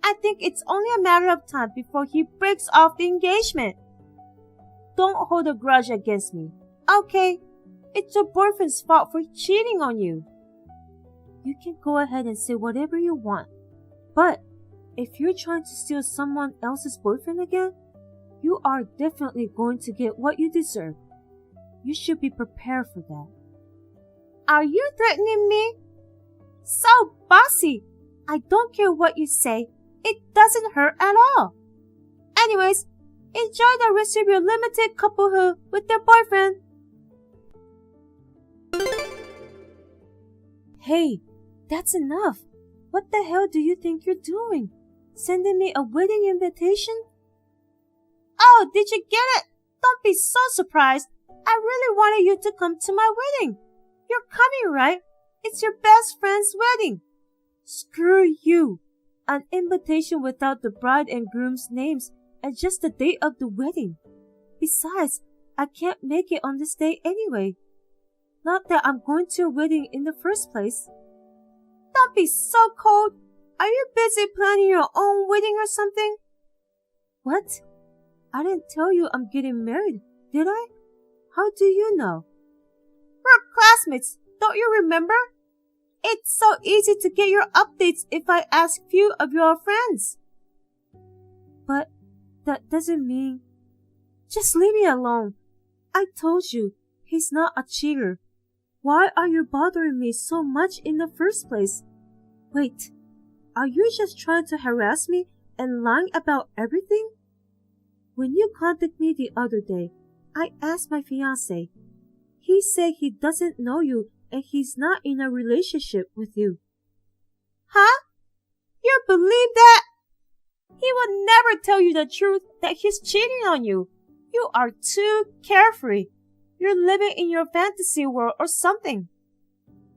I think it's only a matter of time before he breaks off the engagement. Don't hold a grudge against me, okay? It's your boyfriend's fault for cheating on you. You can go ahead and say whatever you want, but if you're trying to steal someone else's boyfriend again, you are definitely going to get what you deserve. You should be prepared for that. Are you threatening me? So bossy. I don't care what you say. It doesn't hurt at all. Anyways, enjoy the rest of your limited couplehood with your boyfriend. Hey, that's enough. What the hell do you think you're doing? Sending me a wedding invitation? Oh, did you get it? Don't be so surprised. I really wanted you to come to my wedding. You're coming, right? It's your best friend's wedding. Screw you. An invitation without the bride and groom's names and just the date of the wedding. Besides, I can't make it on this day anyway. Not that I'm going to a wedding in the first place. Don't be so cold. Are you busy planning your own wedding or something? What? I didn't tell you I'm getting married, did I? How do you know? We're classmates, don't you remember? It's so easy to get your updates if I ask few of your friends. But that doesn't mean... Just leave me alone. I told you, he's not a cheater. Why are you bothering me so much in the first place? Wait, are you just trying to harass me and lying about everything? When you contacted me the other day, I asked my fiancé. He said he doesn't know you and he's not in a relationship with you. Huh? You believe that? He would never tell you the truth that he's cheating on you. You are too carefree. You're living in your fantasy world or something.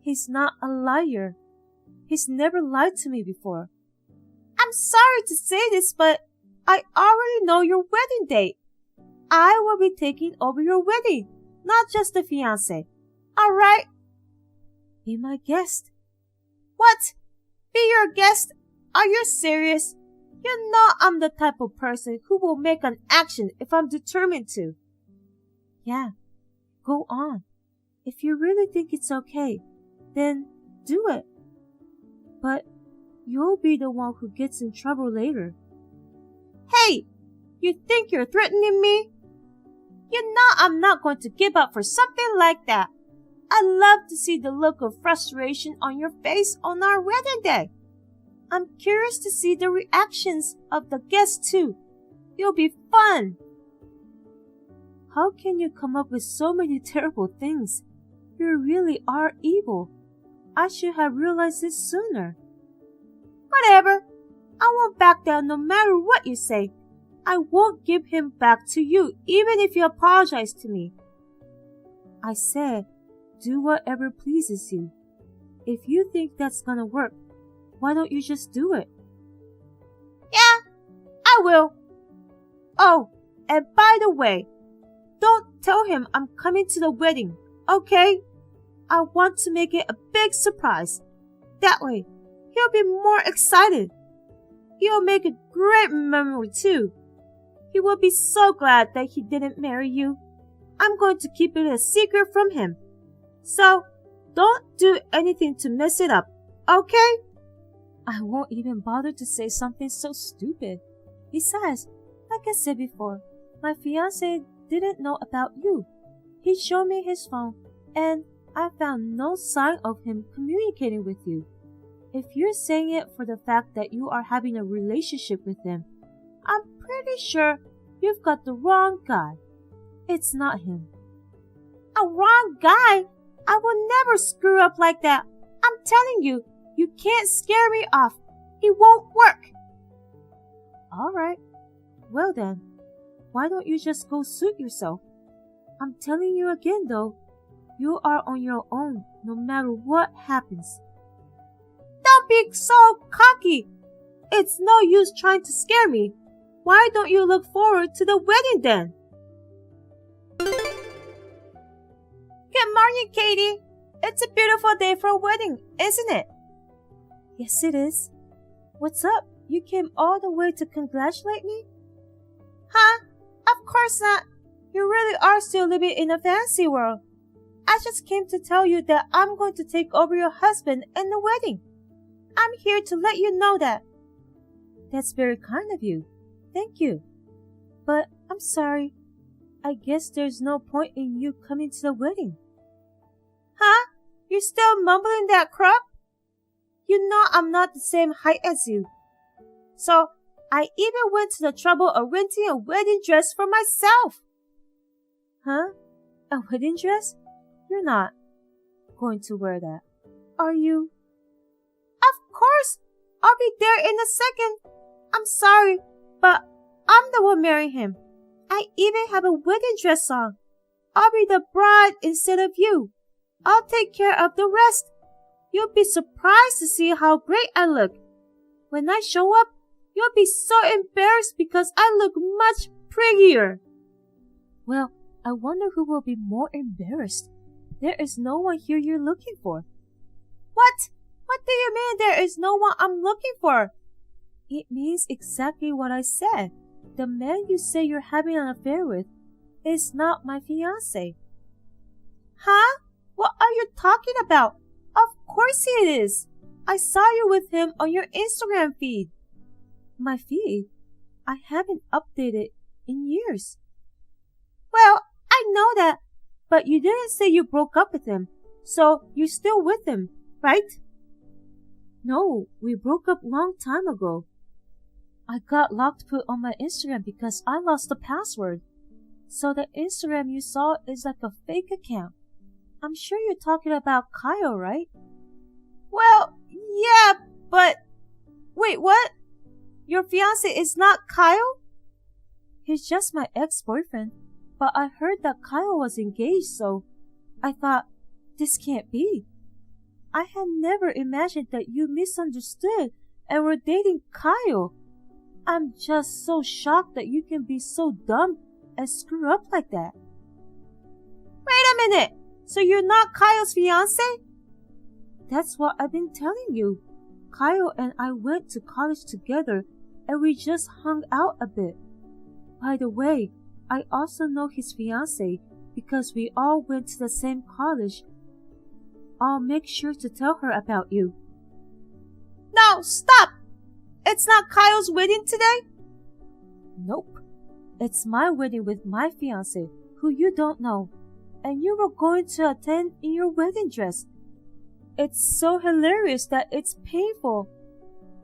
He's not a liar. He's never lied to me before. I'm sorry to say this, but I already know your wedding date. I will be taking over your wedding, not just the fiancé. All right? Be my guest. What? Be your guest? Are you serious? You know I'm the type of person who will make an action if I'm determined to. Yeah, go on. If you really think it's okay, then do it. But you'll be the one who gets in trouble later. Hey, you think you're threatening me? You know I'm not going to give up for something like that. I love to see the look of frustration on your face on our wedding day. I'm curious to see the reactions of the guests too. It'll be fun. How can you come up with so many terrible things? You really are evil. I should have realized this sooner. Whatever. I won't back down no matter what you say. I won't give him back to you even if you apologize to me. I said, do whatever pleases you. If you think that's gonna work, why don't you just do it? Yeah, I will. Oh, and by the way, don't tell him I'm coming to the wedding, okay? I want to make it a big surprise. That way, he'll be more excited. He'll make a great memory too. He will be so glad that he didn't marry you. I'm going to keep it a secret from him. So, don't do anything to mess it up, okay? I won't even bother to say something so stupid. Besides, like I said before, my fiancé didn't know about you. He showed me his phone, and I found no sign of him communicating with you. If you're saying it for the fact that you are having a relationship with him, I'm pretty sure you've got the wrong guy. It's not him. A wrong guy? I will never screw up like that. I'm telling you, you can't scare me off. It won't work. All right. Well then, why don't you just go suit yourself? I'm telling you again though, you are on your own no matter what happens. Don't be so cocky. It's no use trying to scare me. Why don't you look forward to the wedding then? Good morning, Katie. It's a beautiful day for a wedding, isn't it? Yes, it is. What's up? You came all the way to congratulate me? Huh? Of course not. You really are still living in a fantasy world. I just came to tell you that I'm going to take over your husband and the wedding. I'm here to let you know that. That's very kind of you. Thank you. But I'm sorry. I guess there's no point in you coming to the wedding. Huh? You're still mumbling that crap? You know I'm not the same height as you. So, I even went to the trouble of renting a wedding dress for myself. Huh? A wedding dress? You're not going to wear that, are you? Of course! I'll be there in a second. I'm sorry, but I'm the one marrying him. I even have a wedding dress on. I'll be the bride instead of you. I'll take care of the rest. You'll be surprised to see how great I look. When I show up, you'll be so embarrassed because I look much prettier. Well, I wonder who will be more embarrassed. There is no one here you're looking for. What? What do you mean there is no one I'm looking for? It means exactly what I said. The man you say you're having an affair with is not my fiancé. Huh? What are you talking about? Of course he is. I saw you with him on your Instagram feed. My feed? I haven't updated in years. Well, I know that, but you didn't say you broke up with him, so you're still with him, right? No, we broke up long time ago. I got locked put on my Instagram because I lost the password. So the Instagram you saw is like a fake account. I'm sure you're talking about Kyle, right? Well, yeah, but... Wait, what? Your fiancé is not Kyle? He's just my ex-boyfriend, but I heard that Kyle was engaged, so I thought, this can't be. I had never imagined that you misunderstood and were dating Kyle. I'm just so shocked that you can be so dumb and screw up like that. Wait a minute! So you're not Kyle's fiancé? That's what I've been telling you. Kyle and I went to college together and we just hung out a bit. By the way, I also know his fiancé because we all went to the same college. I'll make sure to tell her about you. No, stop! It's not Kyle's wedding today? Nope. It's my wedding with my fiancé, who you don't know, and you were going to attend in your wedding dress. It's so hilarious that it's painful,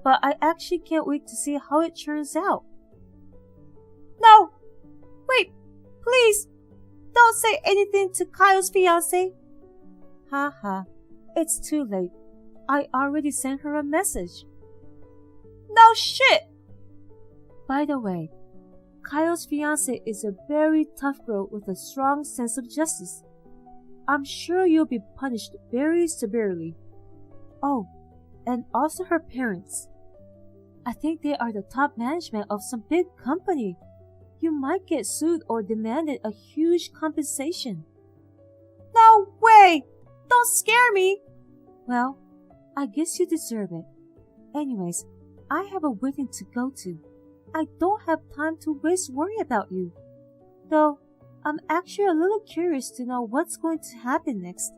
but I actually can't wait to see how it turns out. No! Wait, please! Don't say anything to Kyle's fiancé. Haha, it's too late. I already sent her a message. No shit! By the way, Kyle's fiancé is a very tough girl with a strong sense of justice. I'm sure you'll be punished very severely. Oh, and also her parents. I think they are the top management of some big company. You might get sued or demanded a huge compensation. No way! Don't scare me! Well, I guess you deserve it. Anyways, I have a wedding to go to. I don't have time to waste worry about you. Though, I'm actually a little curious to know what's going to happen next.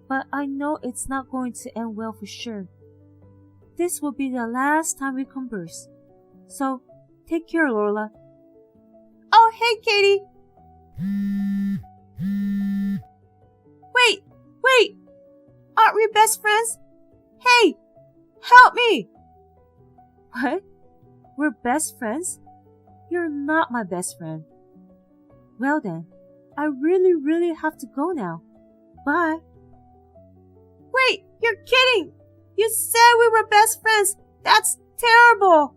But I know it's not going to end well for sure. This will be the last time we converse. So, take care, Lola. Oh, hey, Katie! Wait! Aren't we best friends? Hey! Help me! What? We're best friends? You're not my best friend. Well then, I really have to go now. Bye. Wait, you're kidding! You said we were best friends! That's terrible!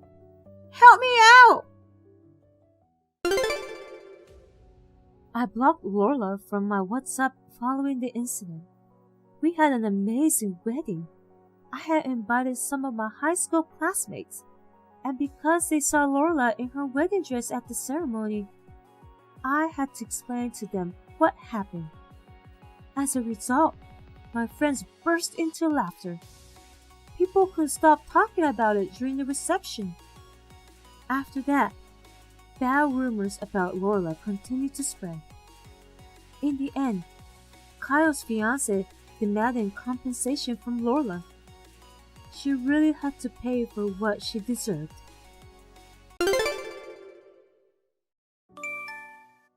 Help me out! I blocked Lola from my WhatsApp following the incident. We had an amazing wedding. I had invited some of my high school classmates, and because they saw Lola in her wedding dress at the ceremony, I had to explain to them what happened. As a result, my friends burst into laughter. People couldn't stop talking about it during the reception. After that, bad rumors about Lola continued to spread. In the end, Kyle's fiancé demanded compensation from Lola. She really had to pay for what she deserved.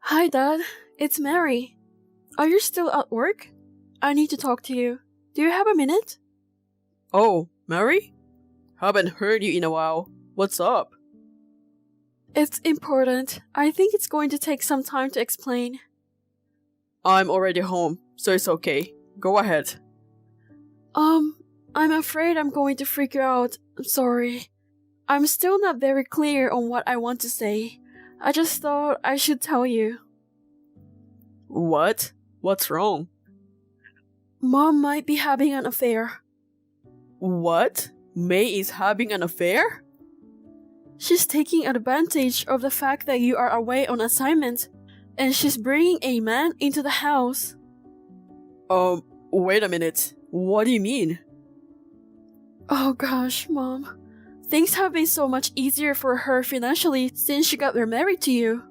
Hi, Dad. It's Mary. Are you still at work? I need to talk to you. Do you have a minute? Oh, Mary? Haven't heard you in a while. What's up? It's important. I think it's going to take some time to explain. I'm already home, so it's okay. Go ahead. I'm afraid I'm going to freak you out. I'm sorry. I'm still not very clear on what I want to say. I just thought I should tell you. What? What's wrong? Mom might be having an affair. What? May is having an affair? She's taking advantage of the fact that you are away on assignment, and she's bringing a man into the house. Wait a minute. What do you mean? Oh gosh, Mom. Things have been so much easier for her financially since she got remarried to you.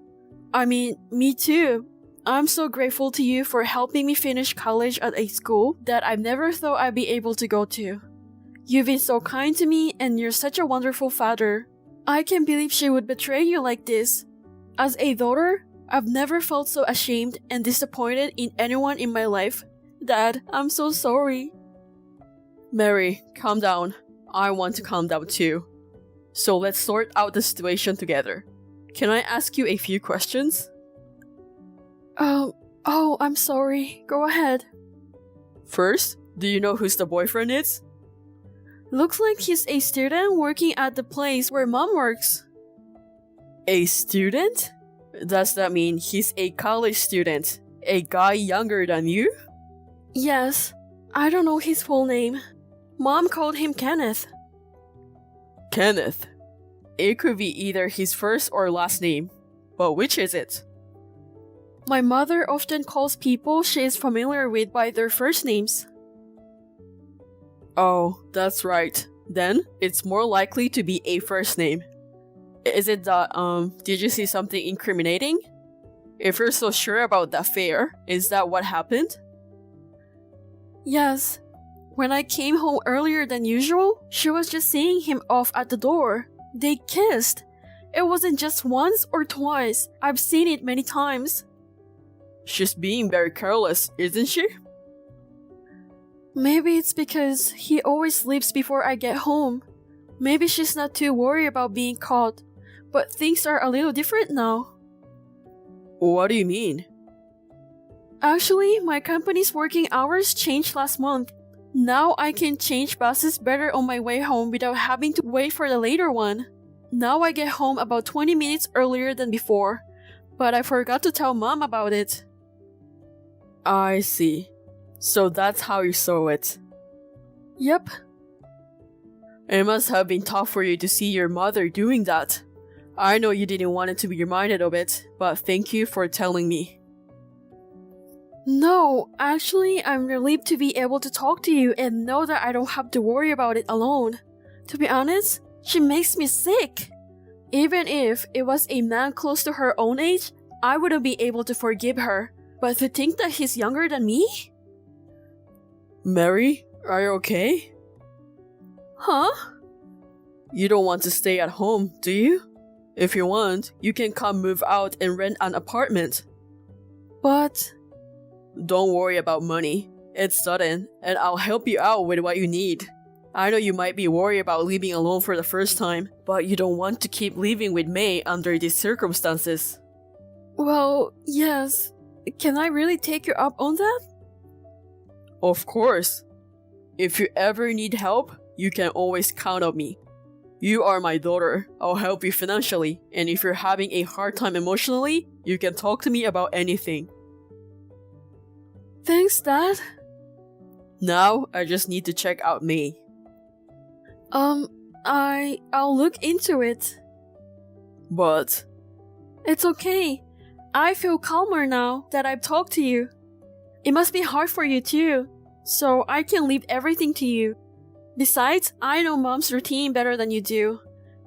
I mean, me too. I'm so grateful to you for helping me finish college at a school that I never thought I'd be able to go to. You've been so kind to me and you're such a wonderful father. I can't believe she would betray you like this. As a daughter, I've never felt so ashamed and disappointed in anyone in my life. Dad, I'm so sorry. Mary, calm down. I want to calm down too. So let's sort out the situation together. Can I ask you a few questions? I'm sorry. Go ahead. First, do you know who's the boyfriend is? Looks like he's a student working at the place where Mom works. A student? Does that mean he's a college student? A guy younger than you? Yes. I don't know his full name. Mom called him Kenneth. Kenneth. It could be either his first or last name. But which is it? My mother often calls people she is familiar with by their first names. Oh, that's right. Then, it's more likely to be a first name. Is it that, did you see something incriminating? If you're so sure about the affair, is that what happened? Yes. When I came home earlier than usual, she was just seeing him off at the door. They kissed. It wasn't just once or twice. I've seen it many times. She's being very careless, isn't she? Maybe it's because he always sleeps before I get home. Maybe she's not too worried about being caught. But things are a little different now. What do you mean? Actually, my company's working hours changed last month. Now I can change buses better on my way home without having to wait for the later one. Now I get home about 20 minutes earlier than before. But I forgot to tell Mom about it. I see. So that's how you saw it. Yep. It must have been tough for you to see your mother doing that. I know you didn't want it to be reminded of it, but thank you for telling me. No, actually, I'm relieved to be able to talk to you and know that I don't have to worry about it alone. To be honest, she makes me sick. Even if it was a man close to her own age, I wouldn't be able to forgive her. But to think that he's younger than me? Mary, are you okay? Huh? You don't want to stay at home, do you? If you want, you can come move out and rent an apartment. But... Don't worry about money. It's sudden, and I'll help you out with what you need. I know you might be worried about living alone for the first time, but you don't want to keep living with May under these circumstances. Well, yes. Can I really take you up on that? Of course. If you ever need help, you can always count on me. You are my daughter. I'll help you financially, and if you're having a hard time emotionally, you can talk to me about anything. Thanks, Dad. Now, I just need to check out May. I'll look into it. But... It's okay. I feel calmer now that I've talked to you. It must be hard for you too, so I can leave everything to you. Besides, I know Mom's routine better than you do.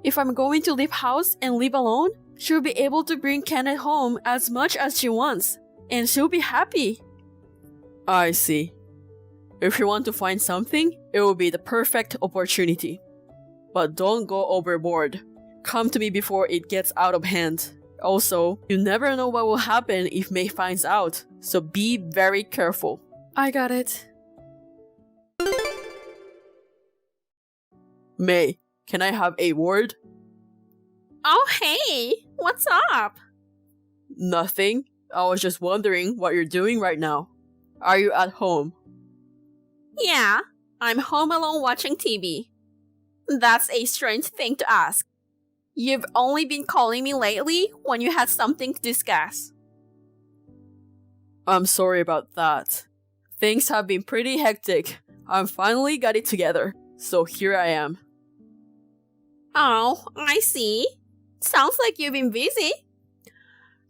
If I'm going to leave house and live alone, she'll be able to bring Kenneth home as much as she wants, and she'll be happy. I see. If you want to find something, it will be the perfect opportunity. But don't go overboard. Come to me before it gets out of hand. Also, you never know what will happen if May finds out, so be very careful. I got it. May, can I have a word? Oh, hey! What's up? Nothing. I was just wondering what you're doing right now. Are you at home? Yeah, I'm home alone watching TV. That's a strange thing to ask. You've only been calling me lately when you had something to discuss. I'm sorry about that. Things have been pretty hectic. I finally got it together, so here I am. Oh, I see. Sounds like you've been busy.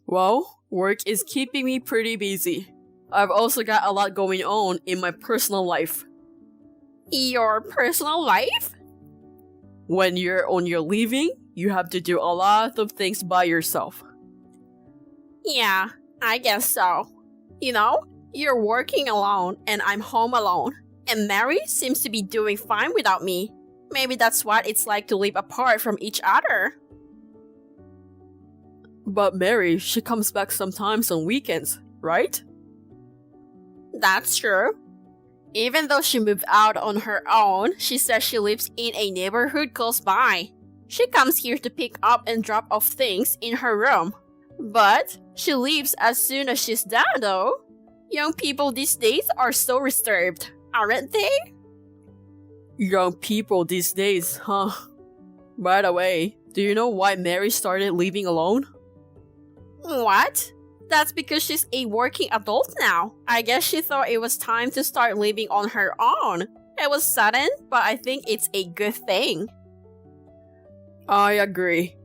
Well, work is keeping me pretty busy. I've also got a lot going on in my personal life. Your personal life? When you're on your leaving, you have to do a lot of things by yourself. Yeah, I guess so. You know, you're working alone and I'm home alone. And Mary seems to be doing fine without me. Maybe that's what it's like to live apart from each other. But Mary, she comes back sometimes on weekends, right? That's true. Even though she moved out on her own, she says she lives in a neighborhood close by. She comes here to pick up and drop off things in her room. But she leaves as soon as she's done, though. Young people these days are so reserved, aren't they? Young people these days, huh? By the way, do you know why Mary started living alone? What? That's because she's a working adult now. I guess she thought it was time to start living on her own. It was sudden, but I think it's a good thing. I agree.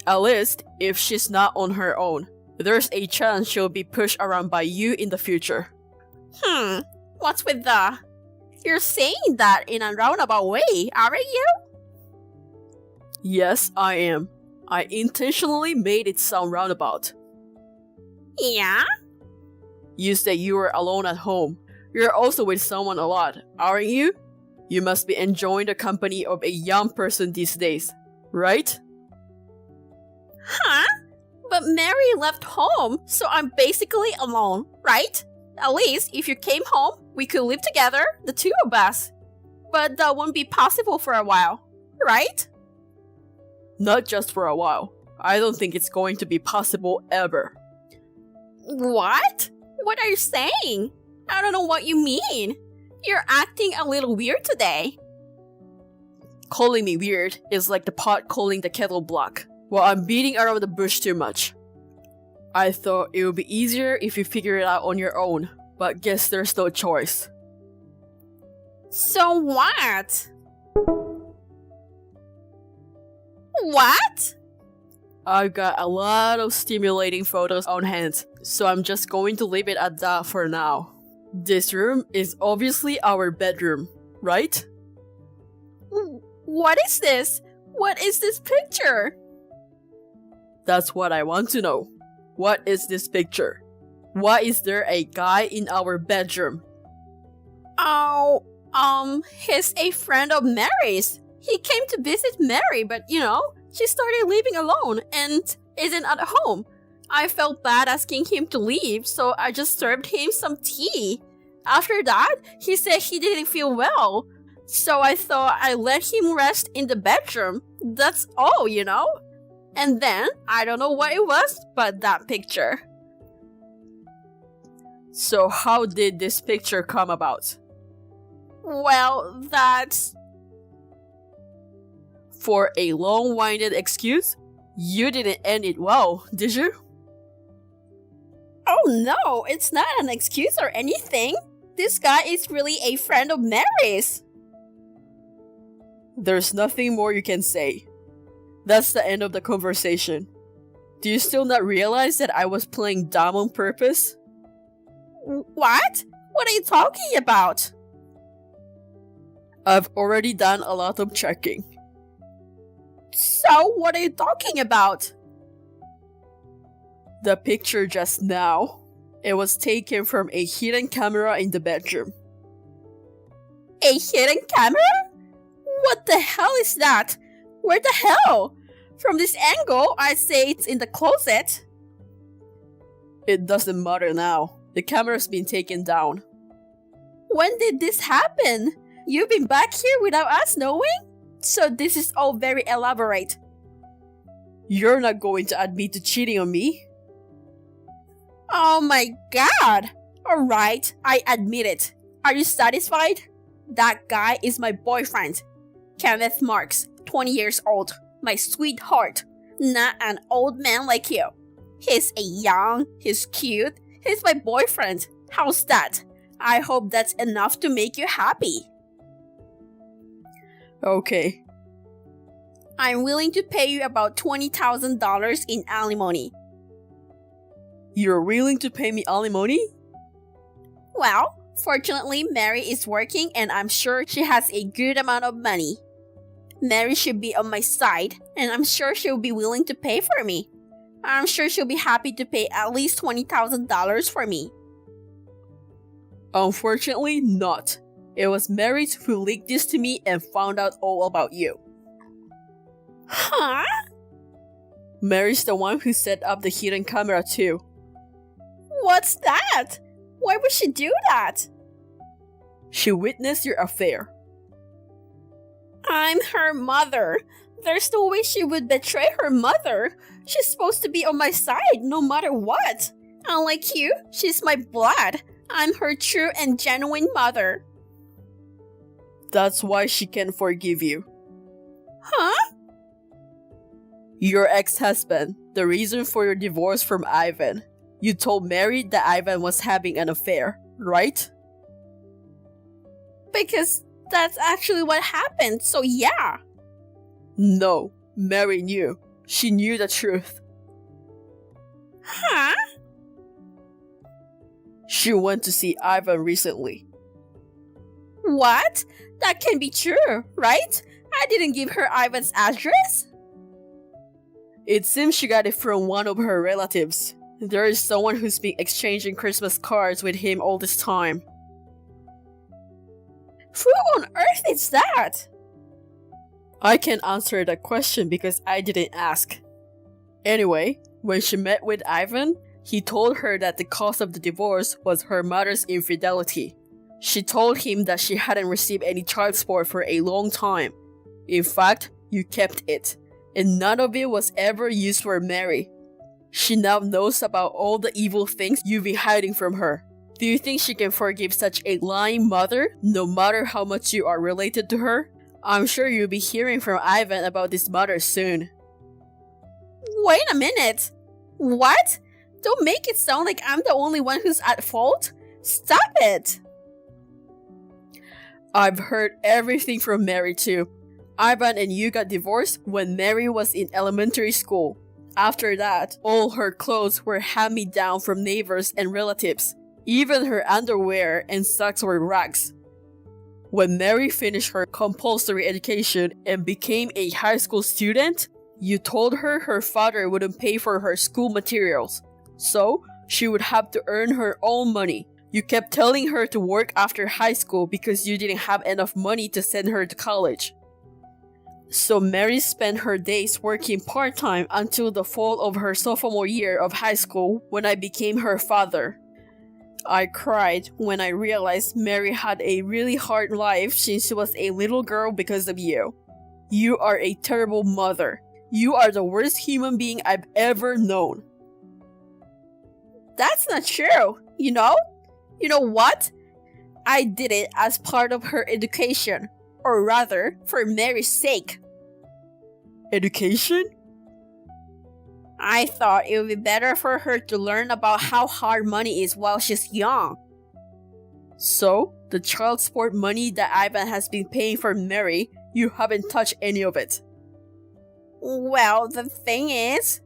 At least, if she's not on her own, there's a chance she'll be pushed around by you in the future. What's with the... You're saying that in a roundabout way, aren't you? Yes, I am. I intentionally made it sound roundabout. Yeah? You said you were alone at home. You're also with someone a lot, aren't you? You must be enjoying the company of a young person these days, right? Huh? But Mary left home, so I'm basically alone, right? At least, if you came home, we could live together, the two of us. But that won't be possible for a while, right? Not just for a while. I don't think it's going to be possible ever. What? What are you saying? I don't know what you mean. You're acting a little weird today. Calling me weird is like the pot calling the kettle black. Well, I'm beating around the bush too much. I thought it would be easier if you figure it out on your own, but guess there's no choice. So what? What? I've got a lot of stimulating photos on hand, so I'm just going to leave it at that for now. This room is obviously our bedroom, right? What is this? What is this picture? That's what I want to know. What is this picture? Why is there a guy in our bedroom? Oh, he's a friend of Mary's. He came to visit Mary, but she started living alone and isn't at home. I felt bad asking him to leave, so I just served him some tea. After that, he said he didn't feel well. So I thought I'd let him rest in the bedroom. That's all, And then, I don't know what it was, but that picture. So how did this picture come about? Well, that's... For a long-winded excuse, you didn't end it well, did you? Oh no, it's not an excuse or anything. This guy is really a friend of Mary's. There's nothing more you can say. That's the end of the conversation. Do you still not realize that I was playing dumb on purpose? What? What are you talking about? I've already done a lot of checking. So, what are you talking about? The picture just now. It was taken from a hidden camera in the bedroom. A hidden camera? What the hell is that? Where the hell? From this angle, I'd say it's in the closet. It doesn't matter now. The camera's been taken down. When did this happen? You've been back here without us knowing? So this is all very elaborate. You're not going to admit to cheating on me? Oh my god! Alright, I admit it. Are you satisfied? That guy is my boyfriend. Kenneth Marks, 20 years old. My sweetheart. Not an old man like you. He's young, he's cute, he's my boyfriend. How's that? I hope that's enough to make you happy. Okay. I'm willing to pay you about $20,000 in alimony. You're willing to pay me alimony? Well, fortunately, Mary is working and I'm sure she has a good amount of money. Mary should be on my side, and I'm sure she'll be willing to pay for me. I'm sure she'll be happy to pay at least $20,000 for me. Unfortunately, not. It was Mary who leaked this to me and found out all about you. Huh? Mary's the one who set up the hidden camera too. What's that? Why would she do that? She witnessed your affair. I'm her mother. There's no way she would betray her mother. She's supposed to be on my side no matter what. Unlike you, she's my blood. I'm her true and genuine mother. That's why she can forgive you. Huh? Your ex-husband, the reason for your divorce from Ivan. You told Mary that Ivan was having an affair, right? Because that's actually what happened, so yeah. No, Mary knew. She knew the truth. Huh? She went to see Ivan recently. What? That can be true, right? I didn't give her Ivan's address. It seems she got it from one of her relatives. There is someone who's been exchanging Christmas cards with him all this time. Who on earth is that? I can't answer that question because I didn't ask. Anyway, when she met with Ivan, he told her that the cause of the divorce was her mother's infidelity. She told him that she hadn't received any child support for a long time. In fact, you kept it, and none of it was ever used for Mary. She now knows about all the evil things you've been hiding from her. Do you think she can forgive such a lying mother, no matter how much you are related to her? I'm sure you'll be hearing from Ivan about this mother soon. Wait a minute. What? Don't make it sound like I'm the only one who's at fault. Stop it. I've heard everything from Mary too. Ivan and you got divorced when Mary was in elementary school. After that, all her clothes were hand-me-down from neighbors and relatives. Even her underwear and socks were rags. When Mary finished her compulsory education and became a high school student, you told her her father wouldn't pay for her school materials, so she would have to earn her own money. You kept telling her to work after high school because you didn't have enough money to send her to college. So Mary spent her days working part-time until the fall of her sophomore year of high school when I became her father. I cried when I realized Mary had a really hard life since she was a little girl because of you. You are a terrible mother. You are the worst human being I've ever known. That's not true, you know? You know what? I did it as part of her education. Or rather, for Mary's sake. Education? I thought it would be better for her to learn about how hard money is while she's young. So, the child support money that Ivan has been paying for Mary, you haven't touched any of it. Well, the thing is...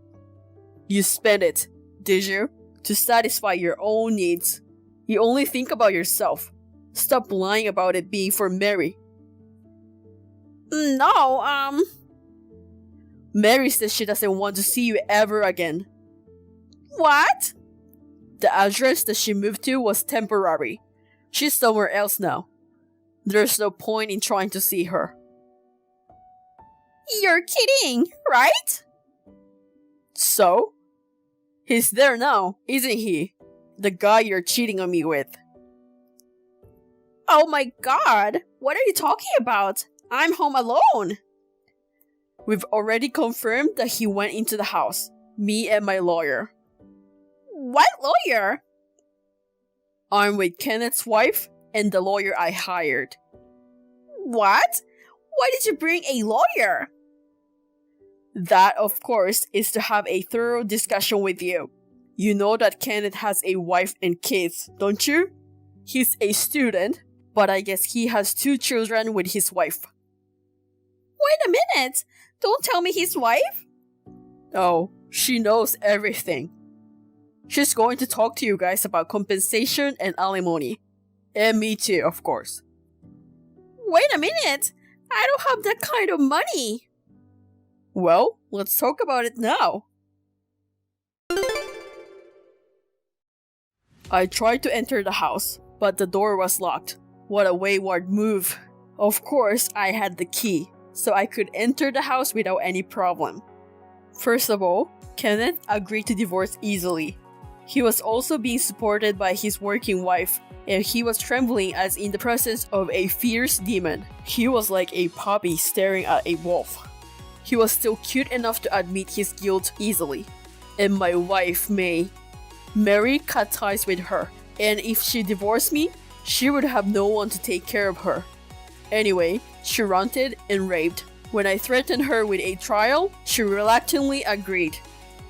You spent it, did you? To satisfy your own needs. You only think about yourself. Stop lying about it being for Mary. No, Mary says she doesn't want to see you ever again. What? The address that she moved to was temporary. She's somewhere else now. There's no point in trying to see her. You're kidding, right? So? He's there now, isn't he? The guy you're cheating on me with. Oh my god, what are you talking about? I'm home alone. We've already confirmed that he went into the house. Me and my lawyer. What lawyer? I'm with Kenneth's wife and the lawyer I hired. What? Why did you bring a lawyer? That, of course, is to have a thorough discussion with you. You know that Kenneth has a wife and kids, don't you? He's a student, but I guess he has 2 children with his wife. Wait a minute! Don't tell me his wife? Oh, she knows everything. She's going to talk to you guys about compensation and alimony. And me too, of course. Wait a minute! I don't have that kind of money! Well, let's talk about it now. I tried to enter the house, but the door was locked. What a wayward move. Of course, I had the key, so I could enter the house without any problem. First of all, Kenneth agreed to divorce easily. He was also being supported by his working wife, and he was trembling as in the presence of a fierce demon. He was like a puppy staring at a wolf. He was still cute enough to admit his guilt easily. And my wife, Mary cut ties with her, and if she divorced me, she would have no one to take care of her. Anyway, she ranted and raved. When I threatened her with a trial, she reluctantly agreed.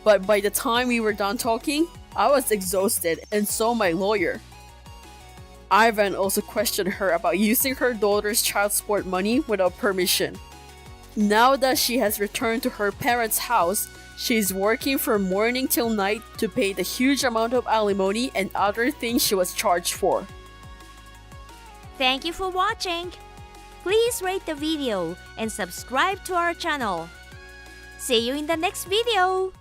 But by the time we were done talking, I was exhausted, and so my lawyer. Ivan also questioned her about using her daughter's child support money without permission. Now that she has returned to her parents' house, she is working from morning till night to pay the huge amount of alimony and other things she was charged for. Thank you for watching. Please rate the video and subscribe to our channel. See you in the next video.